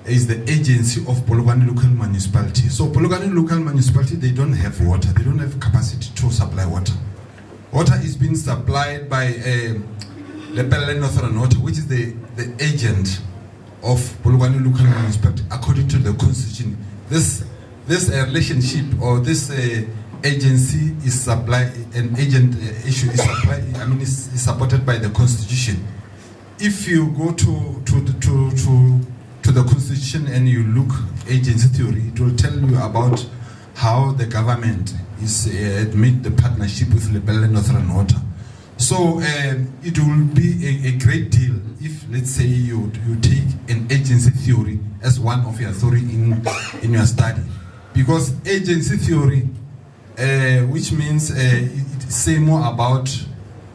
is the agency of Polokwane local municipality. So Polokwane local municipality, they don't have water. They don't have capacity to supply water. Water is being supplied by Lepelle Northern Water, which is the agent of Polokwane local municipality according to the constitution. This relationship or this agency is supply, an agent issue is supply. I mean, is supported by the constitution. If you go to the constitution and you look agency theory, it will tell you about how the government is made the partnership with Lepelle Northern Water. So it will be a great deal if, let's say, you take an agency theory as one of your theory in your study, because agency theory, which means it say more about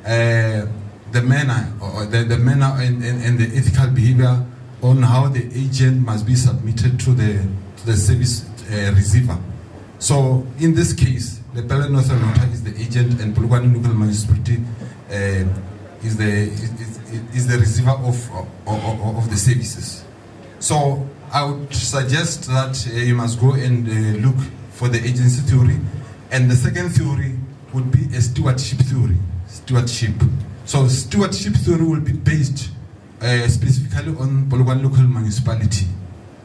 the manner or the manner and the ethical behavior on how the agent must be submitted to the service receiver. So in this case, the Lepelle Northern Water is the agent and Polokwane local municipality is the receiver of the services. So I would suggest that you must go and look for the agency theory, and the second theory would be a stewardship theory. So stewardship theory will be based specifically on Polokwane local municipality,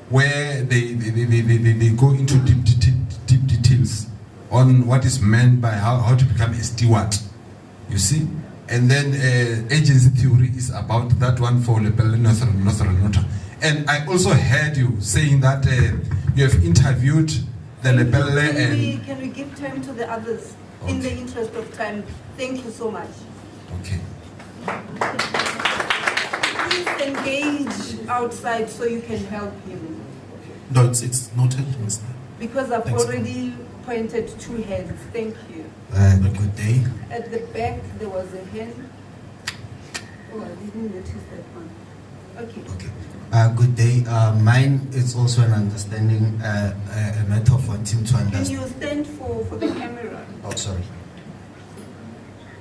where they go into deep details on what is meant by how to become a steward, you see. And then agency theory is about that one for Lepelle Northern Water. And I also heard you saying that you have interviewed the Lepelle and... Can we give time to the others in the interest of time? Thank you so much. Okay. Please engage outside so you can help him. No, it's noted. Because I've Thanks. already pointed 2 hands. Thank you. Good day. At the back, there was a hand. Oh, I didn't notice that one. Okay. Good day. Mine is also an understanding, a matter of wanting to Can understand. you stand for the camera? Oh, sorry.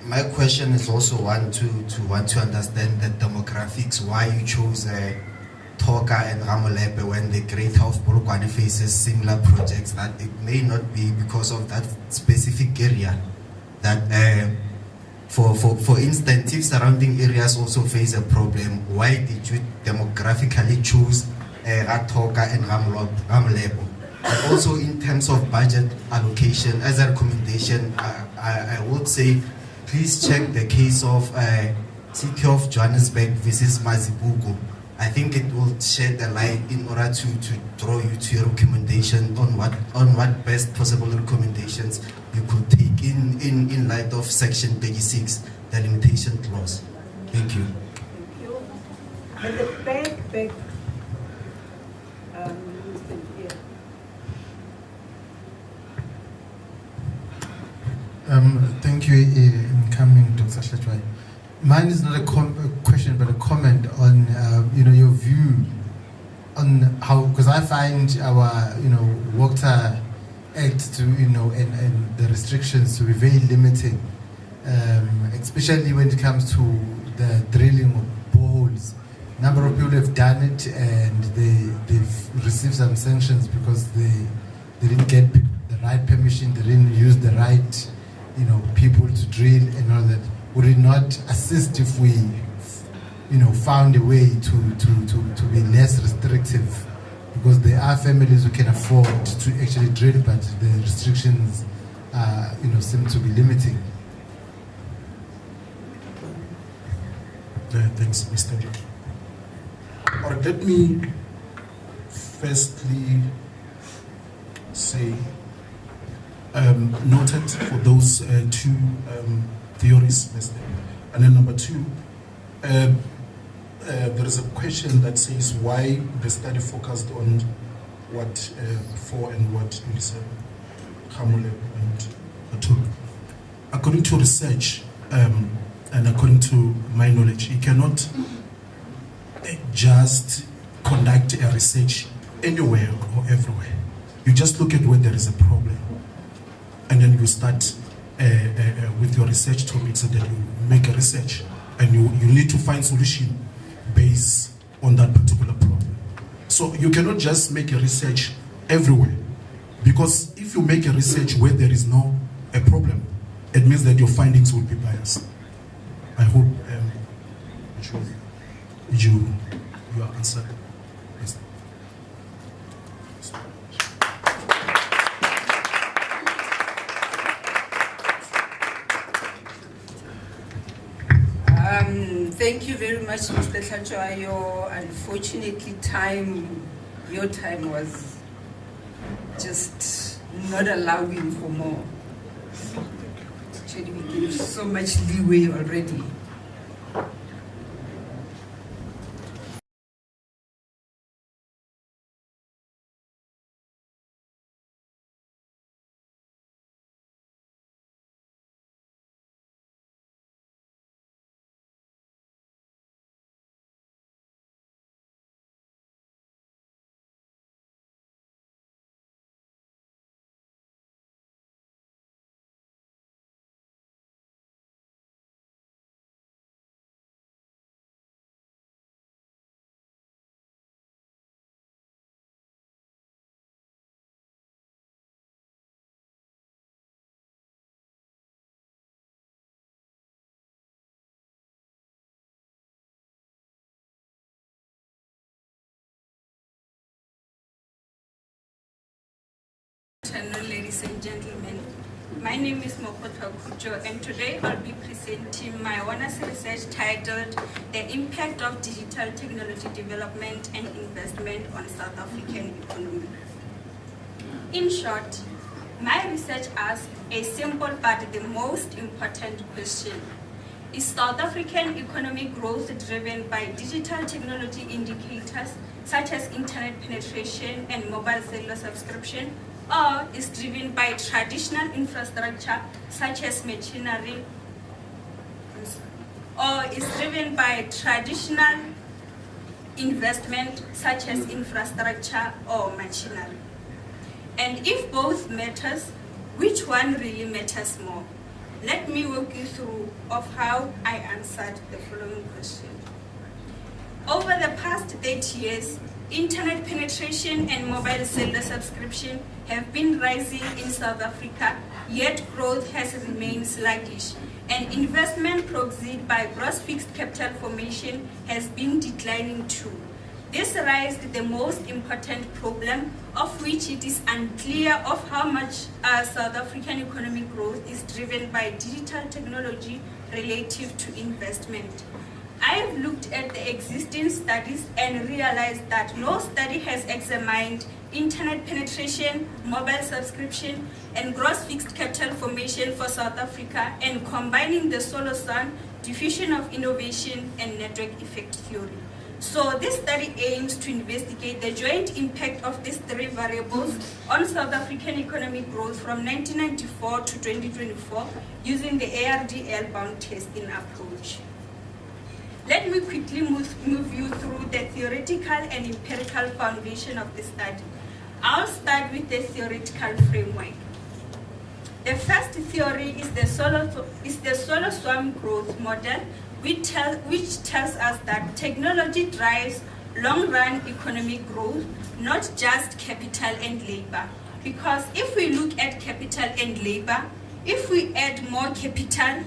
My question is also want to understand the demographics, why you chose Toka and Ramolepe when the Greater of Polokwane faces similar projects, that it may not be because of that specific area. That for instance, if surrounding areas also face a problem, why did you demographically choose Toka and Ramolepe? And also in terms of budget allocation, as a recommendation, I would say please check the case of City of Johannesburg versus Mazibuko. I think it will shed a light in order to draw you to your recommendation on what best possible recommendations you could take in light of Section 36, the limitation clause. Thank you. Thank you. At the back, Thank you, incoming Dr. Shetwai. Mine is not a question, but a comment on your view on how, because I find our Water Act to and the restrictions to be very limiting, especially when it comes to the drilling of boreholes. A number of people have done it and they've received some sanctions because they didn't get the right permission, they didn't use the right people to drill and all that. Would it not assist if we found a way to be less restrictive? Because there are families who can afford to actually drill, but the restrictions seem to be limiting. Thanks, Mr. All right, let me firstly say, noted for those two theories listed. And then number two, there is a question that says why the study focused on what 4 and what 27, Hamulep and Atul. According to research, and according to my knowledge, you cannot just conduct a research anywhere or everywhere. You just look at where there is a problem, and then you start with your research topics, and then you make a research, and you need to find solution based on that particular problem. So you cannot just make a research everywhere, because if you make a research where there is no a problem, it means that your findings will be biased. I hope you are answered. Yes. Thank you very much, Mr. Tlhatjoayo. Unfortunately, your time was just not allowing for more. Actually, we gave so much leeway already. Ladies and gentlemen, my name is Mokotwa Kujo, and today I'll be presenting my honors research titled The Impact of Digital Technology Development and Investment on South African Economy. In short, my research asks a simple but the most important question. Is South African economic growth driven by digital technology indicators such as internet penetration and mobile cellular subscription, or is driven by traditional infrastructure such as machinery, or is driven by traditional investment such as infrastructure or machinery? And if both matters, which one really matters more? Let me walk you through of how I answered the following question. Over the past 30 years, internet penetration and mobile cellular subscription have been rising in South Africa, yet growth has remained sluggish, and investment proxied by gross fixed capital formation has been declining too. This raised the most important problem, of which it is unclear of how much South African economic growth is driven by digital technology relative to investment. I have looked at the existing studies and realized that no study has examined internet penetration, mobile subscription, and gross fixed capital formation for South Africa, and combining the solo sun, diffusion of innovation, and network effect theory. So this study aims to investigate the joint impact of these three variables on South African economic growth from 1994 to 2024 using the ARDL bound testing approach. Let me quickly move you through the theoretical and empirical foundation of the study. I'll start with the theoretical framework. The first theory is the solo swarm growth model, which tells us that technology drives long-run economic growth, not just capital and labor. Because if we look at capital and labor, if we add more capital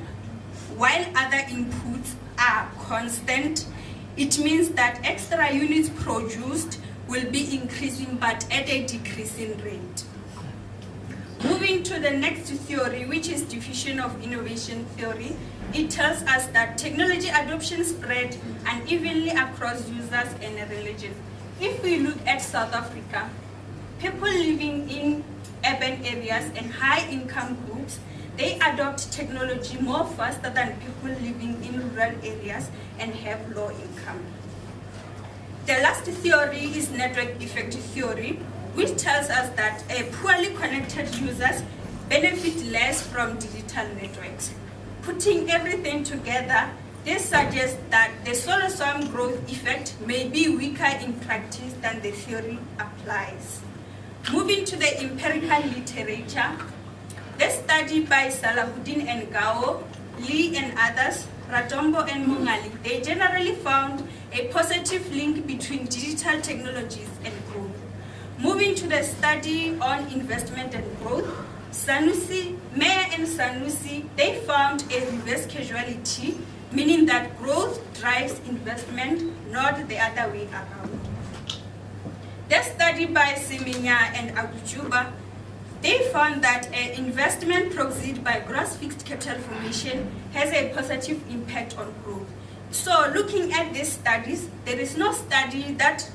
while other inputs are constant, it means that extra units produced will be increasing but at a decreasing rate. Moving Moving to the next theory, which is diffusion of innovation theory, it tells us that technology adoption spread unevenly across users and religions. If we look at South Africa, people living in urban areas and high-income groups, they adopt technology more faster than people living in rural areas and have low income. The last theory is network effect theory, which tells us that poorly connected users benefit less from digital networks. Putting everything together, this suggests that the solo sum growth effect may be weaker in practice than the theory applies. Moving to the empirical literature, the study by Salahuddin and Gao, Lee and others, Ratombo and Mungali, they generally found a positive link between digital technologies and growth. Moving to the study on investment and growth, Meyer and Sanusi, they found a reverse causality, meaning that growth drives investment, not the other way around. The study by Seminya and Agujuba, they found that investment proceeded by gross fixed capital formation has a positive impact on growth. So looking at these studies, there is no study that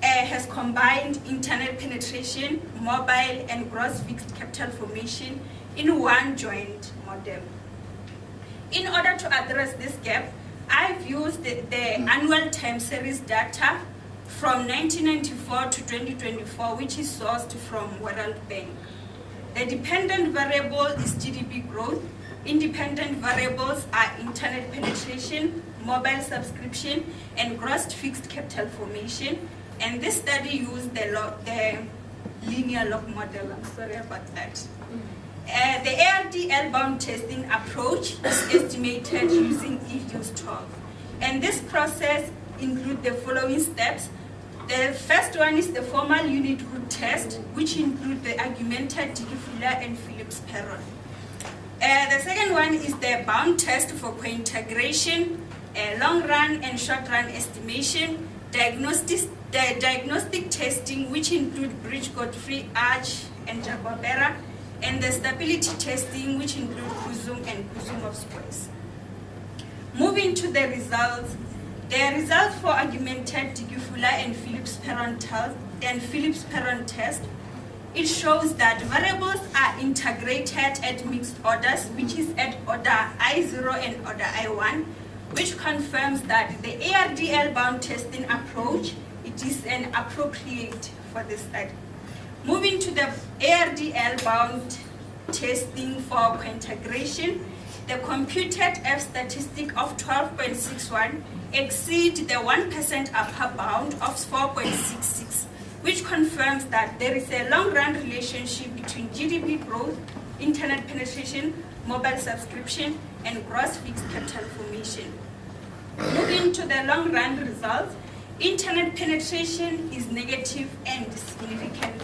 has combined internet penetration, mobile, and gross fixed capital formation in one joint model. In order to address this gap, I've used the annual time series data from 1994 to 2024, which is sourced from World Bank. The dependent variable is GDP growth. Independent variables are internet penetration, mobile subscription, and gross fixed capital formation. And this study used the linear log model. I'm sorry about that. The ARDL-bound testing approach is estimated using EUS-12. And this process includes the following steps. The first one is the formal unit root test, which includes the augmented Dickey-Fuller and Phillips-Perron. The second one is the bound test for co-integration, long-run and short-run estimation, diagnostic testing, which include Bridge-Godfrey, Arch, and Jababera, and the stability testing, which include Kuzum and Kuzumov squares. Moving to the results, the results for augmented Dickey-Fuller and Phillips-Perron test, it shows that variables are integrated at mixed orders, which is at order I0 and order I1, which confirms that the ARDL-bound testing approach, it is an appropriate for this study. Moving to the ARDL-bound testing for co-integration, the computed F statistic of 12.61 exceeds the 1% upper bound of 4.66, which confirms that there is a long-run relationship between GDP growth, internet penetration, mobile subscription, and gross fixed capital formation. Moving to the long-run results, internet penetration is negative and significant,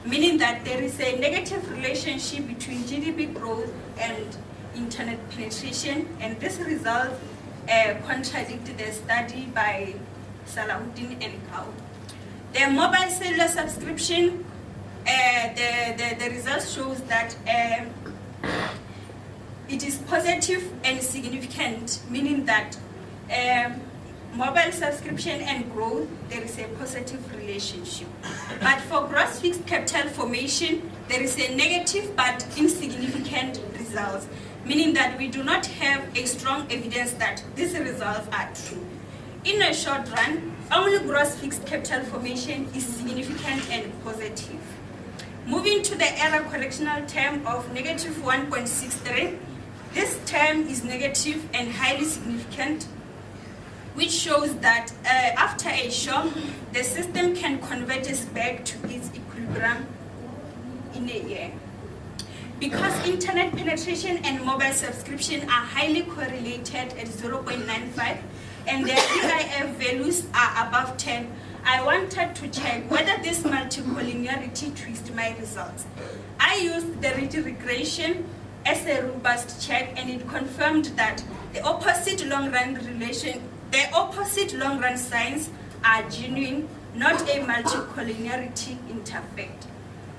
meaning that there is a negative relationship between GDP growth and internet penetration, and this result contradicts the study by Salahuddin and Gao. The mobile cellular subscription, the result shows that it is positive and significant, meaning that mobile subscription and growth, there is a positive relationship. But for gross fixed capital formation, there is a negative but insignificant result, meaning that we do not have a strong evidence that these results are true. In a short run, only gross fixed capital formation is significant and positive. Moving to the error correctional term of negative 1.63, this term is negative and highly significant, which shows that after a shock, the system can convert us back to its equilibrium in a year. Because internet penetration and mobile subscription are highly correlated at 0.95 and their EIF values are above 10, I wanted to check whether this multicollinearity twists my results. I used the ridge regression as a robust check, and it confirmed that the opposite long-run signs are genuine, not a multicollinearity interfact.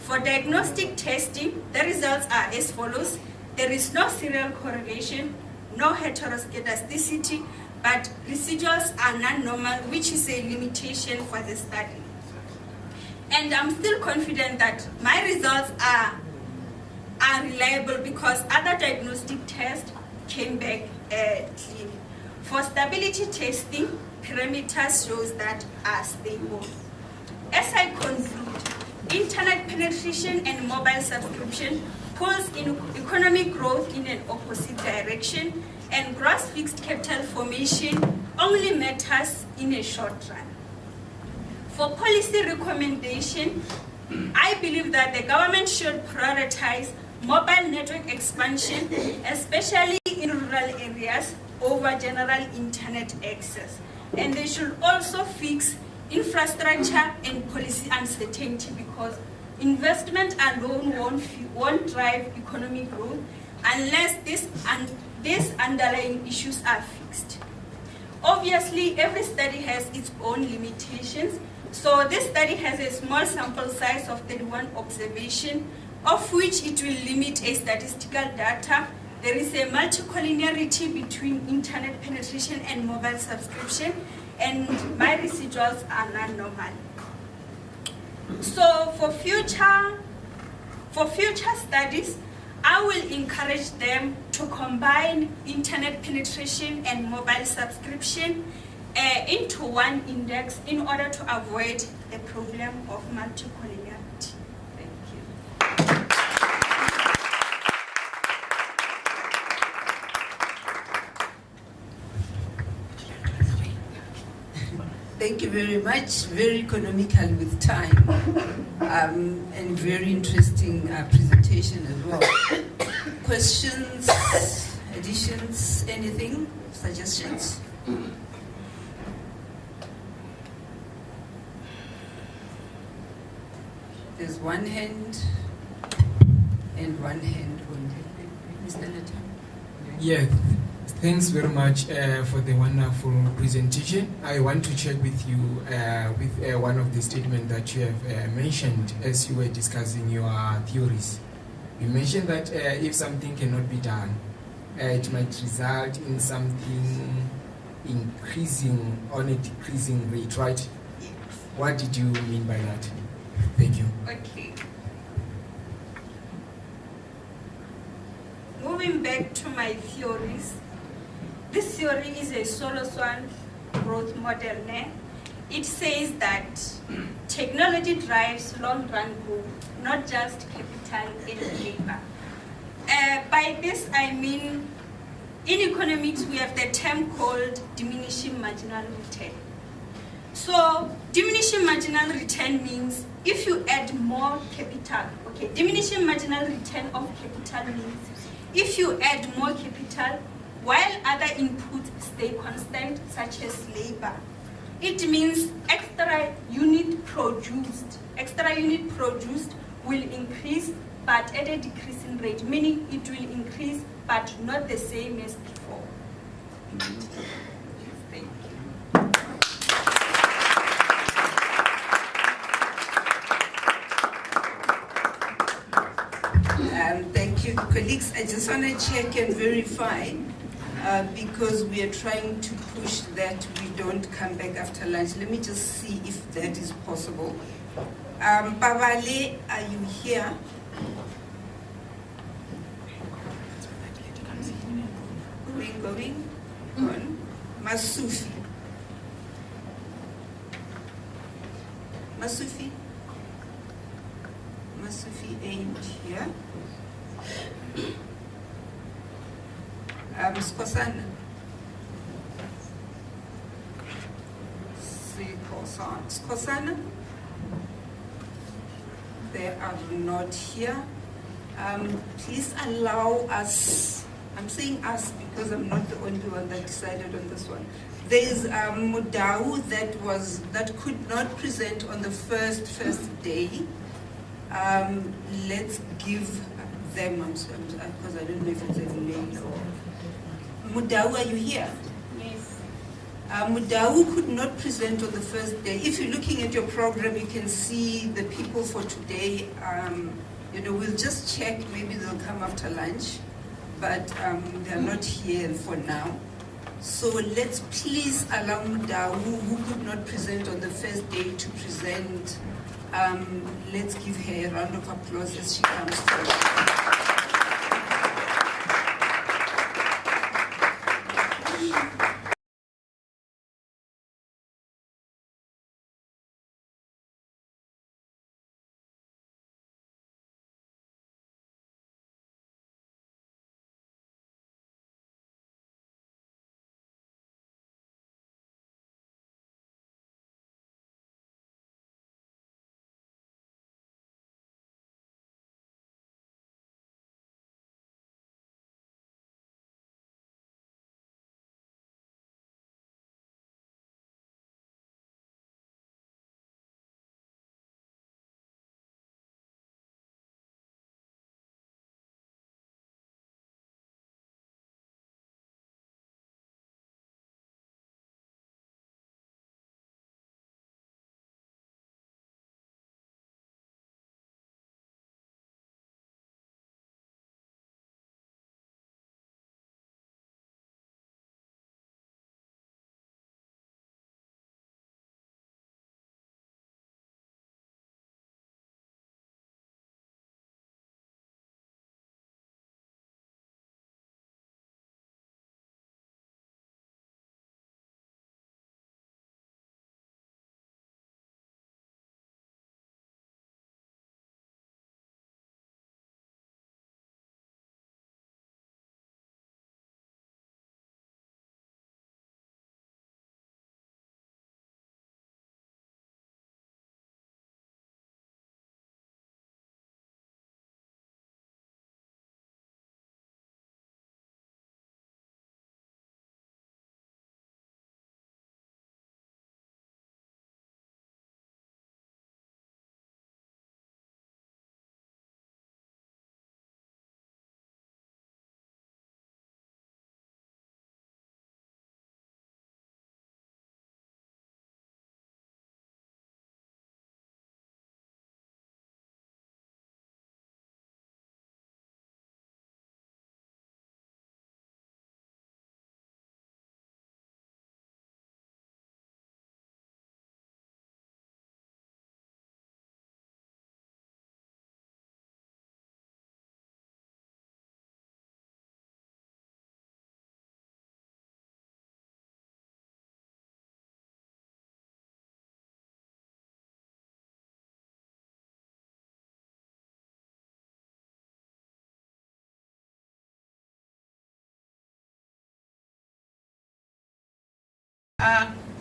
For diagnostic testing, the results are as follows. There is no serial correlation, no heteroscedasticity, but residuals are non-normal, which is a limitation for the study. And I'm still confident that my results are reliable because other diagnostic tests came back clean. For stability testing, parameters shows that are stable. As I conclude, internet penetration and mobile subscription pulls in economic growth in an opposite direction, and gross fixed capital formation only matters in a short run. For policy recommendation, I believe that the government should prioritize mobile network expansion, especially in rural areas, over general internet access. And they should also fix infrastructure and policy uncertainty, because investment alone won't drive economic growth unless these underlying issues are fixed. Obviously, every study has its own limitations. So this study has a small sample size of 31 observations, of which it will limit a statistical data. There is a multicollinearity between internet penetration and mobile subscription, and my residuals are non-normal. So for future studies, I will encourage them to combine internet penetration and mobile subscription into one index in order to avoid the problem of multicollinearity. Thank you. Thank you very much. Very economical with time, and very interesting presentation as well. Questions, additions, anything, suggestions? There's one hand and one hand only. Mr. Letta. Yeah, thanks very much for the wonderful presentation. I want to check with you with one of the statements that you have mentioned as you were discussing your theories. You mentioned that if something cannot be done, it might result in something increasing on a decreasing rate, right? What did you mean by that? Thank you. Okay. Moving back to my theories, this theory is a Soloswan growth model. It says that technology drives long-run growth, not just capital and labor. By this I mean, in economics we have the term called diminishing marginal return. So diminishing marginal return means if you add more capital, okay, diminishing marginal return of capital means if you add more capital while other inputs stay constant, such as labor. It means extra unit produced will increase but at a decreasing rate, meaning it will increase but not the same as before. Thank you. Thank you, colleagues. I just want to check and verify, because we are trying to push that we don't come back after lunch. Let me just see if that is possible. Pavale, are you here? Going on. Masufi. Masufi ain't here. Skosana. Skosana. They are not here. Please allow us, I'm saying us because I'm not the only one that decided on this one. There is Mudau that could not present on the first day. Let's give them, because I don't know if it's a name or... Mudau, are you here? Yes. Mudau could not present on the first day. If you're looking at your program, you can see the people for today. We'll just check, maybe they'll come after lunch, but they're not here for now. So let's please allow Mudau, who could not present on the first day, to present. Let's give her a round of applause as she comes forward.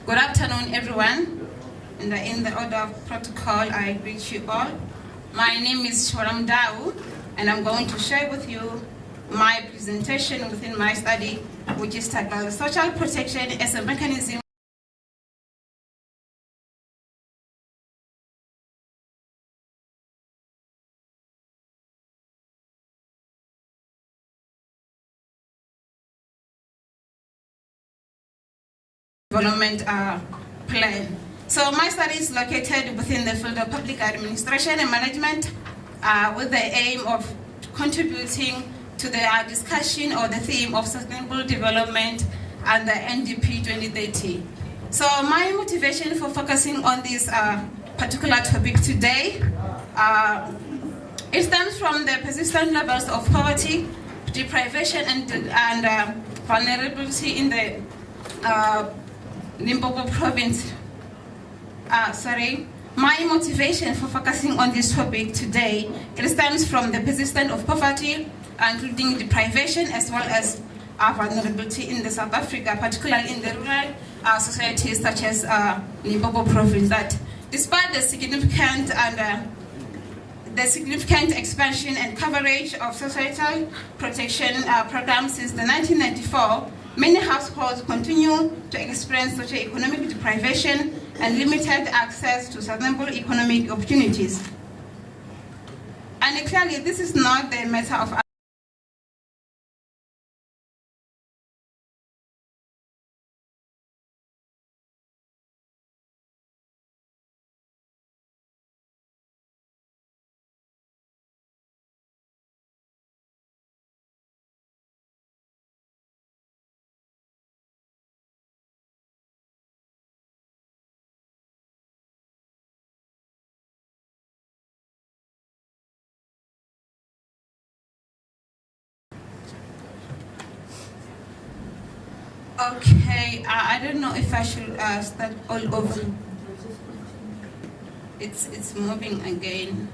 Good afternoon, everyone. In the order of protocol, I greet you all. My name is Shoram Dau, and I'm going to share with you my presentation within my study, which is titled Social Protection as a Mechanism development plan. So my study is located within the field of public administration and management with the aim of contributing to the discussion or the theme of sustainable development and the NDP 2030. So my motivation for focusing on this particular topic today, it stems from the persistent levels of poverty, deprivation and vulnerability in the Limpopo province. My motivation for focusing on this topic today, it stems from the persistence of poverty, including deprivation as well as vulnerability in the South Africa, particularly in the rural societies such as Limpopo province. That despite the significant expansion and coverage of societal protection programs since the 1994, many households continue to experience socio-economic deprivation and limited access to sustainable economic opportunities. And clearly, this is not the matter of Okay, I don't know if I should start all over. It's moving again.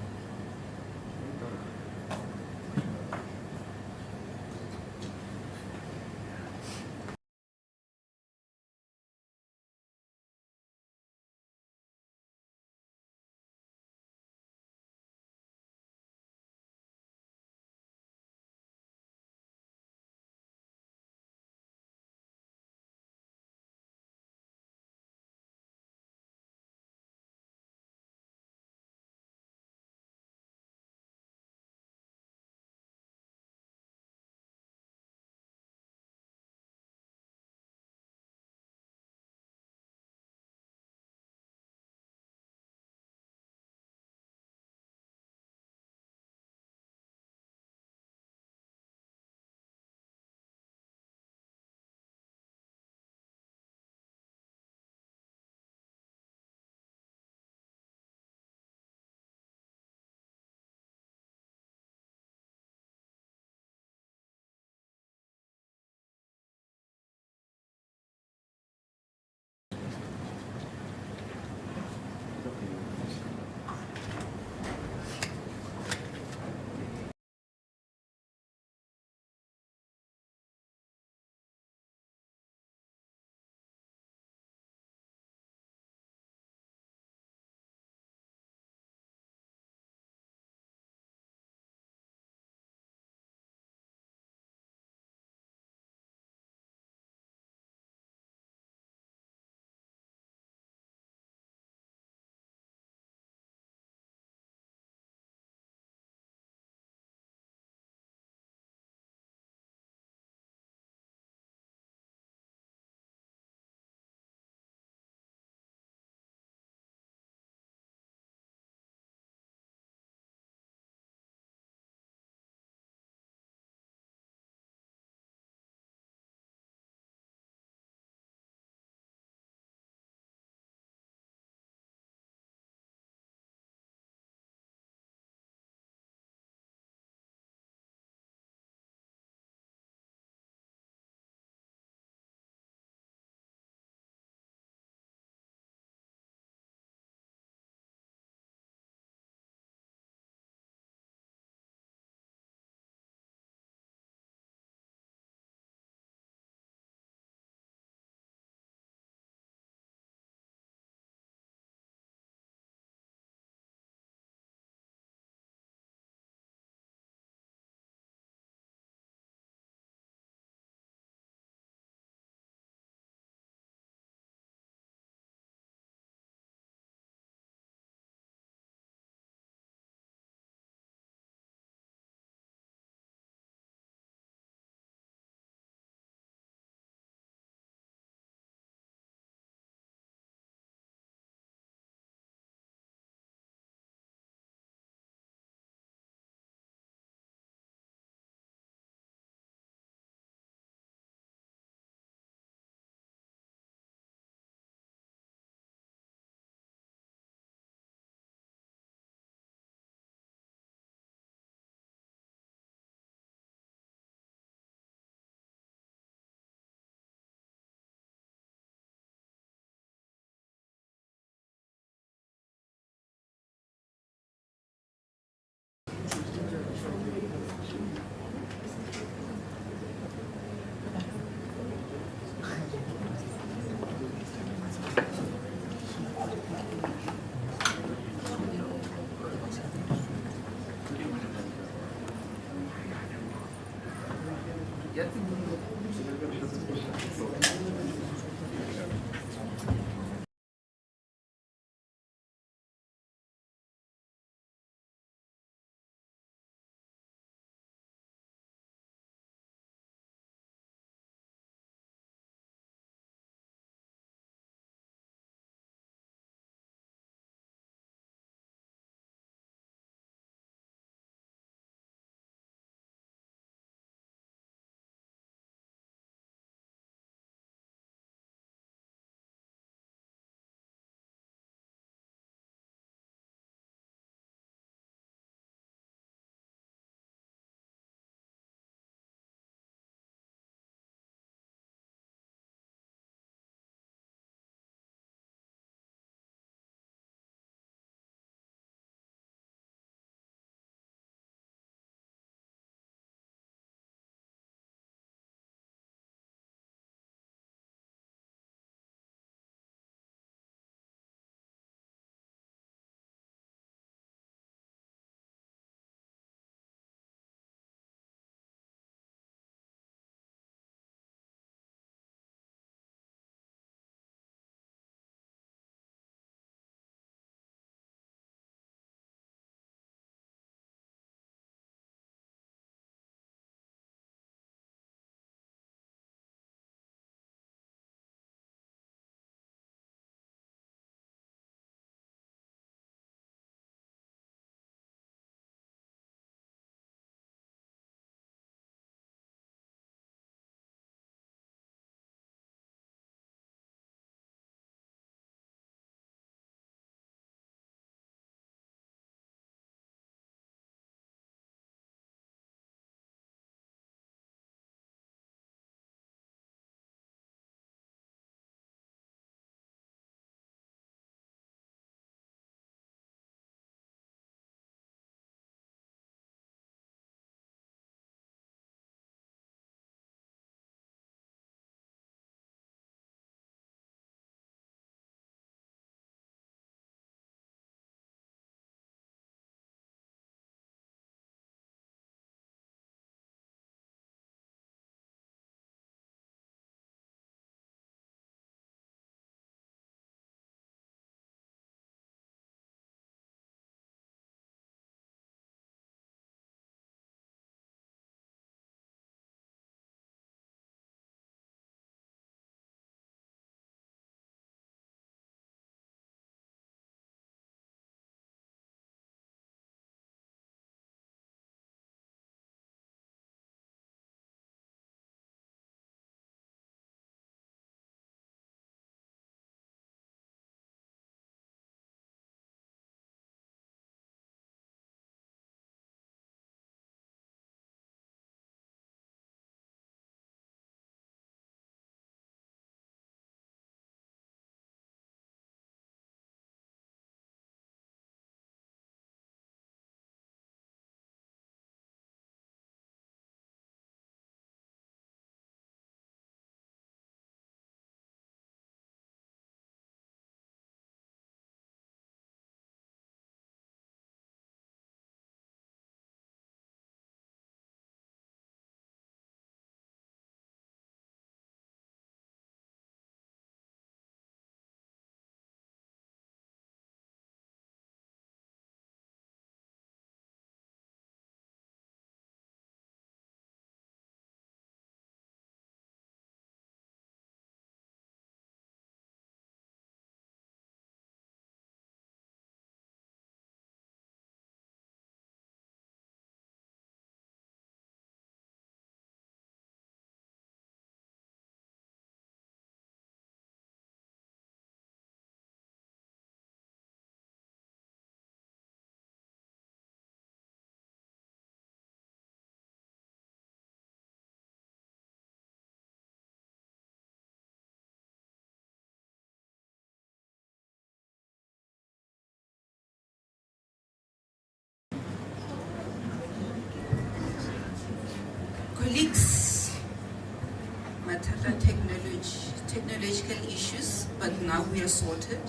technological issues, but now we are sorted.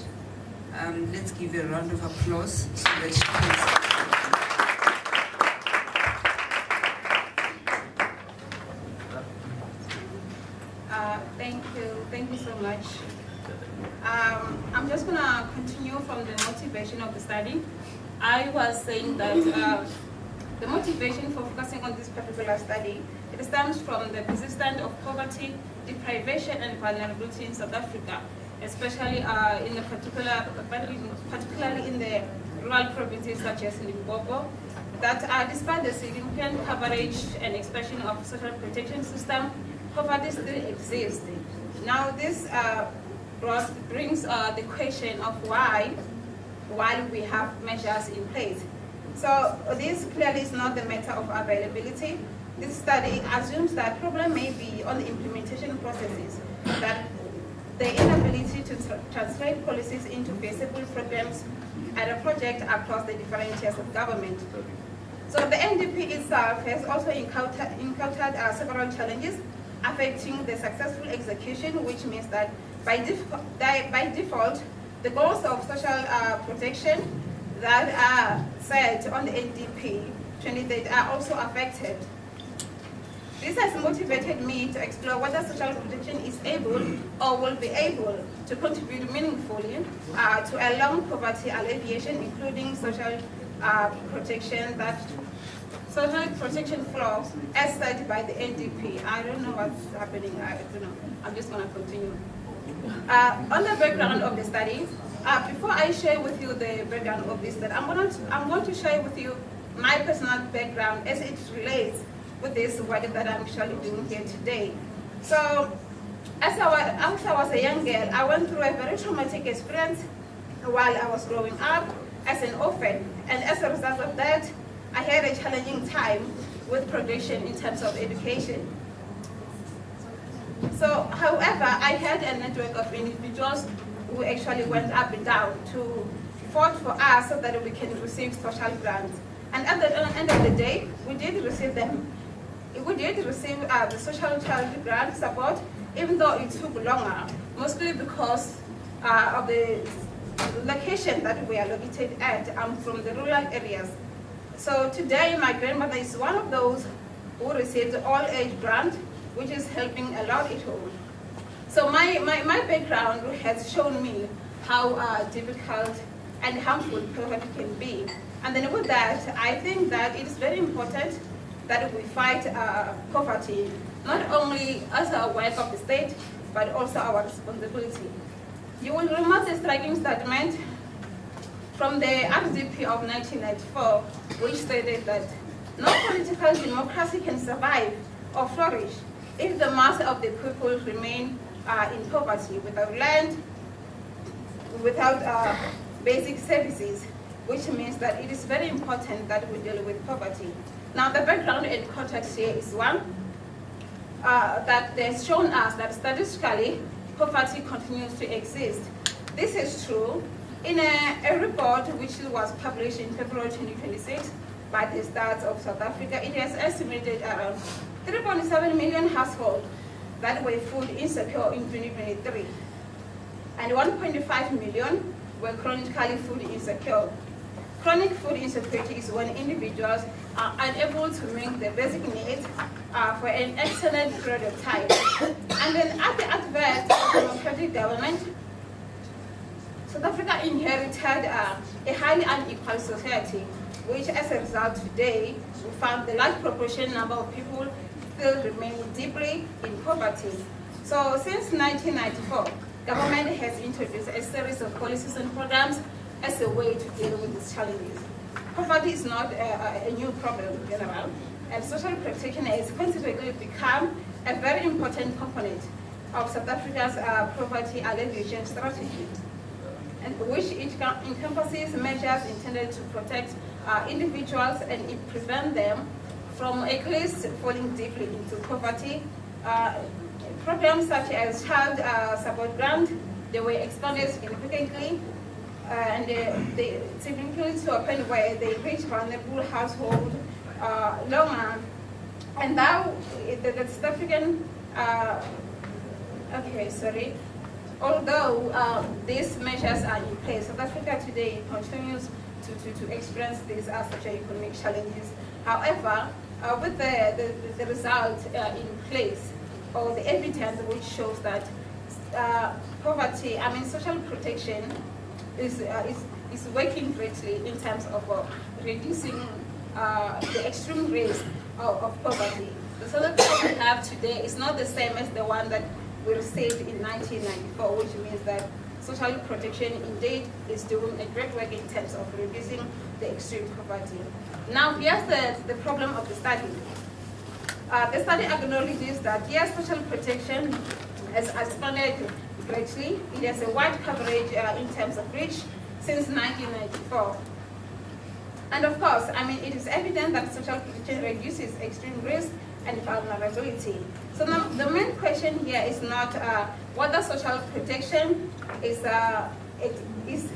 Let's give a round of applause so that she can. Thank you so much. I'm just going to continue from the motivation of the study. I was saying that the motivation for focusing on this particular study, it stems from the persistence of poverty, deprivation, and vulnerability in South Africa, especially particularly in the rural provinces such as Limpopo, that despite the significant coverage and expansion of social protection system, poverty still exists. Now this brings the question of why, while we have measures in place. So this clearly is not the matter of availability. This study assumes that problem may be on the implementation processes, that the inability to translate policies into feasible programs and a project across the different tiers of government. So the NDP itself has also encountered several challenges affecting the successful execution, which means that by default, the goals of social protection that are set on the NDP 28 are also affected. This has motivated me to explore whether social protection is able or will be able to contribute meaningfully to a long poverty alleviation, including social protection flow as set by the NDP. I don't know what's happening. I don't know. I'm just going to continue. On the background of the study, before I share with you the background of this study, I'm going to share with you my personal background as it relates with this work that I'm actually doing here today. So, as I was a young girl, I went through a very traumatic experience while I was growing up as an orphan, and as a result of that, I had a challenging time with progression in terms of education. So, however, I had a network of individuals who actually went up and down to fought for us so that we can receive social grants. And at the end of the day, we did receive them. We did receive the social child grant support, even though it took longer, mostly because of the location that we are located at. I'm from the rural areas. So today, my grandmother is one of those who received the all-age grant, which is helping a lot at home. So my background has shown me how difficult and harmful poverty can be. And then with that, I think that it is very important that we fight poverty, not only as a work of the state, but also our responsibility. You will remember the striking statement from the RDP of 1994, which stated that no political democracy can survive or flourish if the mass of the people remain in poverty, without land, without basic services, which means that it is very important that we deal with poverty. Now, the background and context here is one that has shown us that statistically, poverty continues to exist. This is true. In a report which was published in February 2026 by the Stats of South Africa, it has estimated around 3.7 million households that were food insecure in 2023, and 1.5 million were chronically food insecure. Chronic food insecurity is when individuals are unable to meet their basic needs for an extended period of time. And then at the advent of democratic government, South Africa inherited a highly unequal society, which as a result today, we found the large proportion number of people still remain deeply in poverty. So since 1994, government has introduced a series of policies and programs as a way to deal with these challenges. Poverty is not a new problem in general, and social protection has consequently become a very important component of South Africa's poverty alleviation strategy, and which it encompasses measures intended to protect individuals and prevent them from at least falling deeply into poverty. Programs such as child support grant, they were expanded significantly, and they significantly to a point where they reach vulnerable household longer. And now the South African Okay, sorry. Although these measures are in place, South Africa today continues to experience these socio-economic challenges. However, with the result in place, or the evidence which shows that poverty, social protection is working greatly in terms of reducing the extreme risk of poverty. The South Africa we have today is not the same as the one that we received in 1994, which means that social protection indeed is doing a great work in terms of reducing the extreme poverty. Now, here's the problem of the study. The study acknowledges that yes, social protection has expanded greatly. It has a wide coverage in terms of reach since 1994. And of course, it is evident that social protection reduces extreme risk and vulnerability. So now the main question here is not whether social protection is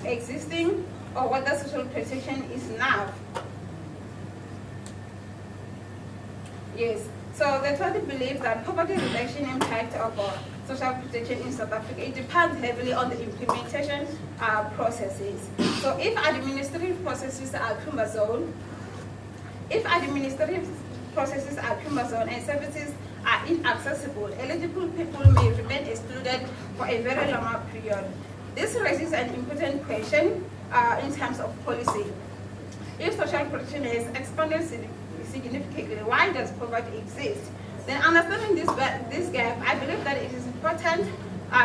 existing or whether social protection is enough. Yes, so the study believes that poverty reduction impact of social protection in South Africa, it depends heavily on the implementation processes. So if administrative processes are cumbersome, and services are inaccessible, eligible people may remain excluded for a very long period. This raises an important question in terms of policy. If social protection has expanded significantly, why does poverty exist? Then understanding this gap, I believe that it is important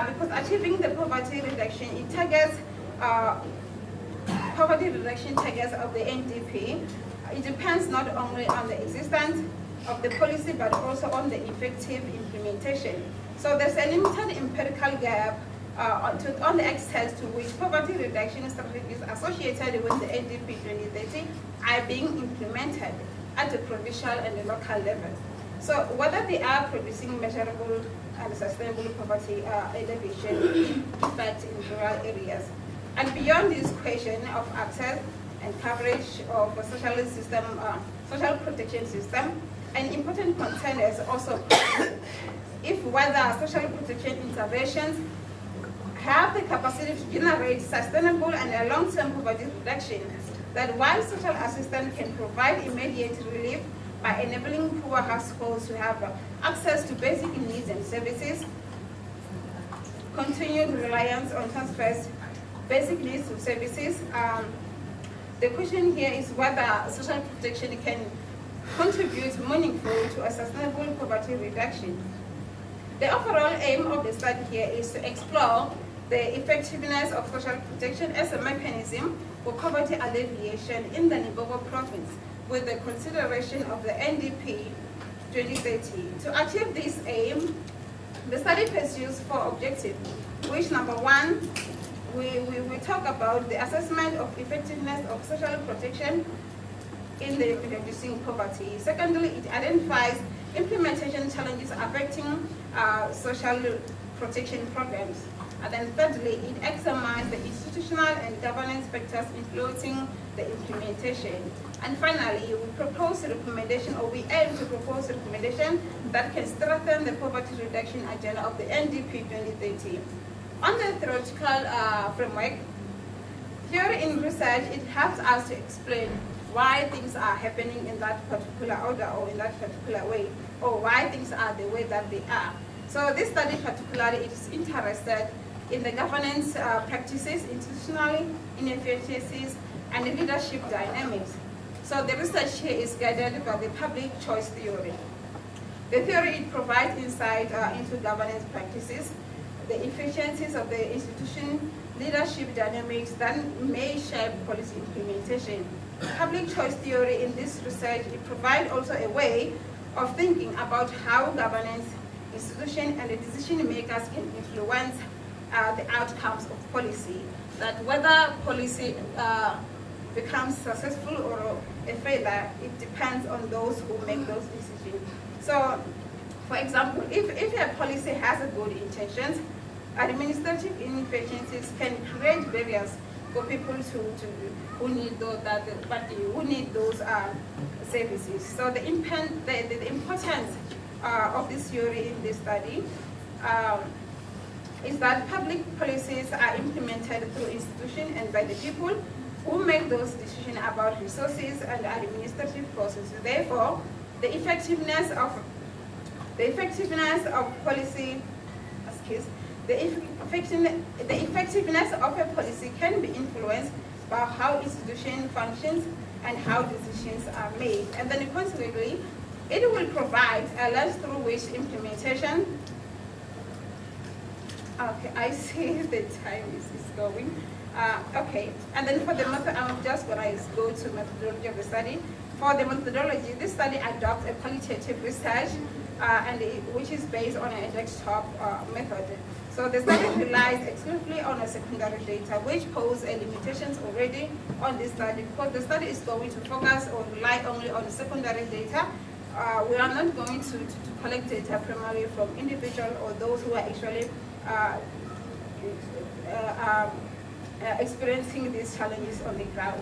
because achieving the poverty reduction, it targets poverty reduction targets of the NDP. It depends not only on the existence of the policy but also on the effective implementation. So there's a limited empirical gap on the extent to which poverty reduction strategies associated with the NDP 2030 are being implemented at the provincial and the local level. So whether they are producing measurable and sustainable poverty elevation in fact in rural areas. And beyond this question of access and coverage of a social protection system, an important concern is also if whether social protection interventions have the capacity to generate sustainable and long-term poverty reduction, that while social assistance can provide immediate relief by enabling poor households to have access to basic needs and services, continued reliance on transfers, basic needs to services. The question here is whether social protection can contribute meaningfully to a sustainable poverty reduction. The overall aim of the study here is to explore the effectiveness of social protection as a mechanism for poverty alleviation in the Limpopo province with the consideration of the NDP 2030. To achieve this aim, the study pursues 4 objectives, which number 1, we talk about the assessment of effectiveness of social protection in the reducing poverty. Secondly, it identifies implementation challenges affecting social protection programs. And then thirdly, it examines the institutional and governance factors influencing the implementation. And finally, we propose a recommendation, or we aim to propose a recommendation that can strengthen the poverty reduction agenda of the NDP 2030. On the theoretical framework, theory in research, it helps us to explain why things are happening in that particular order or in that particular way, or why things are the way that they are. So this study particularly it is interested in the governance practices, institutional inefficiencies, and the leadership dynamics. So the research here is guided by the public choice theory. The theory it provides insight into governance practices, the efficiencies of the institution, leadership dynamics that may shape policy implementation. Public choice theory in this research, it provides also a way of thinking about how governance, institution, and the decision makers can influence the outcomes of policy. That whether policy becomes successful or a failure, it depends on those who make those decisions. So, for example, if a policy has a good intentions, administrative inefficiencies can create barriers for people who need those services. So the importance of this theory in this study, is that public policies are implemented through institutions and by the people who make those decisions about resources and administrative processes. Therefore, the effectiveness of policy, the effectiveness of a policy can be influenced by how institution functions and how decisions are made. And then consequently, it will provide a lens through which implementation. Okay, I see the time is going. Okay, and then for the method, I'm just going to go to methodology of the study. For the methodology, this study adopts a qualitative research, which is based on a desktop method. So the study relies exclusively on a secondary data, which pose limitations already on this study, because the study is going to focus or rely only on secondary data. We are not going to collect data primarily from individuals or those who are actually experiencing these challenges on the ground.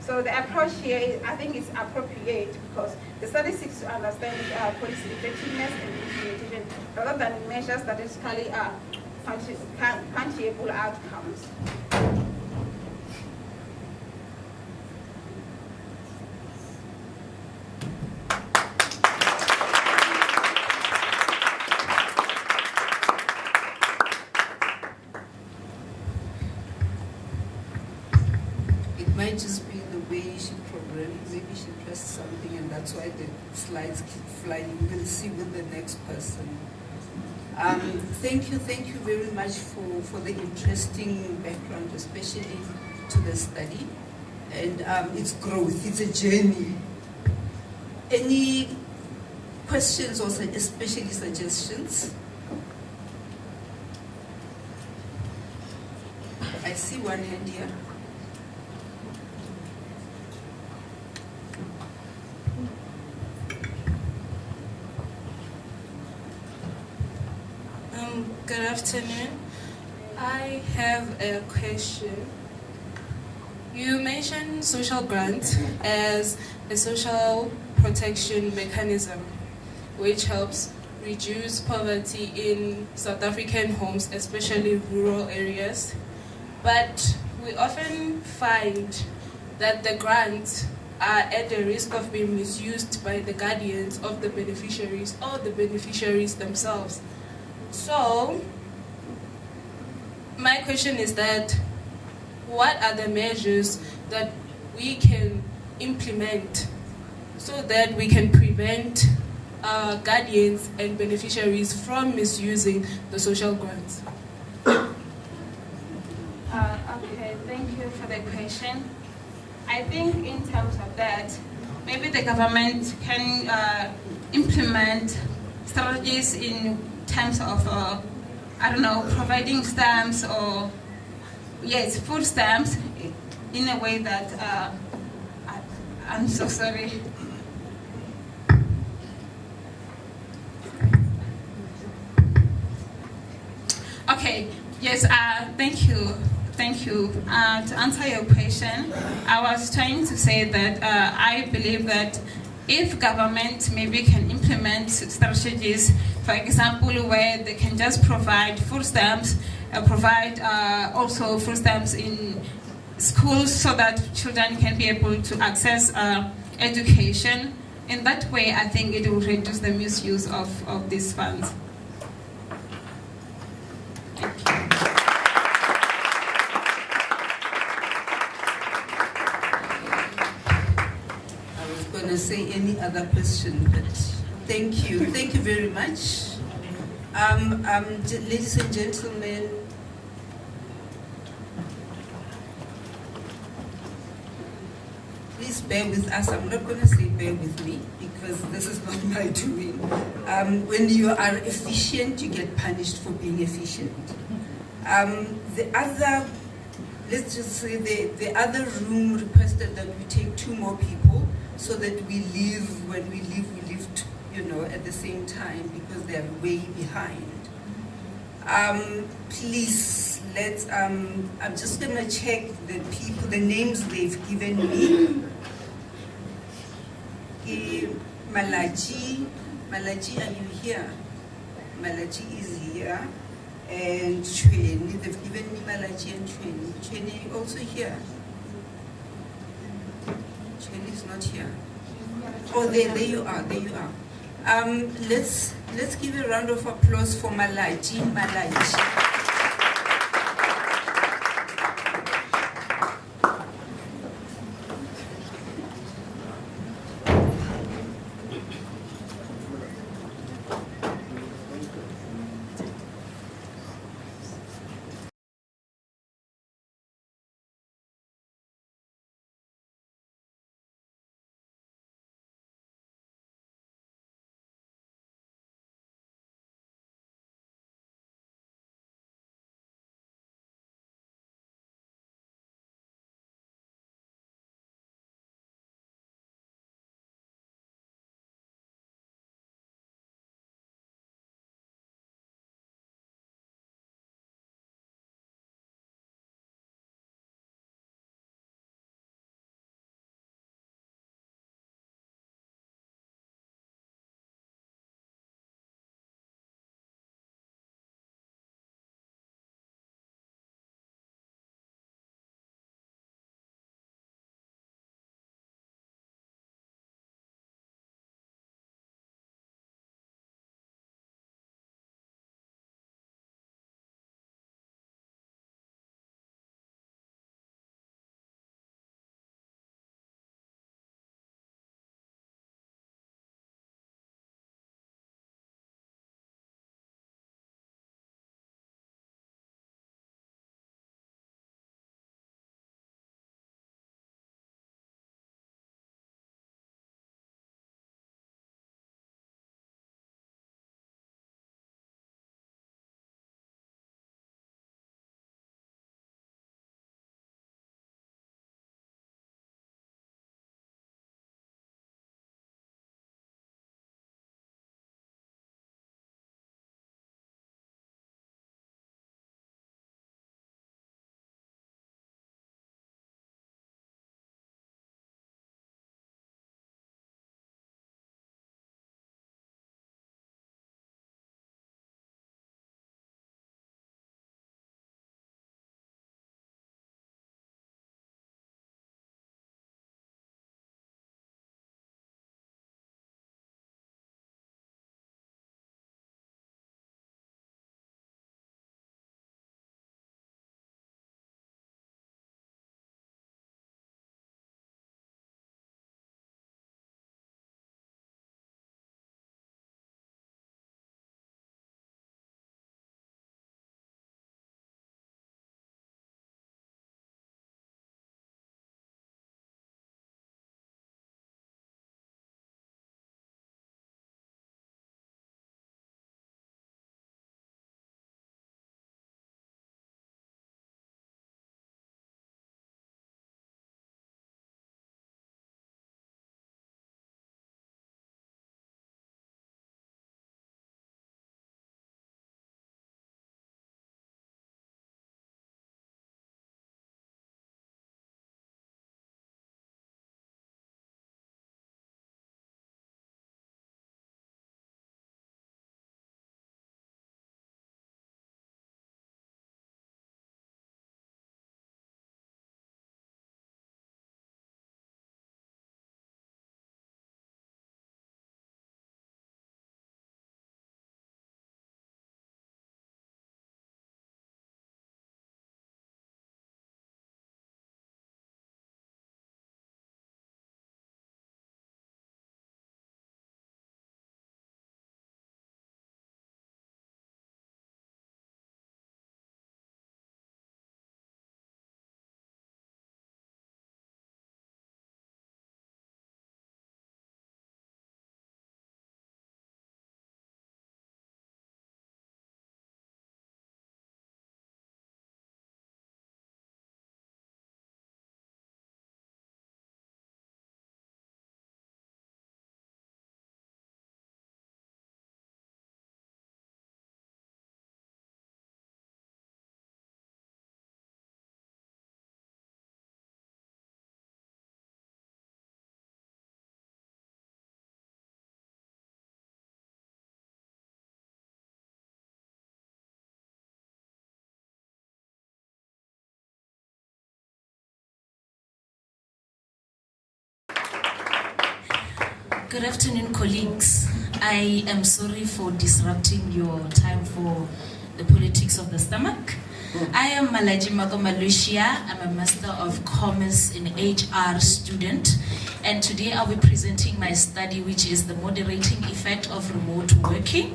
So the approach here, I think, is appropriate because the study seeks to understand policy effectiveness and implementation rather than measure statistically quantifiable outcomes. It might just be the way she programmed. Maybe she pressed something and that's why the slides keep flying. We'll see with the next person. Thank you very much for the interesting background, especially to the study and its growth. It's a journey. Any questions or especially suggestions? I see one hand here. Good afternoon. I have a question. You mentioned social grants as a social protection mechanism which helps reduce poverty in South African homes, especially rural areas. But we often find that the grants are at the risk of being misused by the guardians of the beneficiaries or the beneficiaries themselves. So, my question is that what are the measures that we can implement so that we can prevent guardians and beneficiaries from misusing the social grants? Okay, thank you for the question. I think in terms of that, maybe the government can implement strategies in terms of, providing stamps or, yes, food stamps in a way that, I'm so sorry. Okay, yes, thank you. Thank you. To answer your question, I was trying to say that I believe that if government maybe can implement strategies, for example, where they can just provide food stamps, provide also food stamps in schools so that children can be able to access education. In that way, I think it will reduce the misuse of these funds. Say any other question, but thank you very much. Ladies and gentlemen, please bear with us. I'm not going to say bear with me because this is not my doing. When you are efficient, you get punished for being efficient. Let's just say the other room requested that we take 2 more people, so that when we leave, at the same time because they are way behind. Please, I'm just gonna check the names they've given me. Malachi, are you here? Malachi is here. and Chweni. They've given me Malachi and Chweni. Chweni also here. Chweni is not here. Oh, there you are. There you are. Let's give a round of applause for Malachi. Good afternoon, colleagues. I am sorry for disrupting your time for the politics of the stomach. I am Malaji Magomalushia. I'm a Master of Commerce in HR student, and today I'll be presenting my study, which is the moderating effect of remote working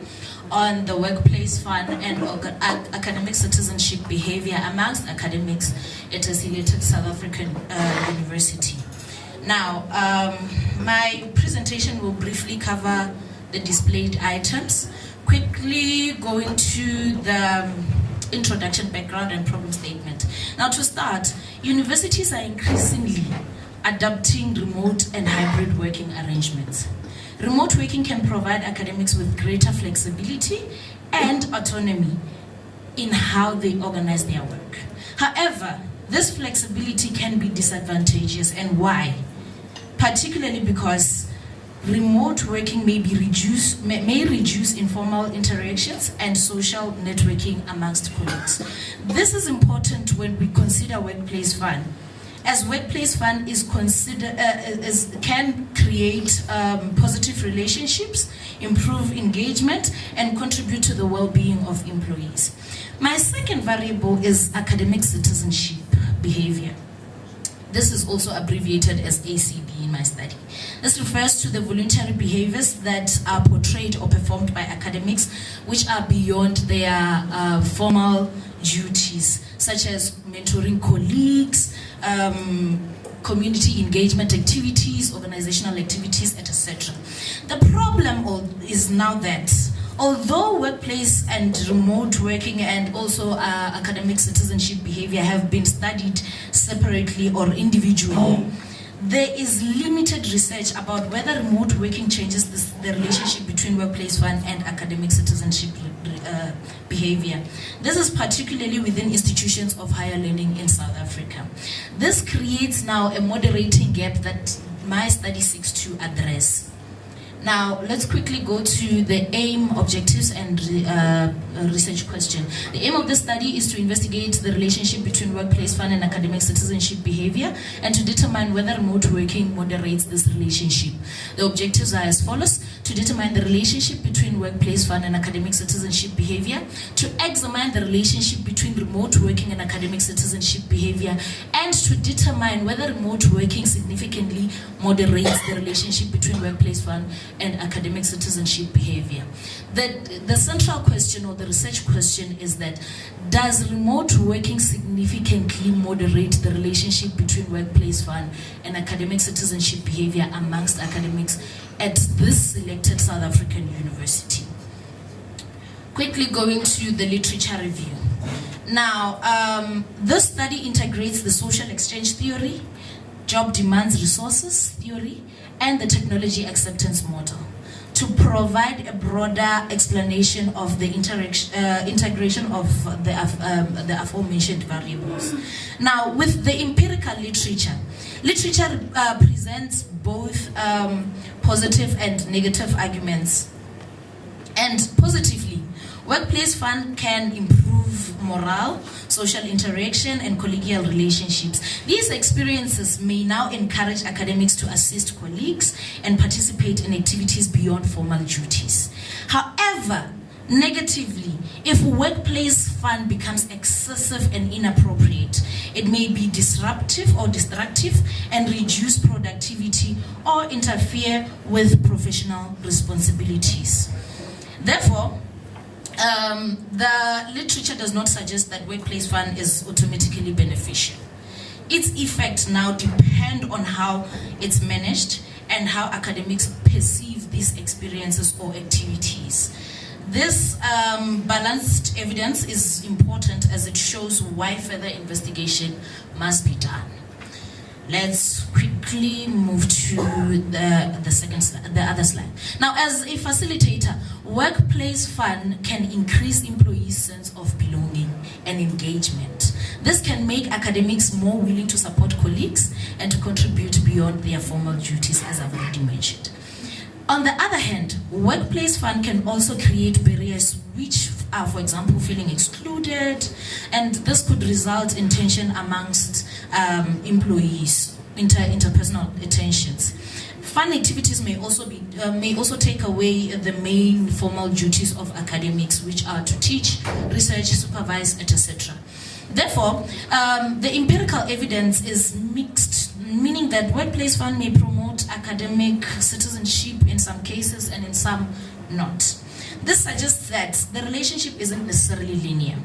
on the workplace fund and academic citizenship behavior amongst academics at a selected South African university. Now, my presentation will briefly cover the displayed items, quickly going to the introduction, background, and problem statement. Now, to start, universities are increasingly adopting remote and hybrid working arrangements. Remote working can provide academics with greater flexibility and autonomy in how they organize their work. However, this flexibility can be disadvantageous, and why? Particularly because remote working may reduce informal interactions and social networking amongst colleagues. This is important when we consider workplace fun, as workplace fun can create positive relationships, improve engagement, and contribute to the well-being of employees. My second variable is academic citizenship behavior. This is also abbreviated as ACB in my study. This refers to the voluntary behaviors that are portrayed or performed by academics which are beyond their formal duties, such as mentoring colleagues, community engagement activities, organizational activities, etc. The problem is now that although workplace and remote working and also academic citizenship behavior have been studied separately or individually, there is limited research about whether remote working changes the relationship between workplace fun and academic citizenship behavior. This is particularly within institutions of higher learning in South Africa. This creates now a moderating gap that my study seeks to address. Now, let's quickly go to the aim, objectives, and research question. The aim of the study is to investigate the relationship between workplace fun and academic citizenship behavior and to determine whether remote working moderates this relationship. The objectives are as follows: to determine the relationship between workplace fun and academic citizenship behavior, to examine the relationship between remote working and academic citizenship behavior, and to determine whether remote working significantly moderates the relationship between workplace fun and academic citizenship behavior. The central question or the research question is that, does remote working significantly moderate the relationship between workplace fun and academic citizenship behavior amongst academics at this selected South African university? Quickly going to the literature review. Now, this study integrates the social exchange theory, job demands resources theory, and the technology acceptance model to provide a broader explanation of the integration of the aforementioned variables. Now, with the empirical literature presents both positive and negative arguments. And positively, workplace fun can improve morale, social interaction, and collegial relationships. These experiences may now encourage academics to assist colleagues and participate in activities beyond formal duties. However, negatively, if workplace fun becomes excessive and inappropriate, it may be disruptive or destructive and reduce productivity or interfere with professional responsibilities. Therefore, the literature does not suggest that workplace fun is automatically beneficial. Its effects now depend on how it's managed and how academics perceive these experiences or activities. This balanced evidence is important as it shows why further investigation must be done. Let's quickly move to the other slide. Now, as a facilitator, workplace fun can increase employees' sense of belonging and engagement. This can make academics more willing to support colleagues and to contribute beyond their formal duties, as I've already mentioned. On the other hand, workplace fun can also create barriers which are, for example, feeling excluded, and this could result in tension amongst employees, interpersonal tensions. fun activities may also take away the main formal duties of academics, which are to teach, research, supervise, etc. Therefore, the empirical evidence is mixed, meaning that workplace fun may promote academic citizenship in some cases and in some not. This suggests that the relationship isn't necessarily linear.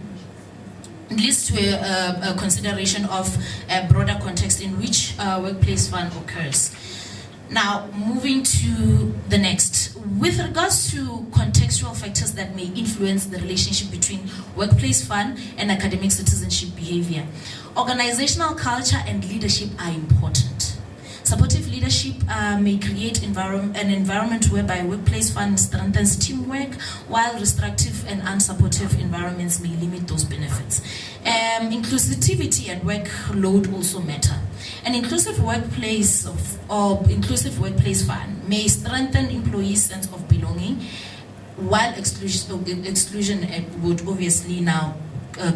It leads to a consideration of a broader context in which workplace fun occurs. Now, moving to the next. With regards to contextual factors that may influence the relationship between workplace fun and academic citizenship behavior, organizational culture and leadership are important. Supportive leadership may create an environment whereby workplace fun strengthens teamwork, while restrictive and unsupportive environments may limit those benefits. Inclusivity and workload also matter. An inclusive workplace or inclusive workplace fun may strengthen employees' sense of belonging, while exclusion would obviously now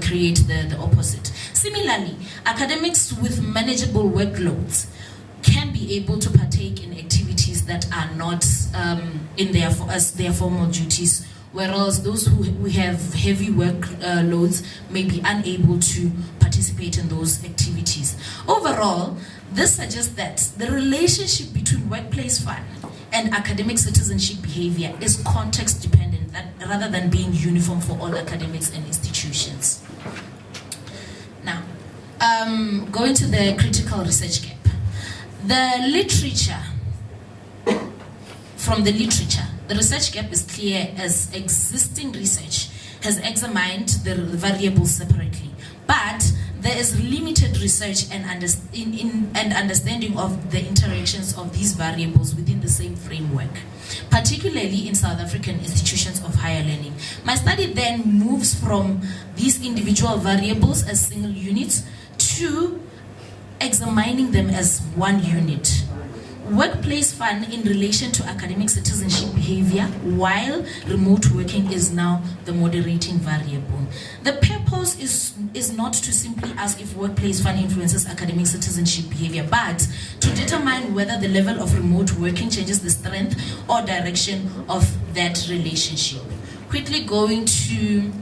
create the opposite. Similarly, academics with manageable workloads can be able to partake in activities that are not in their formal duties, whereas those who have heavy workloads may be unable to participate in those activities. Overall, this suggests that the relationship between workplace fun and academic citizenship behavior is context dependent rather than being uniform for all academics and institutions. Now, going to the critical research gap. From the literature, the research gap is clear as existing research has examined the variables separately, but there is limited research and understanding of the interactions of these variables within the same framework, particularly in South African institutions of higher learning. My study then moves from these individual variables as single units to examining them as one unit. Workplace fun in relation to academic citizenship behavior, while remote working is now the moderating variable. The purpose is not to simply ask if workplace fun influences academic citizenship behavior, but to determine whether the level of remote working changes the strength or direction of that relationship. Quickly going to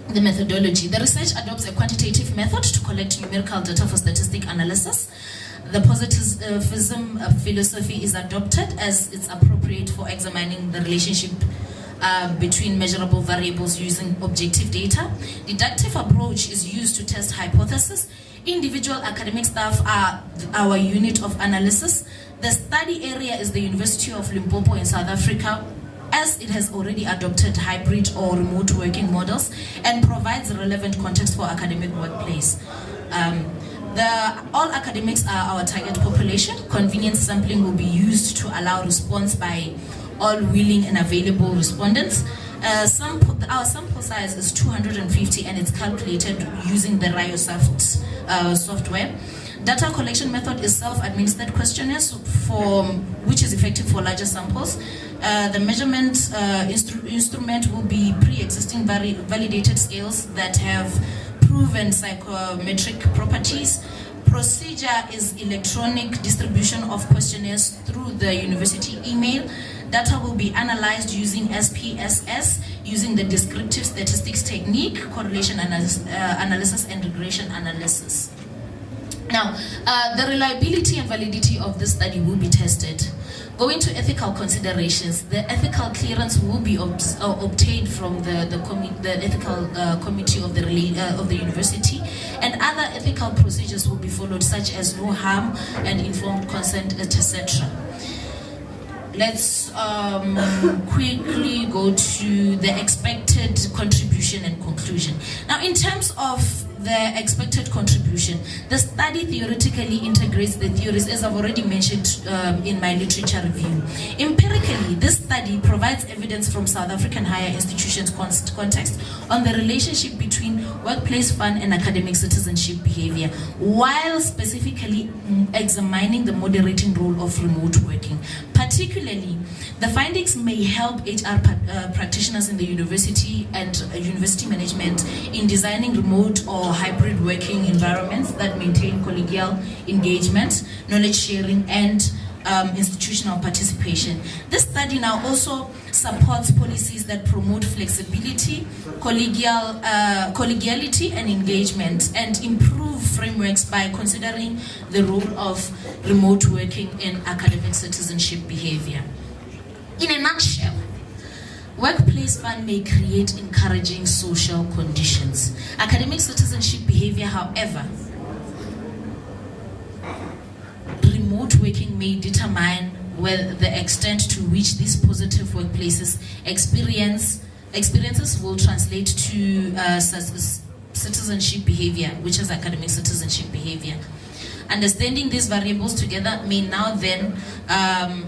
the methodology. The research adopts a quantitative method to collect numerical data for statistic analysis. The positivism philosophy is adopted as it's appropriate for examining the relationship between measurable variables using objective data. Deductive approach is used to test hypotheses. Individual academic staff are our unit of analysis. The study area is the University of Limpopo in South Africa, as it has already adopted hybrid or remote working models and provides relevant context for academic workplace. All academics are our target population. Convenience sampling will be used to allow response by all willing and available respondents. Our sample size is 250 and it's calculated using the RioSoft software. Data collection method is self-administered questionnaires which is effective for larger samples. The measurement instrument will be pre-existing validated scales that have proven psychometric properties. Procedure is electronic distribution of questionnaires through the university email. Data will be analyzed using SPSS, using the descriptive statistics technique, correlation analysis, and regression analysis. Now, the reliability and validity of this study will be tested. Going to ethical considerations, the ethical clearance will be obtained from the ethical committee of the university, and other ethical procedures will be followed, such as no harm and informed consent, etc. Let's quickly go to the expected contribution and conclusion. Now, in terms of the expected contribution, the study theoretically integrates the theories, as I've already mentioned in my literature review. Empirically, this study provides evidence from South African higher institutions context on the relationship between workplace fun and academic citizenship behavior, while specifically examining the moderating role of remote working. Particularly, the findings may help HR practitioners in the university and university management in designing remote or hybrid working environments that maintain collegial engagement, knowledge sharing, and institutional participation. This study now also supports policies that promote flexibility, collegiality and engagement, and improve frameworks by considering the role of remote working in academic citizenship behavior. In a nutshell, workplace fund may create encouraging social conditions. Academic citizenship behavior, however, remote working may determine whether the extent to which these positive workplaces experiences will translate to citizenship behavior, which is academic citizenship behavior. Understanding these variables together may now then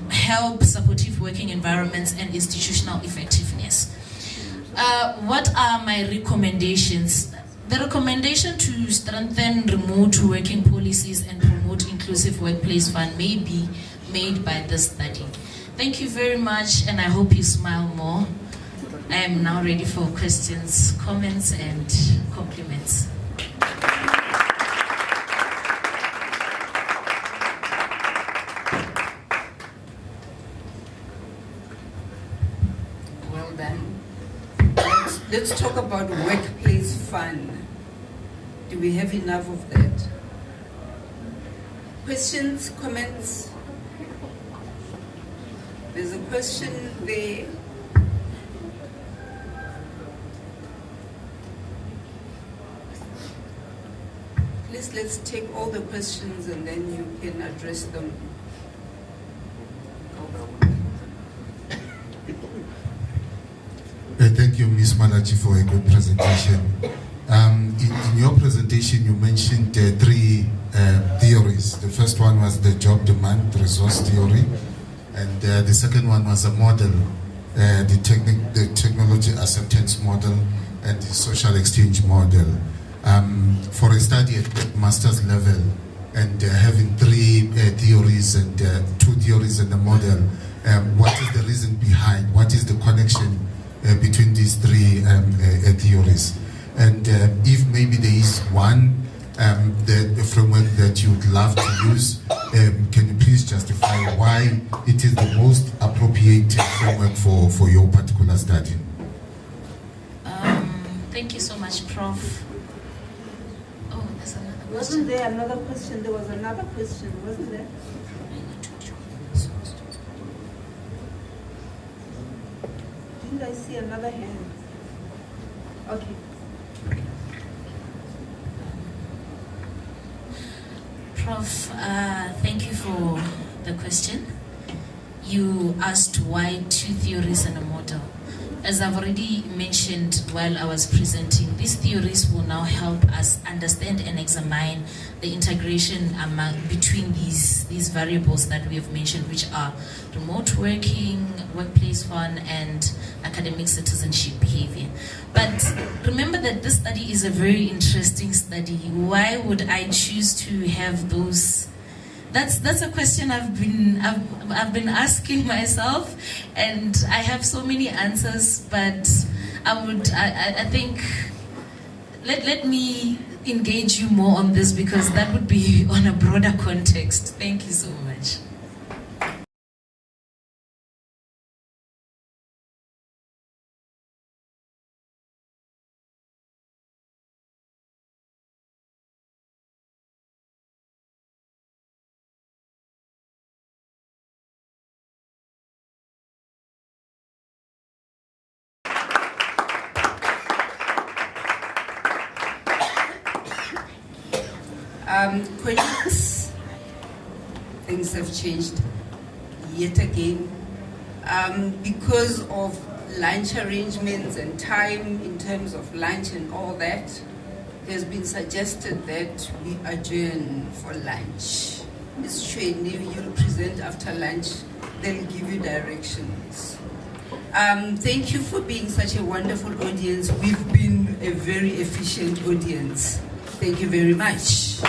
help supportive working environments and institutional effectiveness. What are my recommendations? The recommendation to strengthen remote working policies and promote inclusive workplace fund may be made by this study. Thank you very much, and I hope you smile more. I am now ready for questions, comments, and compliments. Well done. Let's talk about workplace fun. Do we have enough of that? Questions, comments? There's a question there. Please, let's take all the questions and then you can address them. Thank you, Ms. Malachi, for a good presentation. In your presentation, you mentioned three theories. The first one was the job demand resource theory, and the second one was a model, the technology acceptance model, and the social exchange model. For a study at master's level, and having three theories and two theories and a model, what is the reason behind? What is the connection between these three theories? And if maybe there is one the framework that you would love to use, can you please justify why it is the most appropriate framework for your particular study? Thank you so much, Prof. Oh, there's another question. Wasn't there another question? There was another question, wasn't there? Didn't I see another hand? Okay. Prof, thank you for the question. You asked why two theories and a model. As I've already mentioned while I was presenting, these theories will now help us understand and examine the integration between these variables that we have mentioned, which are remote working, workplace fun, and academic citizenship behavior. But remember that this study is a very interesting study. Why would I choose to have those? That's a question I've been asking myself, and I have so many answers. But I think let me engage you more on this, because that would be on a broader context. Thank you so much. Colleagues, things have changed yet again. Because of lunch arrangements and time in terms of lunch and all that, it has been suggested that we adjourn for lunch. Ms. Chweni, you'll present after lunch, they'll give you directions. Thank you for being such a wonderful audience. We've been a very efficient audience. Thank you very much.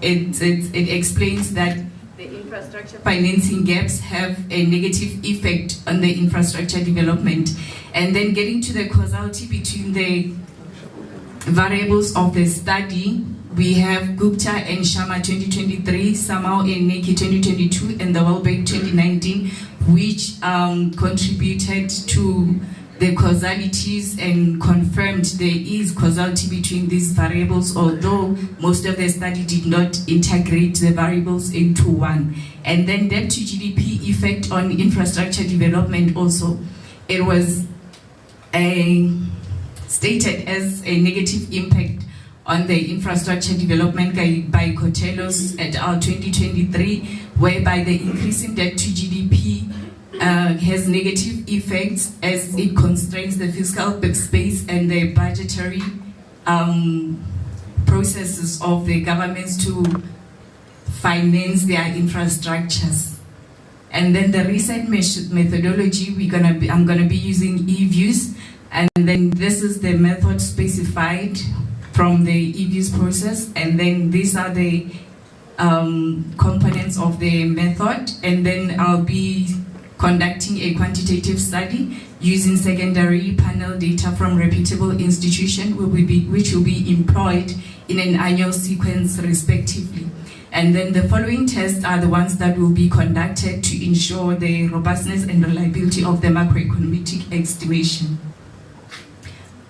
it explains that the infrastructure financing gaps have a negative effect on the infrastructure development. And then getting to the causality between the variables of the study, we have Gupta and Sharma 2023, Samao and Neki 2022, and the Welbeck 2019, which contributed to the causalities and confirmed there is causality between these variables, although most of the study did not integrate the variables into one. And then debt to GDP effect on infrastructure development also, it was stated as a negative impact on the infrastructure development by Cotelos et al. 2023, whereby the increasing debt to GDP has negative effects as it constrains the fiscal space and the budgetary processes of the governments to finance their infrastructures. And then the research methodology, I'm gonna be using e-views, and then this is the method specified from the e-views process, and then these are the components of the method, and then I'll be conducting a quantitative study using secondary panel data from reputable institutions, which will be employed in an annual sequence respectively. And then the following tests are the ones that will be conducted to ensure the robustness and reliability of the macroeconomic estimation.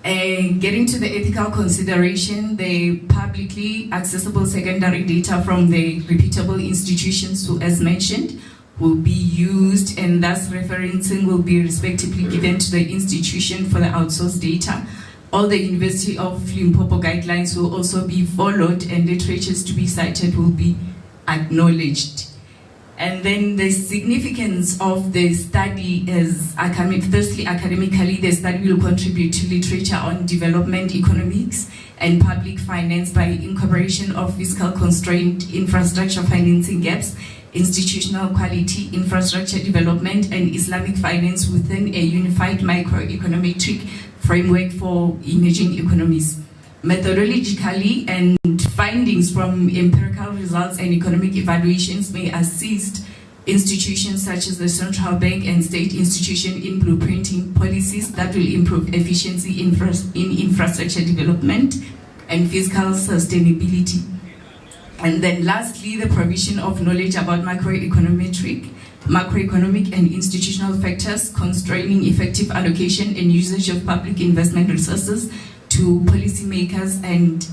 Getting to the ethical consideration, the publicly accessible secondary data from the reputable institutions, who, as mentioned, will be used, and thus referencing will be respectively given to the institution for the outsourced data. All the University of Limpopo guidelines will also be followed, and literatures to be cited will be acknowledged. And then the significance of the study is firstly, academically, the study will contribute to literature on development economics and public finance by incorporation of fiscal constraint, infrastructure financing gaps, institutional quality, infrastructure development, and Islamic finance within a unified microeconometric framework for emerging economies. Methodologically, and findings from empirical results and economic evaluations may assist institutions such as the central bank and state institution in blueprinting policies that will improve efficiency in infrastructure development and fiscal sustainability. And then lastly, the provision of knowledge about macroeconomic and institutional factors constraining effective allocation and usage of public investment resources to policymakers and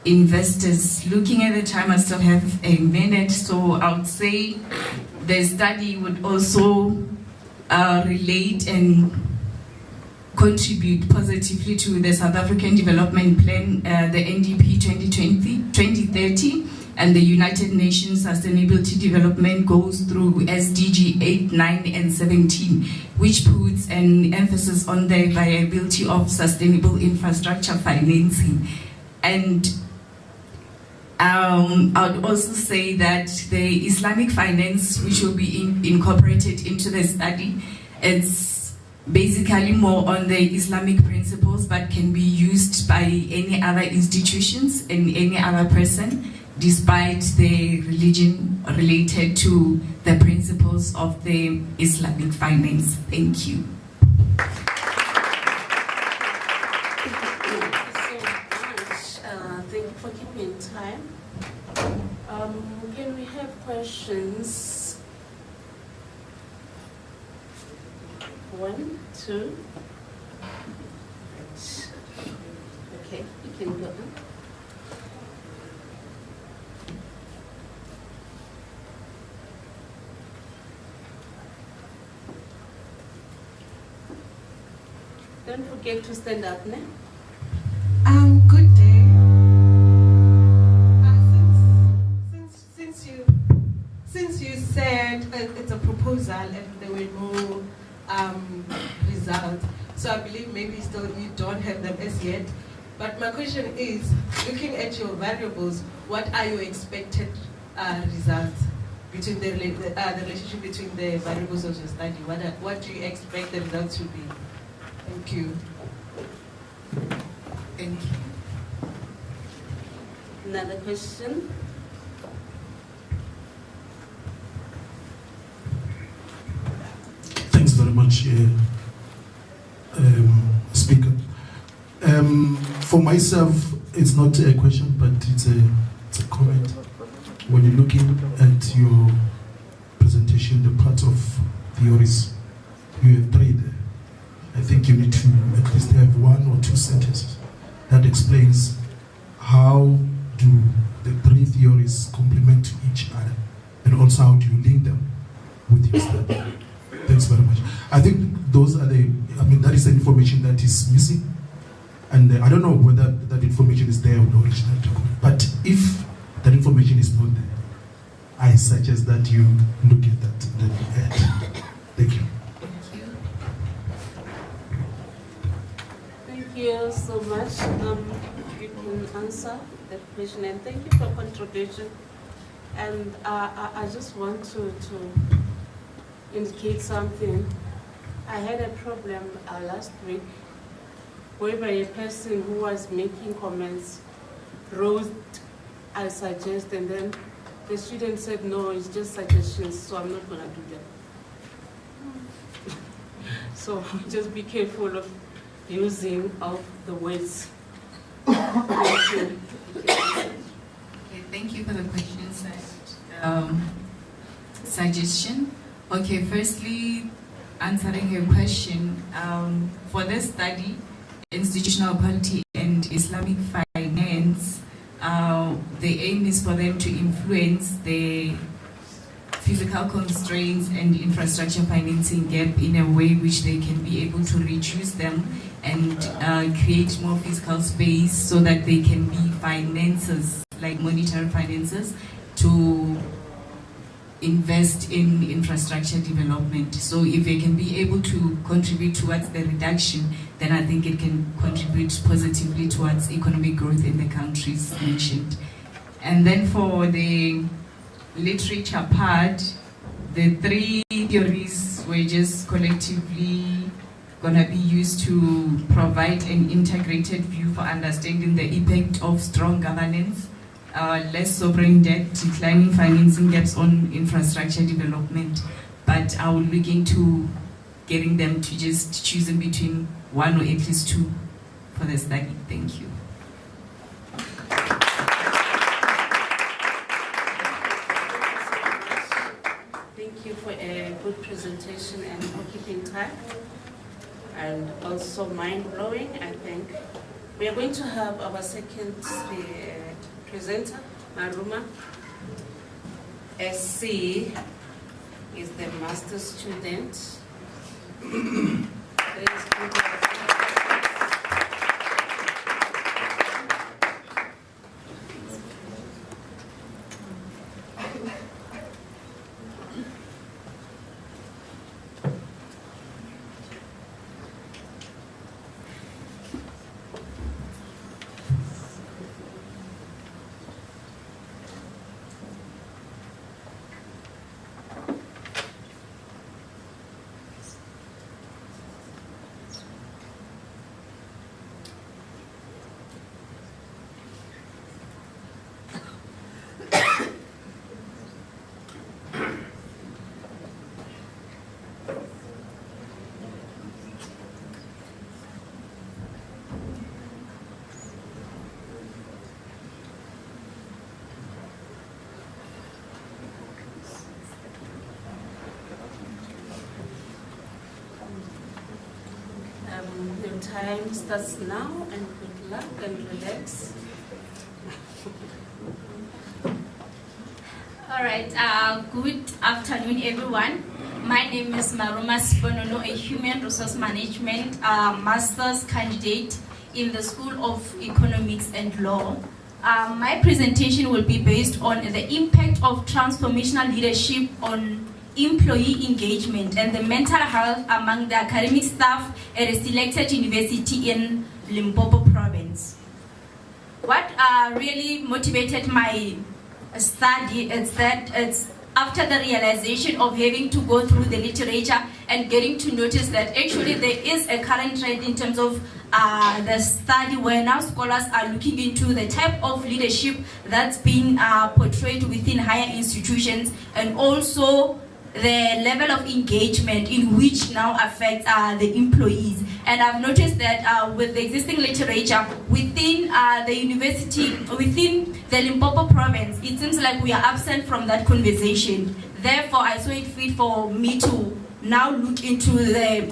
investors. Looking at the time, I still have a minute, so I would say the study would also relate and contribute positively to the South African Development Plan, the NDP 2030, and the United Nations Sustainability Development Goals through SDG 8, 9, and 17, which puts an emphasis on the viability of sustainable infrastructure financing. And I would also say that the Islamic finance, which will be incorporated into the study, it's basically more on the Islamic principles, but can be used by any other institutions and any other person, despite the religion related to the principles of the Islamic finance. Thank you. Thank you for keeping time. Can we have questions? 1, 2. Okay, you can go on. Don't forget to stand up now. Good day. Since you said it's a proposal and there were no results, so I believe maybe still you don't have them as yet. But my question is, looking at your variables, what are your expected results between the relationship between the variables of your study? What do you expect the results to be? Thank you. Thank you. Another question? much, Speaker. For myself, it's not a question, but it's a comment. When you're looking at your presentation, the part of theories, you have three there. I think you need to at least have one or two sentences that explains how do the three theories complement to each other, and also how do you link them with your study. Thanks very much. I think those are that is the information that is missing, and I don't know whether that information is there on the original document, but if that information is not there, I suggest that you look at that, that you add. Thank you. Thank you so much. You can answer the question, and thank you for contribution. And I just want to indicate something. I had a problem last week whereby a person who was making comments wrote, I suggest, and then the student said, no, it's just suggestions, so I'm not going to do that. So just be careful of using of the words. Thank you. Okay, thank you for the questions and suggestion. Okay, firstly, answering your question, for this study, institutional polity and Islamic finance, the aim is for them to influence the physical constraints and infrastructure financing gap in a way which they can be able to reduce them and create more physical space so that they can be financiers, like monetary finances, to invest in infrastructure development. So if they can be able to contribute towards the reduction, then I think it can contribute positively towards economic growth in the countries mentioned. And then for the literature part, the three theories were just collectively gonna be used to provide an integrated view for understanding the impact of strong governance, less sovereign debt, declining financing gaps on infrastructure development. But I will look into getting them to just choosing between one or at least two for the study. Thank you. Thank you for a good presentation and for keeping time. And also mind-blowing, I think. We are going to have our second presenter, Maruma. SC is the master student. Your time starts now, and good luck and relax. All right, good afternoon, everyone. My name is Maruma Sponono, a human resource management master's candidate in the School of Economics and Law. My presentation will be based on the impact of transformational leadership on employee engagement and the mental health among the academic staff at a selected university in Limpopo province. What really motivated my study is that it's after the realization of having to go through the literature and getting to notice that actually there is a current trend in terms of the study where now scholars are looking into the type of leadership that's being portrayed within higher institutions, and also the level of engagement in which now affects the employees. And I've noticed that with the existing literature within the university, within the Limpopo province, it seems like we are absent from that conversation. Therefore, I saw it fit for me to now look into this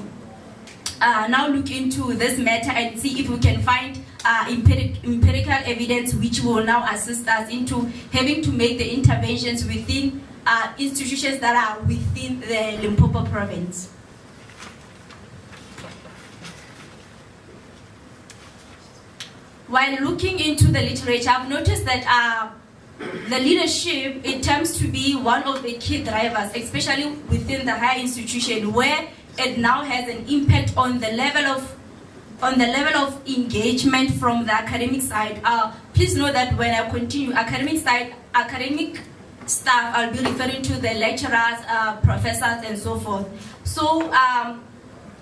matter and see if we can find empirical evidence which will now assist us into having to make the interventions within institutions that are within the Limpopo province. While looking into the literature, I've noticed that the leadership, it tends to be one of the key drivers, especially within the higher institution, where it now has an impact on the level of engagement from the academic side. Please know that when I continue academic staff, I'll be referring to the lecturers, professors, and so forth. So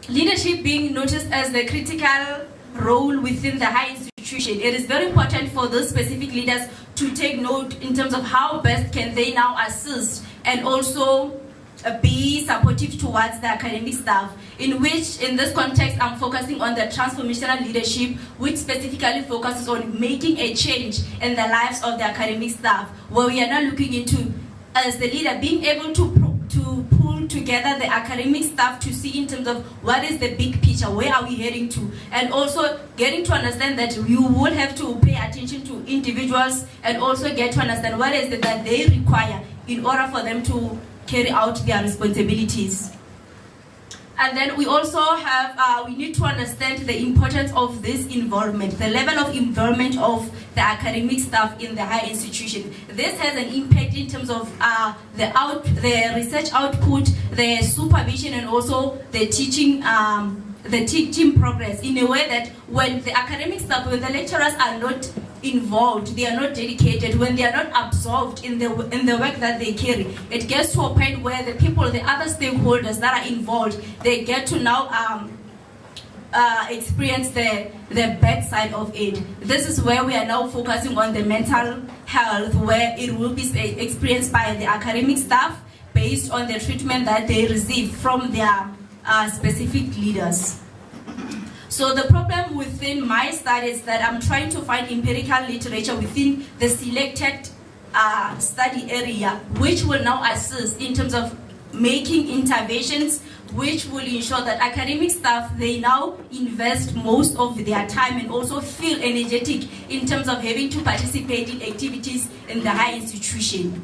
leadership being noticed as the critical role within the higher institution, it is very important for those specific leaders to take note in terms of how best can they now assist and also be supportive towards the academic staff, in which, in this context, I'm focusing on the transformational leadership, which specifically focuses on making a change in the lives of the academic staff, where we are now looking into, as the leader, being able to pull together the academic staff to see in terms of what is the big picture, where are we heading to, and also getting to understand that you will have to pay attention to individuals and also get to understand what is it that they require in order for them to carry out their responsibilities. And then we also have, we need to understand the importance of this involvement, the level of involvement of the academic staff in the higher institution. This has an impact in terms of the research output, the supervision, and also the teaching progress, in a way that when the academic staff, when the lecturers are not involved, they are not dedicated, when they are not absorbed in the work that they carry, it gets to a point where the people, the other stakeholders that are involved, they get to now experience the bad side of it. This is where we are now focusing on the mental health, where it will be experienced by the academic staff based on the treatment that they receive from their specific leaders. So the problem within my study is that I'm trying to find empirical literature within the selected study area, which will now assist in terms of making interventions, which will ensure that academic staff, they now invest most of their time and also feel energetic in terms of having to participate in activities in the higher institution.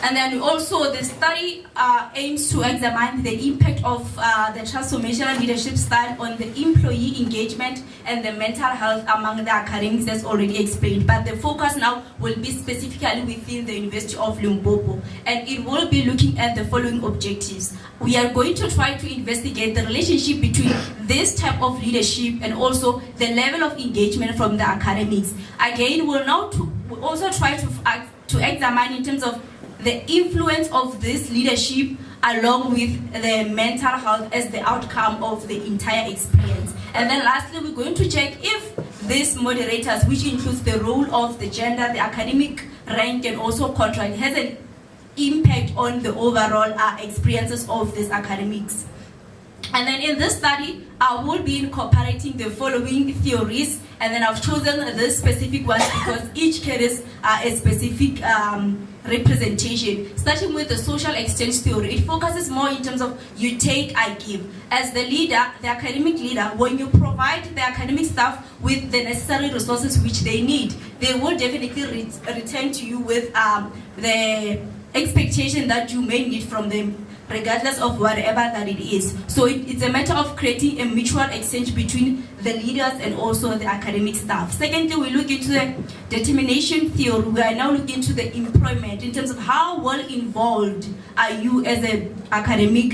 And then also the study aims to examine the impact of the transformational leadership style on the employee engagement and the mental health among the academics, as already explained. But the focus now will be specifically within the University of Limpopo, and it will be looking at the following objectives. We are going to try to investigate the relationship between this type of leadership and also the level of engagement from the academics. Again, we'll now also try to examine in terms of the influence of this leadership along with the mental health as the outcome of the entire experience. And then lastly, we're going to check if these moderators, which includes the role of the gender, the academic rank, and also contract, has an impact on the overall experiences of these academics. And then in this study, I will be incorporating the following theories, and then I've chosen this specific ones because each carries a specific representation. Starting with the social exchange theory, it focuses more in terms of you take, I give. As the leader, the academic leader, when you provide the academic staff with the necessary resources which they need, they will definitely return to you with the expectation that you may need from them, regardless of whatever that it is. So it's a matter of creating a mutual exchange between the leaders and also the academic staff. Secondly, we look into the determination theory. We are now looking into the employment in terms of how well involved are you as an academic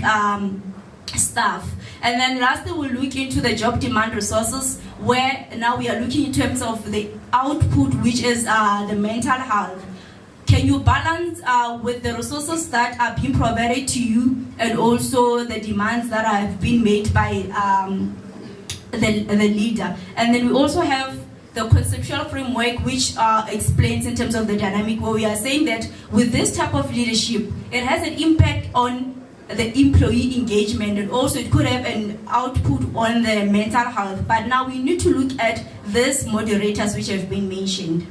staff. And then lastly, we'll look into the job demand resources, where now we are looking in terms of the output, which is the mental health. Can you balance with the resources that are being provided to you and also the demands that have been made by the leader? And then we also have the conceptual framework which explains in terms of the dynamic, where we are saying that with this type of leadership, it has an impact on the employee engagement, and also it could have an output on the mental health. But now we need to look at these moderators which have been mentioned.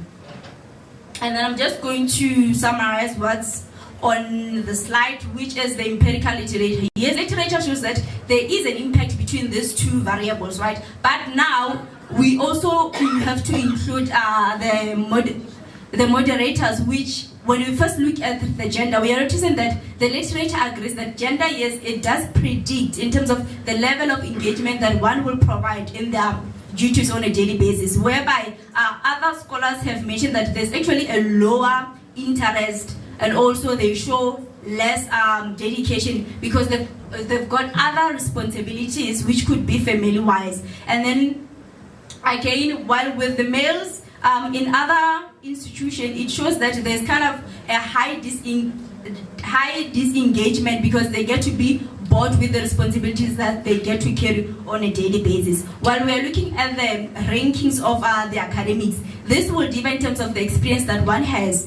And then I'm just going to summarize what's on the slide, which is the empirical literature. Yes, literature shows that there is an impact between these two variables, right? But now we also have to include the moderators, which when we first look at the gender, we are noticing that the literature agrees that gender, yes, it does predict in terms of the level of engagement that one will provide in their duties on a daily basis, whereby other scholars have mentioned that there's actually a lower interest, and also they show less dedication because they've got other responsibilities which could be family-wise. And then again, while with the males, in other institutions, it shows that there's kind of a high disengagement because they get to be bored with the responsibilities that they get to carry on a daily basis. While we are looking at the rankings of the academics, this will differ in terms of the experience that one has,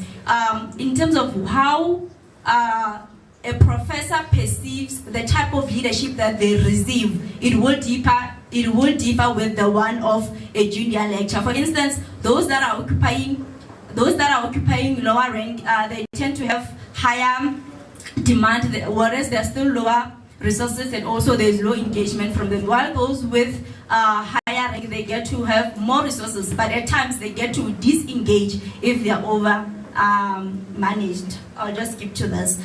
in terms of how a professor perceives the type of leadership that they receive. It will differ with the one of a junior lecturer. For instance, those that are occupying lower rank, they tend to have higher demand, whereas they're still lower resources, and also there's low engagement from them. While those with higher rank, they get to have more resources, but at times they get to disengage if they're over managed. I'll just skip to this.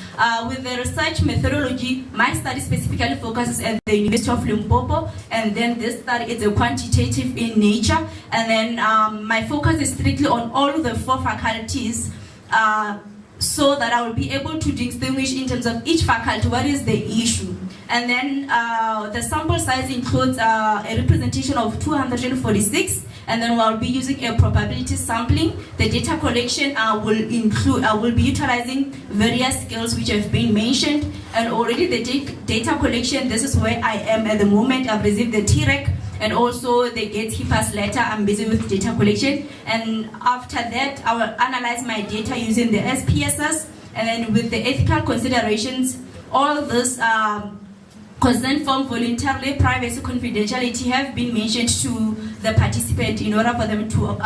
With the research methodology, my study specifically focuses at the University of Limpopo, and then this study is a quantitative in nature, and then my focus is strictly on all of the 4 faculties, so that I will be able to distinguish in terms of each faculty what is the issue. And then the sample size includes a representation of 246, and then we'll be using a probability sampling. The data collection will be utilizing various skills which have been mentioned, and already the data collection, this is where I am at the moment. I've received the TREC and also the gatekeeper's letter. I'm busy with data collection, and after that I will analyze my data using the SPSS, and then with the ethical considerations, all this consent form, voluntarily, privacy, confidentiality have been mentioned to the participant in order for them to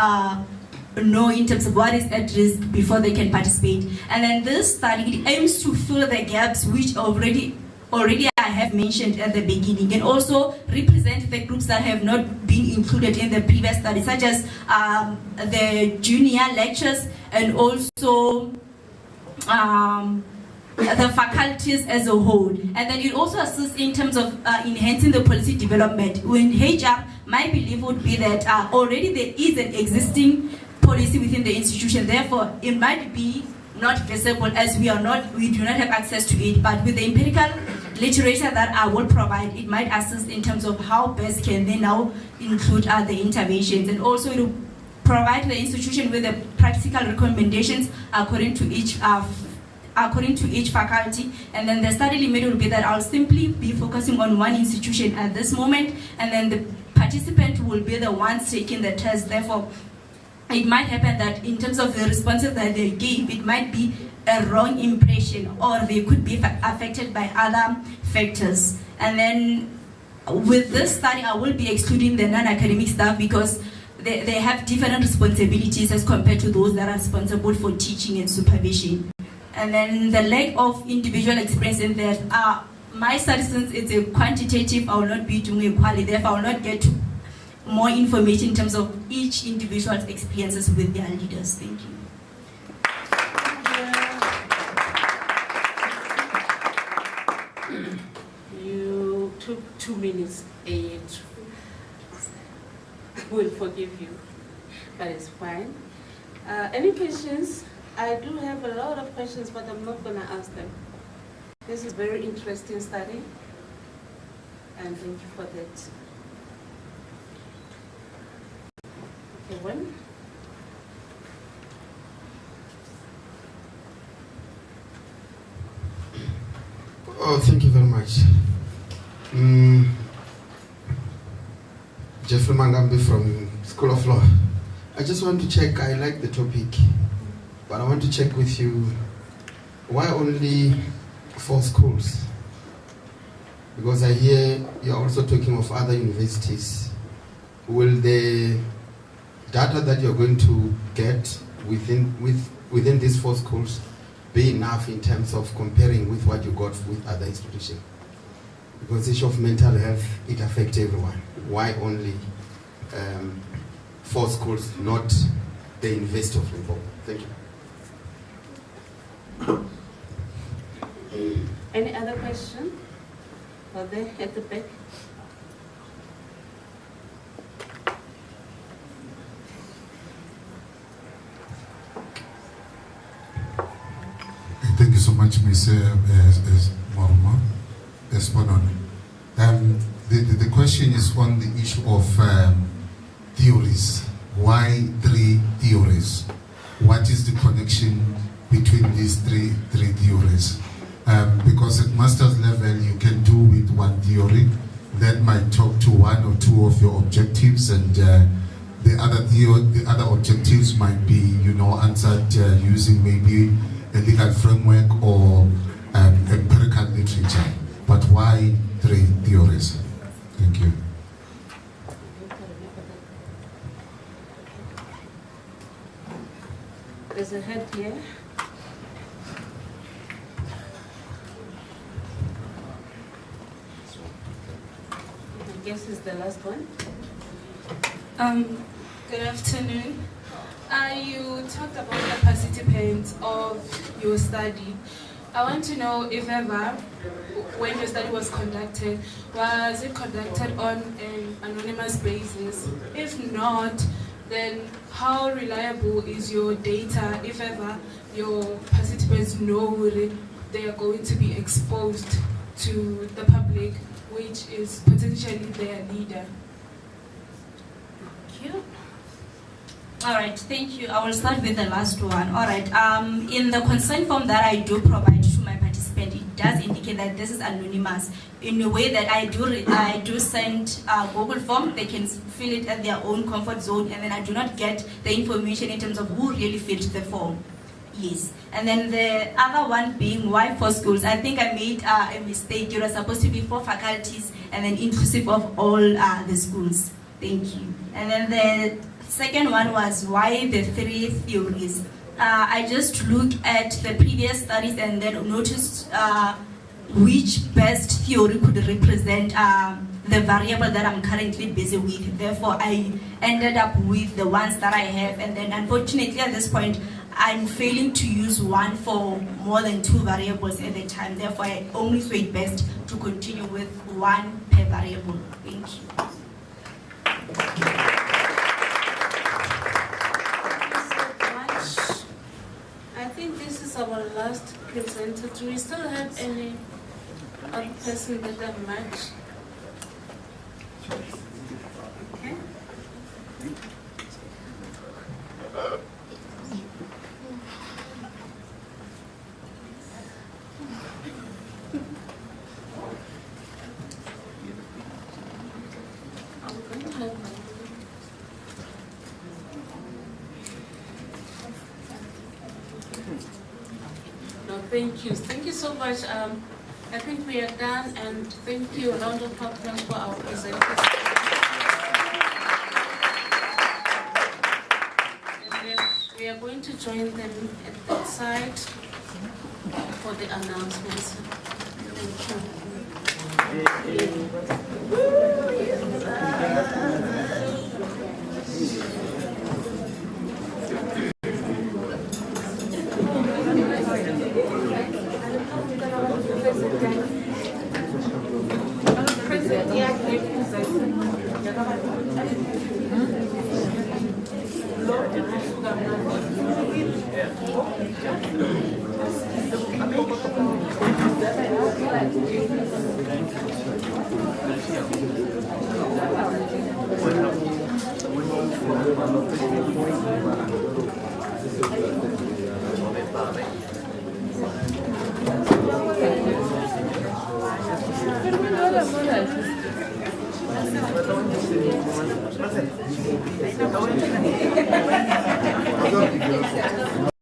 know in terms of what is at risk before they can participate. And then this study aims to fill the gaps which already I have mentioned at the beginning, and also represent the groups that have not been included in the previous study, such as the junior lecturers, and also the faculties as a whole. And then it also assists in terms of enhancing the policy development. In HR, my belief would be that already there is an existing policy within the institution, therefore it might be not visible as we do not have access to it, but with the empirical literature that I will provide, it might assist in terms of how best can they now include the interventions, and also it will provide the institution with the practical recommendations according to each faculty. And then the study limit will be that I'll simply be focusing on one institution at this moment, and then the participant will be the ones taking the test. Therefore, it might happen that in terms of the responses that they give, it might be a wrong impression, or they could be affected by other factors. And then with this study, I will be excluding the non-academic staff because they have different responsibilities as compared to those that are responsible for teaching and supervision. And then the lack of individual experience in that, my study, since it's a quantitative, I will not be doing a quality, therefore I will not get more information in terms of each individual's experiences with their leaders. Thank you. You took 2 minutes, 8. We'll forgive you, but it's fine. Any questions? I do have a lot of questions, but I'm not going to ask them. This is a very interesting study, and thank you for that. Okay, one. Oh, thank you very much. Jeffrey Mangambi from School of Law. I just want to check, I like the topic, but I want to check with you, why only 4 schools? Because I hear you're also talking of other universities. Will the data that you're going to get within these 4 schools be enough in terms of comparing with what you got with other institutions? Because the issue of mental health, it affects everyone. Why only 4 schools, not the University of Limpopo? Thank you. Any other question? Are they at the back? Thank you so much, Ms. Maruma. The question is on the issue of theories. Why 3 theories? What is the connection between these three theories? Because at master's level, you can do with 1 theory that might talk to 1 or 2 of your objectives, and the other objectives might be, answered using maybe a legal framework or empirical literature. But why 3 theories? Thank you. There's a head here. I guess it's the last one. Good afternoon. You talked about the participants of your study. I want to know if ever, when your study was conducted, was it conducted on an anonymous basis? If not, then how reliable is your data if ever your participants know that they are going to be exposed to the public, which is potentially their leader? Thank you. All right, thank you. I will start with the last one. All right, in the consent form that I do provide to my participant, it does indicate that this is anonymous in a way that I do send a Google form. They can fill it at their own comfort zone, and then I do not get the information in terms of who really filled the form. Yes. And then the other one being why 4 schools. I think I made a mistake. It was supposed to be 4 faculties and then inclusive of all the schools. Thank you. And then the second one was why the 3 theories. I just looked at the previous studies and then noticed which best theory could represent the variable that I'm currently busy with. Therefore, I ended up with the ones that I have, and then unfortunately at this point, I'm failing to use one for more than 2 variables at a time. Therefore, I only saw it best to continue with 1 per variable. Thank you. I think this is our last presenter. Do we still have any other person that are matched? Okay. No, thank you. Thank you so much. I think we are done, and thank you. A round of applause for our presenters. And we are going to join them at that side for the announcements. Thank you. you.